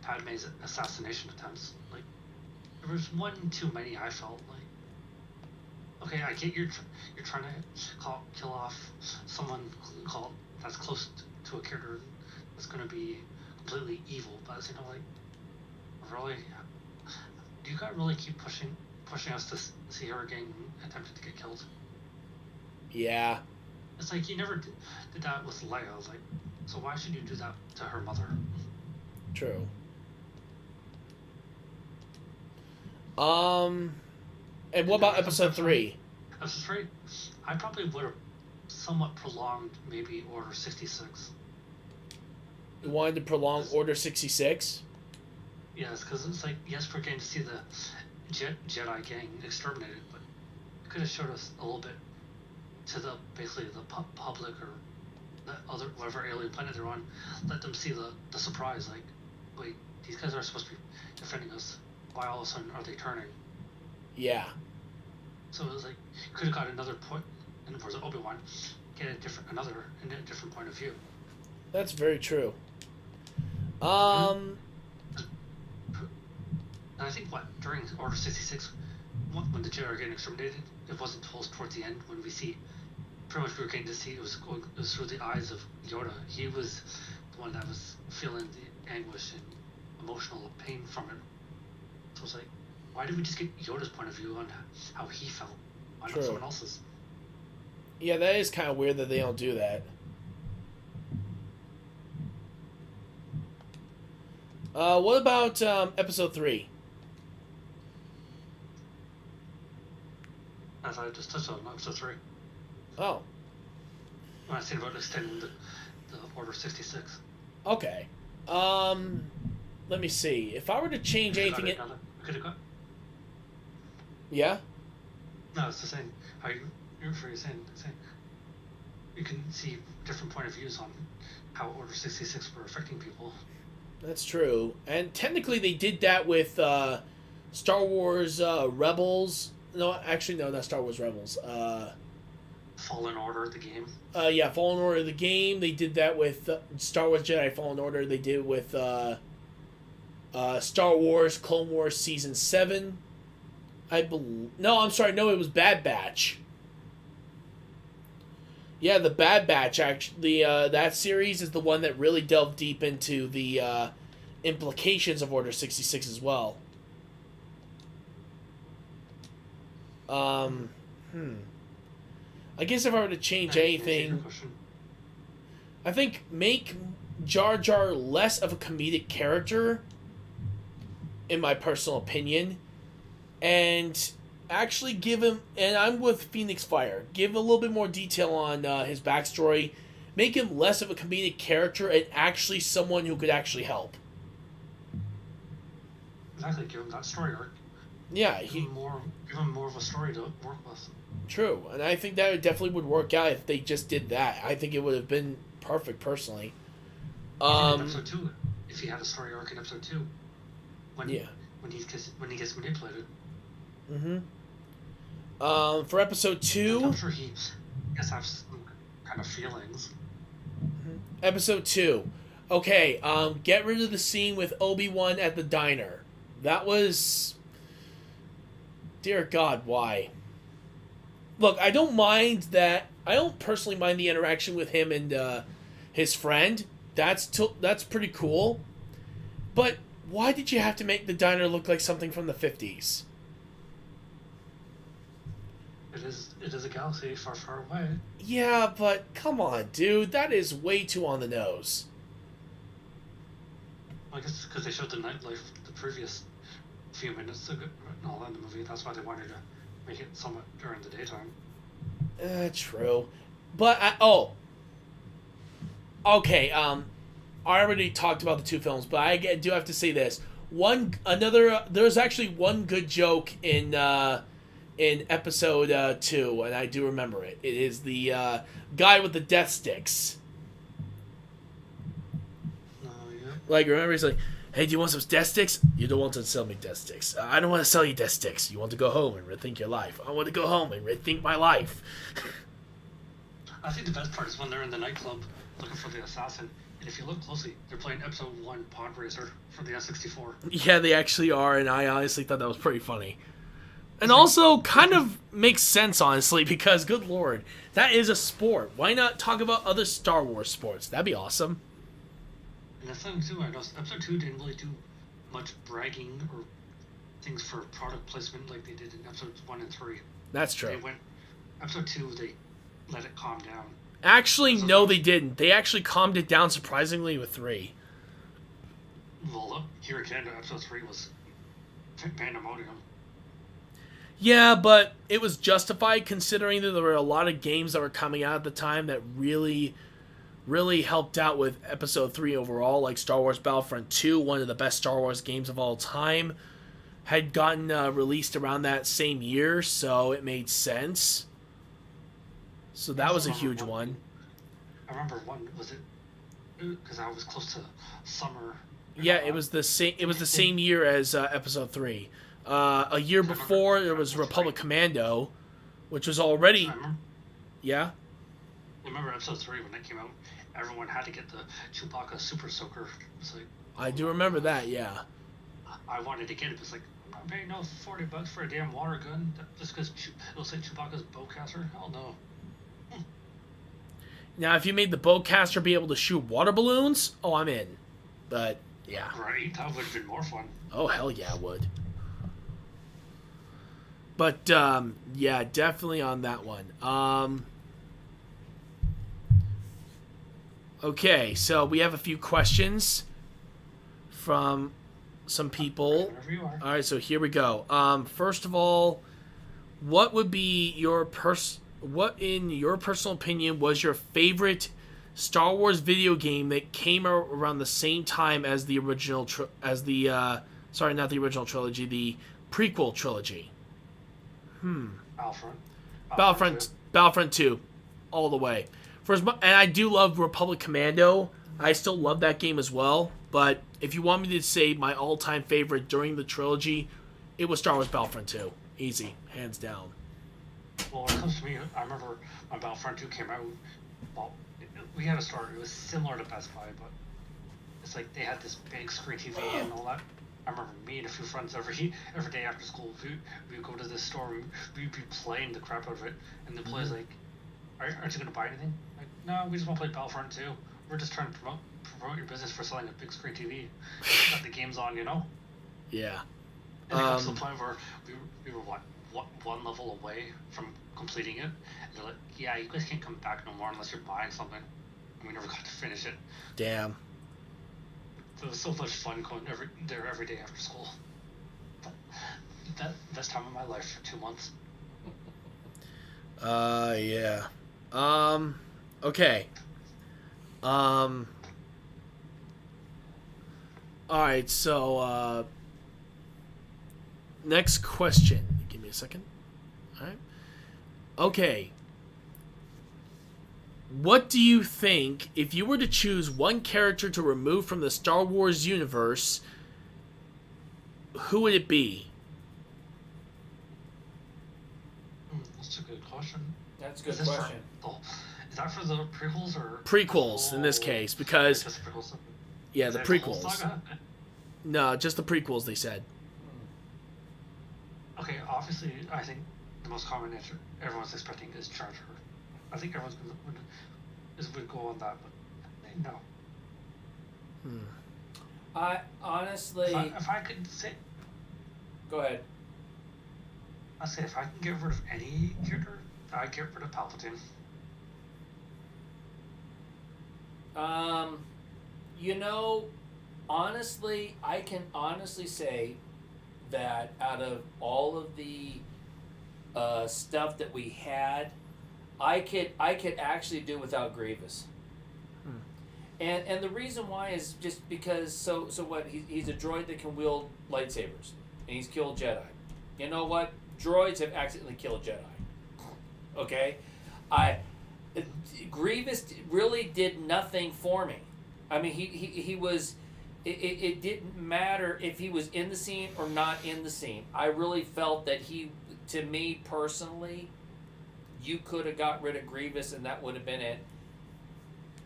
Padme's assassination attempts. Like, there was one too many. I felt like, okay, I get you're trying to kill off someone that's close to a character that's going to be completely evil, but like, really, do you guys really keep pushing us to see her getting attempted to get killed? Yeah. It's like you never did that with Leia. I was like, so why should you do that to her mother? True. And what about episode 3? Episode 3, I probably would have somewhat prolonged maybe Order 66. You wanted to prolong Order 66? Yes, because it's like, yes, we're getting to see the Jedi gang exterminated, but it could have showed us a little bit to the basically the public or the other whatever alien planet they're on. Let them see the surprise. Like, wait, these guys are supposed to be defending us. Why all of a sudden are they turning? Yeah. So it was like could have got another point in the words of Obi-Wan, get a different point of view. That's very true. And I think during Order 66, when the Jedi are getting exterminated, it wasn't towards the end when we see. Pretty much we were getting to see it was through the eyes of Yoda. He was the one that was feeling the anguish and emotional pain from it. So it's like, why did we just get Yoda's point of view on how he felt? Why not someone else's? Yeah, that is kind of weird that they don't do that. What about episode 3? As I just touched on episode 3. Oh. When I said about extending the Order 66. Okay. Let me see. If I were to change anything... Could have got... Yeah? No, it's the same. How you're saying you can see different point of views on how Order 66 were affecting people. That's true. And technically they did that with Star Wars Rebels. No, actually, no, not Star Wars Rebels. Fallen Order, the game. Yeah, Fallen Order, the game. They did that with Star Wars Jedi Fallen Order. They did it with Star Wars Clone Wars Season 7. I believe... No, I'm sorry. No, it was Bad Batch. Yeah, the Bad Batch, actually, that series is the one that really delved deep into the implications of Order 66 as well. I guess if I were to change anything, I think make Jar Jar less of a comedic character, in my personal opinion, and actually give him, and I'm with Phoenix Fire, give a little bit more detail on his backstory, make him less of a comedic character and actually someone who could actually help. Exactly, give him that story arc. Yeah, give him more of a story to work with. True, and I think that definitely would work out if they just did that. I think it would have been perfect, personally. In episode 2, if he had a story arc in episode 2, when he gets manipulated. For episode 2, I'm sure he has some kind of feelings. Episode 2. Okay, get rid of the scene with Obi-Wan at the diner. That was... Dear God, why? Look, I don't mind that. I don't personally mind the interaction with him and his friend. That's pretty cool. But why did you have to make the diner look like something from the 50s? It is a galaxy far, far away. Yeah, but come on, dude. That is way too on the nose. I guess because they showed the nightlife the previous few minutes ago and all that in the movie. That's why they wanted to make it somewhat during the daytime. True. But, okay, I already talked about the two films, but I do have to say this. There's actually one good joke in episode 2, and I do remember it. It is the guy with the death sticks. No, yeah. Like, remember, he's like, "Hey, do you want some death sticks? You don't want to sell me death sticks. I don't want to sell you death sticks. You want to go home and rethink your life. I want to go home and rethink my life." I think the best part is when they're in the nightclub looking for the assassin, and if you look closely, they're playing episode 1 Pod Racer for the S64. Yeah, they actually are, and I honestly thought that was pretty funny. And also, kind of makes sense, honestly, because, good lord, that is a sport. Why not talk about other Star Wars sports? That'd be awesome. And that's something too, I noticed episode 2 didn't really do much bragging or things for product placement like they did in episodes 1 and 3. That's true. Episode 2, they let it calm down. Actually, no, they didn't. They actually calmed it down surprisingly with 3. Well, look, here again, episode 3 was pandemonium. Yeah, but it was justified considering that there were a lot of games that were coming out at the time that really, really helped out with episode 3 overall, like Star Wars Battlefront 2, one of the best Star Wars games of all time, had gotten released around that same year, so it made sense. So that was a huge one. I remember one, was it, because I was close to summer. Yeah, it was the same. It was the same year as episode 3. A year before, there was Republic Commando, which was already. Yeah. I remember episode 3 when that came out. Everyone had to get the Chewbacca Super Soaker. It was like, I do remember that. Yeah. I wanted to get it, but it's like, I'm not paying no $40 for a damn water gun just because it'll say Chewbacca's bowcaster. Hell no. Now, if you made the bowcaster be able to shoot water balloons, oh, I'm in. But yeah. Right, that would have been more fun. Oh hell yeah, it would. But yeah, definitely on that one. Okay, so we have a few questions from some people. Wherever you are. All right, so here we go. First of all, what would be what in your personal opinion was your favorite Star Wars video game that came out around the same time as the original sorry, not the original trilogy, the prequel trilogy? Battlefront 2, all the way. And I do love Republic Commando. I still love that game as well. But if you want me to say my all-time favorite during the trilogy, it was Star Wars Battlefront 2. Easy, hands down. Well, when it comes to me, I remember when Battlefront 2 came out. Well, we had a store. It was similar to Best Buy, but it's like they had this big screen TV and all that. I remember me and a few friends every day after school, we would go to this store, we'd be playing the crap out of it, and the player's like, aren't you going to buy anything? Like, no, we just want to play Battlefront 2. We're just trying to promote your business for selling a big screen TV. Got the games on, you know? Yeah. And it got to the point where we were one level away from completing it, and they're like, yeah, you guys can't come back no more unless you're buying something. And we never got to finish it. Damn. It was so much fun going every day after school. That best time of my life for 2 months. Yeah. Okay. Alright, so, next question. Give me a second. Alright. Okay. What do you think, if you were to choose one character to remove from the Star Wars universe, who would it be? That's a good question. That's a good question. Is that for the prequels or Prequels in this case, because just the prequels? yeah, Is the that whole prequels. saga? No, just the prequels. They said. Okay, obviously, I think the most common answer everyone's expecting is Jar Jar. I think everyone's would go on that, but no. I honestly. If I could say, Go ahead. I'd say if I can get rid of any character, I'd get rid of Palpatine. You know, honestly, I can honestly say that out of all of the stuff that we had, I could actually do without Grievous. And the reason why is just because so what he's a droid that can wield lightsabers and he's killed Jedi. You know what? Droids have accidentally killed Jedi. Okay, Grievous really did nothing for me. I mean, he was. It didn't matter if he was in the scene or not in the scene. I really felt that to me personally, you could have got rid of Grievous and that would have been it.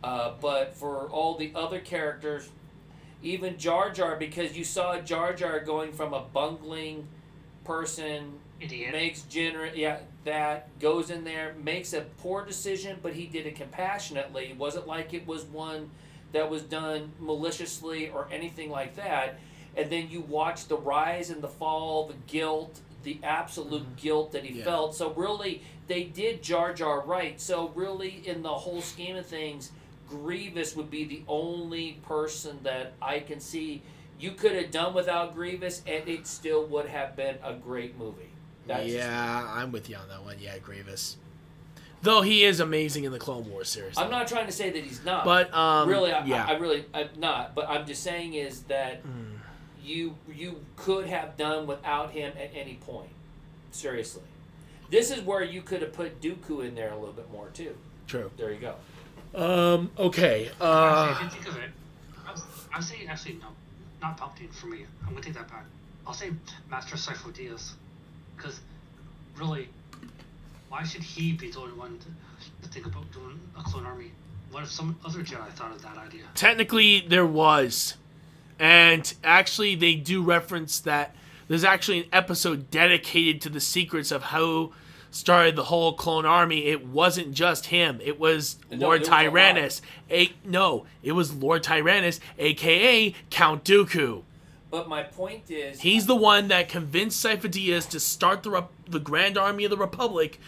But for all the other characters, even Jar Jar, because you saw Jar Jar going from a bungling person, Idiot. that goes in there, makes a poor decision, but he did it compassionately. It wasn't like it was one that was done maliciously or anything like that. And then you watch the rise and the fall, the guilt, the absolute guilt that he felt. So really, they did Jar Jar right. So really, in the whole scheme of things, Grievous would be the only person that I can see you could have done without Grievous, and it still would have been a great movie. I'm with you on that one. Yeah, Grievous. Though he is amazing in the Clone Wars series. I'm not trying to say that he's not. But really, I'm not. But I'm just saying is that you could have done without him at any point. Seriously, this is where you could have put Dooku in there a little bit more too. True. There you go. Okay. I didn't think of it. I'm saying actually no, not Palpatine for me. I'm gonna take that back. I'll say Master Sifo Dyas, because really, why should he be the only one to think about doing a clone army? What if some other Jedi thought of that idea? Technically, there was. And actually, they do reference that there's actually an episode dedicated to the secrets of how started the whole clone army. It wasn't just him. It was Lord Tyrannus. It was Lord Tyrannus, a.k.a. Count Dooku. But my point is... He's the one that convinced Sifo Dyas to start the Grand Army of the Republic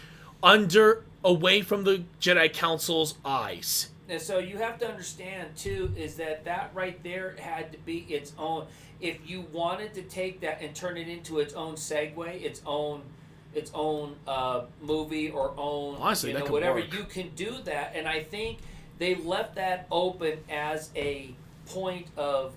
away from the Jedi Council's eyes. And so you have to understand, too, is that right there had to be its own... If you wanted to take that and turn it into its own segue, its own movie or own... Honestly, that could whatever, work. you can do that. And I think they left that open as a point of...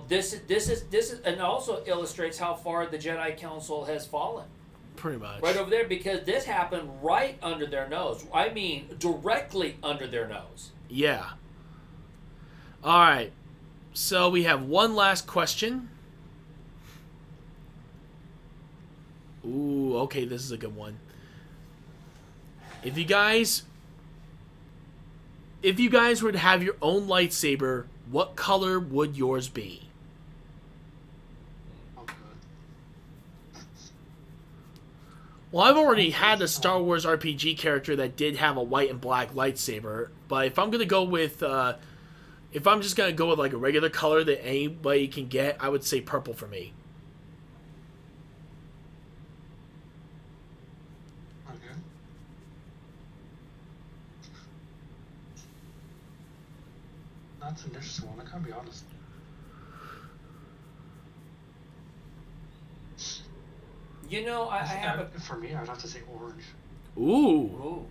this is, and also illustrates how far the Jedi Council has fallen. Pretty much. Right over there, because this happened right under their nose. I mean, directly under their nose. Yeah. All right. So we have one last question. Ooh, okay, this is a good one. If you guys were to have your own lightsaber, what color would yours be? Oh, good. Well, I've already had a Star Wars RPG character that did have a white and black lightsaber, but if I'm gonna go with, if I'm just gonna go with like a regular color that anybody can get, I would say purple for me. Okay. That's an interesting one. I can't be honest. I have a... For me, I'd have to say orange. Ooh.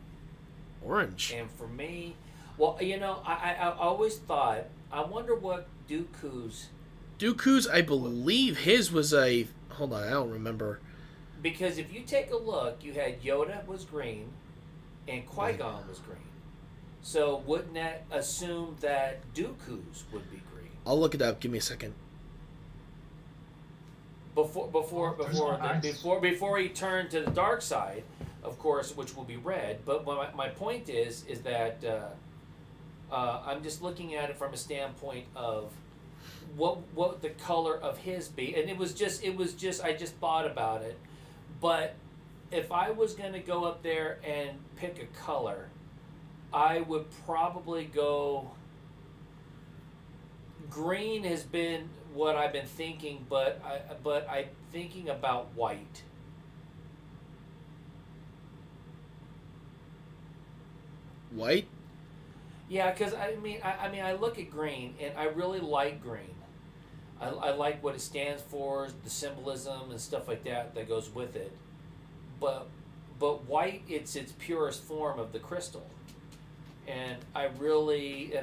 Orange. And for me, well, I always thought, I wonder what Dooku's, I believe his was a... Hold on, I don't remember. because if you take a look, you had Yoda was green, and Qui-Gon was green. So wouldn't that assume that Dooku's would be green? I'll look it up. Give me a second. Before he turned to the dark side, of course, which will be red. But my point is that I'm just looking at it from a standpoint of what would the color of his be, and it was just I just thought about it. But if I was going to go up there and pick a color, I would probably go... Green has been what I've been thinking, but I'm thinking about white. White? Yeah, because I look at green and I really like green. I like what it stands for, the symbolism and stuff like that goes with it. But white, it's its purest form of the crystal. and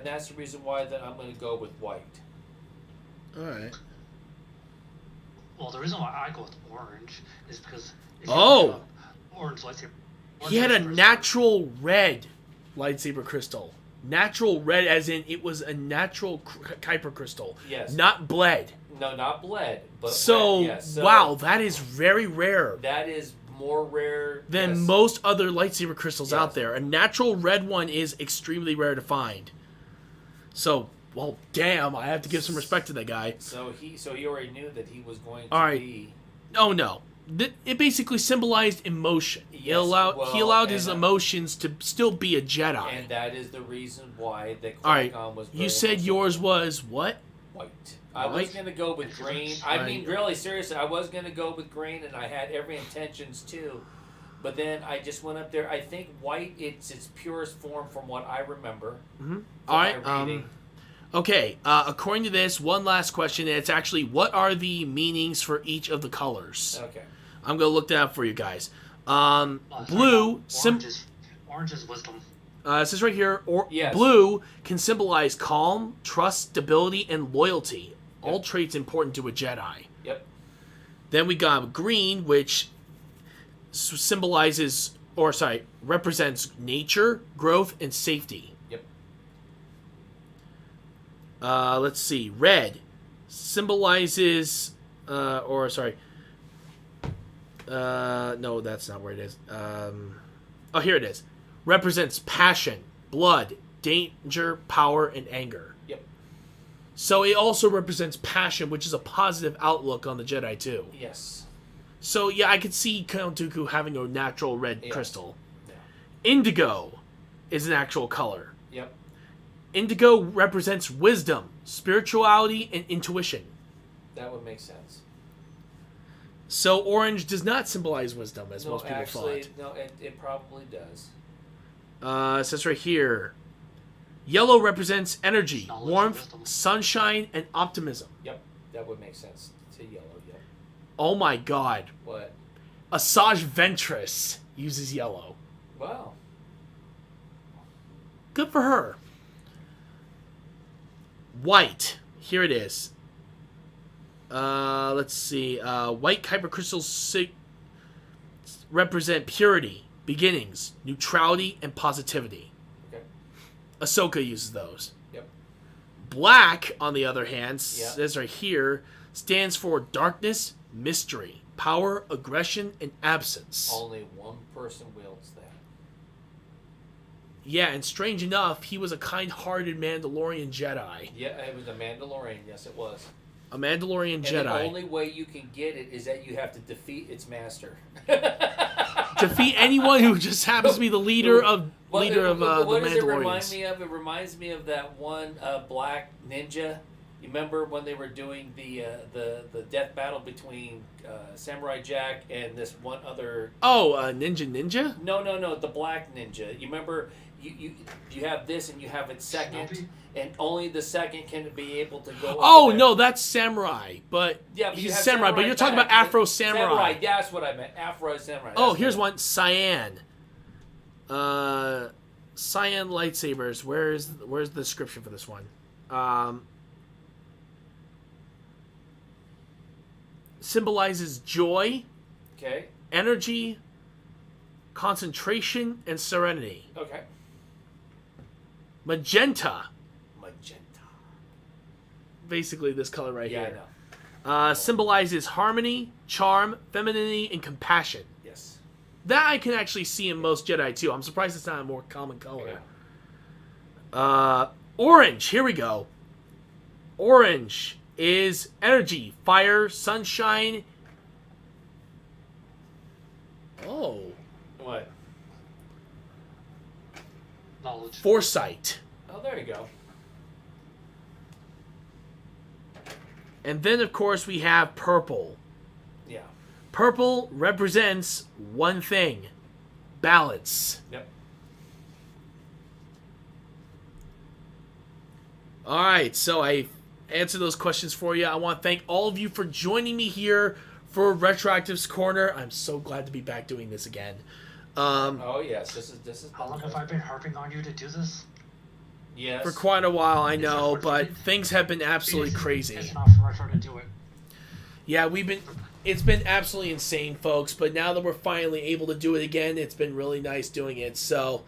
that's the reason why that I'm going to go with white. All right. Well, the reason why I go with orange is because if orange lightsaber. He had a natural red lightsaber crystal. Natural red, as in it was a natural Kuiper crystal. Yes. Not bled. No, not bled. But so, red, yes. wow, that is very rare. That is more rare than most other lightsaber crystals out there. A natural red one is extremely rare to find. So, well, damn, I have to give some respect to that guy. So he already knew that he was going All to right. be. Oh no. It basically symbolized emotion. Yes, He allowed his emotions to still be a Jedi. And that is the reason why the Qui-Gon was. You said yours was what? White. I was going to go with green. I mean, really, seriously, I was going to go with green, and I had every intentions to. But then I just went up there. I think white, it's its purest form from what I remember. Mm-hmm. All right. Okay, according to this, one last question, and it's actually, what are the meanings for each of the colors? Okay. I'm going to look that up for you guys. Blue... Orange is wisdom. It says right here, yes. Blue can symbolize calm, trust, stability, and loyalty. Yep. All traits important to a Jedi. Yep. Then we got green, which represents nature, growth, and safety. Yep. Let's see. Red symbolizes, no, that's not where it is. Here it is. Represents passion, blood, danger, power, and anger. Yep. So it also represents passion, which is a positive outlook on the Jedi too. Yes. So yeah, I could see Count Dooku having a natural red crystal. Yeah. Indigo is an actual color. Yep. Indigo represents wisdom, spirituality, and intuition. That would make sense. So orange does not symbolize wisdom, as most people thought. No, it probably does. It says right here, yellow represents energy, Knowledge, warmth, wisdom. sunshine, and optimism. Yep, that would make sense to yellow. Yep. Oh my god. What? Asajj Ventress uses yellow. Wow. Good for her. White. Here it is. Let's see. White Kuiper crystals represent purity, beginnings, neutrality, and positivity. Okay. Ahsoka uses those. Yep. Black, on the other hand, says right here, stands for darkness, mystery, power, aggression, and absence. Only one person wields that. Yeah, and strange enough, he was a kind-hearted Mandalorian Jedi. Yeah, it was a Mandalorian. Yes, it was. A Mandalorian Jedi. And the only way you can get it is that you have to defeat its master. Defeat anyone who just happens to be the leader of the Mandalorians. What does it remind me of? It reminds me of that one black ninja. You remember when they were doing the death battle between Samurai Jack and this one other? Oh, Ninja? No, the black ninja. You remember? You have this and you have it second. Shinobi? And only the second can be able to go. Oh no, that's Samurai, but yeah, he's Samurai. But you're talking about Afro Samurai. That's what I meant. Afro Samurai. Here's one. Cyan. Cyan lightsabers. Where's the description for this one? Symbolizes joy, okay, energy, concentration, and serenity. Okay. Magenta. Basically, this color right here. I know. Symbolizes harmony, charm, femininity, and compassion. Yes. That I can actually see in most Jedi too. I'm surprised it's not a more common color. Yeah. Orange. Here we go. Orange is energy, fire, sunshine. Oh. What? Knowledge. Foresight. Oh, there you go. And then, of course, we have purple. Yeah. Purple represents one thing. Balance. Yep. All right, so I answered those questions for you. I want to thank all of you for joining me here for RetroActive's Corner. I'm so glad to be back doing this again. Oh, yes. This is. How long have I been harping on you to do this? Yes. for quite a while, I know, but unfortunate. things have been absolutely It's crazy. not for Retro to do it. Yeah, it's been absolutely insane, folks, but now that we're finally able to do it again, it's been really nice doing it. So,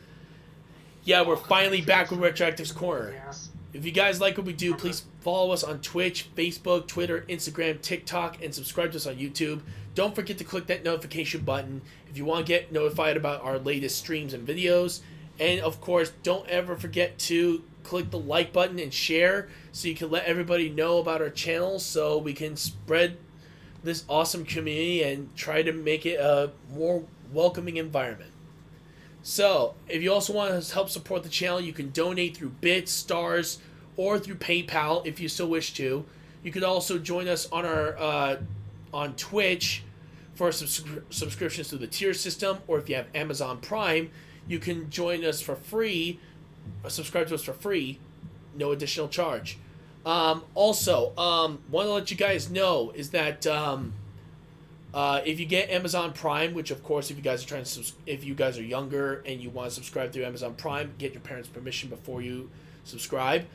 yeah, we're finally back with RetroActive's Corner. Yes. If you guys like what we do, please follow us on Twitch, Facebook, Twitter, Instagram, TikTok, and subscribe to us on YouTube. Don't forget to click that notification button if you want to get notified about our latest streams and videos. And, of course, don't ever forget to click the like button and share so you can let everybody know about our channel so we can spread this awesome community and try to make it a more welcoming environment. So, if you also want to help support the channel, you can donate through bits, stars, or through PayPal if you so wish to. You could also join us on our on Twitch for subscriptions through the tier system, or if you have Amazon Prime, you can join us for free, subscribe to us for free, no additional charge. Also, want to let you guys know is that if you get Amazon Prime, which of course if you guys are if you guys are younger and you want to subscribe through Amazon Prime, get your parents' permission before you subscribe.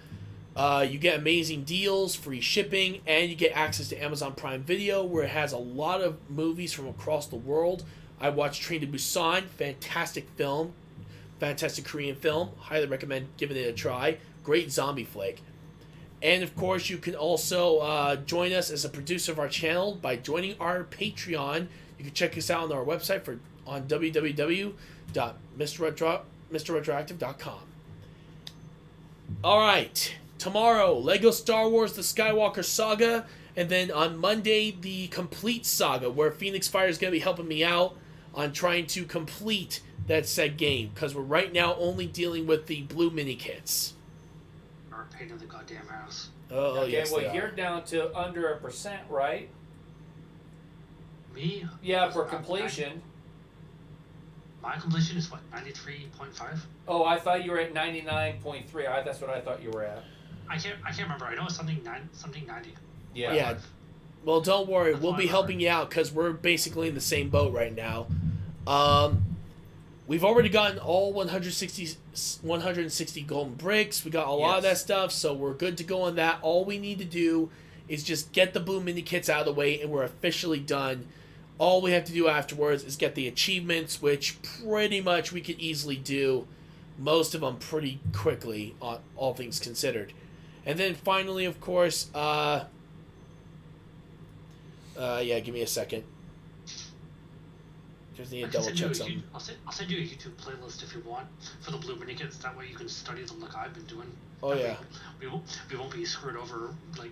You get amazing deals, free shipping, and you get access to Amazon Prime Video, where it has a lot of movies from across the world. I watched Train to Busan, fantastic film, fantastic Korean film. Highly recommend giving it a try. Great zombie flick. And of course, you can also join us as a producer of our channel by joining our Patreon. You can check us out on our website on www.mrretroactive.com. All right, tomorrow, Lego Star Wars: The Skywalker Saga, and then on Monday, the Complete Saga, where Phoenix Fire is going to be helping me out on trying to complete that said game, because we're right now only dealing with the blue mini kits. Or a pain in the goddamn ass. Oh, Okay, yes, well, they you're are. down to under 1%, right? Me? Yeah, for completion. My completion is what, 93.5? Oh, I thought you were at 99.3. That's what I thought you were at. I can't remember. I know it's something 90. Yeah. Yeah. Well, don't worry. That's We'll why be I'm helping you out because we're basically in the same boat right now. We've already gotten all 160 golden bricks. We got a lot of that Yes. stuff, so we're good to go on that. All we need to do is just get the blue mini kits out of the way, and we're officially done. All we have to do afterwards is get the achievements, which pretty much we could easily do most of them pretty quickly, all things considered. And then finally, of course, yeah, give me a second. Just need to double check something. I'll send you a YouTube playlist if you want for the blue mini kits. That way you can study them like I've been doing. Oh, yeah. We won't be screwed over. Like,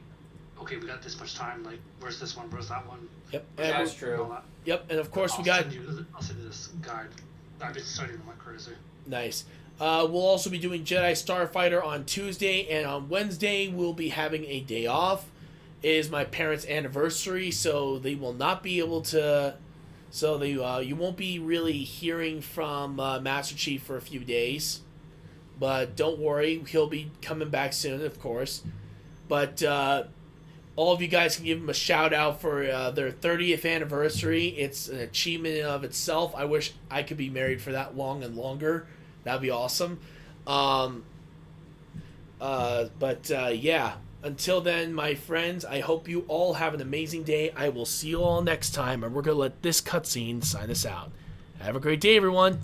okay, we got this much time. Like, where's this one? Where's that one? Yep. That's And, true. yep, and of course I'll we got... send you this guide. I've been studying them like crazy. Nice. We'll also be doing Jedi Starfighter on Tuesday, and on Wednesday we'll be having a day off. It is my parents' anniversary, so they will not be able to... So they you won't be really hearing from Master Chief for a few days. But don't worry, he'll be coming back soon, of course. But all of you guys can give him a shout out for their 30th anniversary. It's an achievement in of itself. I wish I could be married for that long and longer. That'd be awesome. Yeah. Until then, my friends, I hope you all have an amazing day. I will see you all next time, and we're going to let this cutscene sign us out. Have a great day, everyone.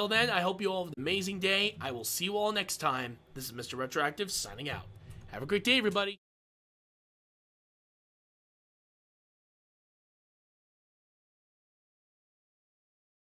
until then, I hope you all have an amazing day. I will see you all next time. This is Mr. Retroactive signing out. Have a great day, everybody.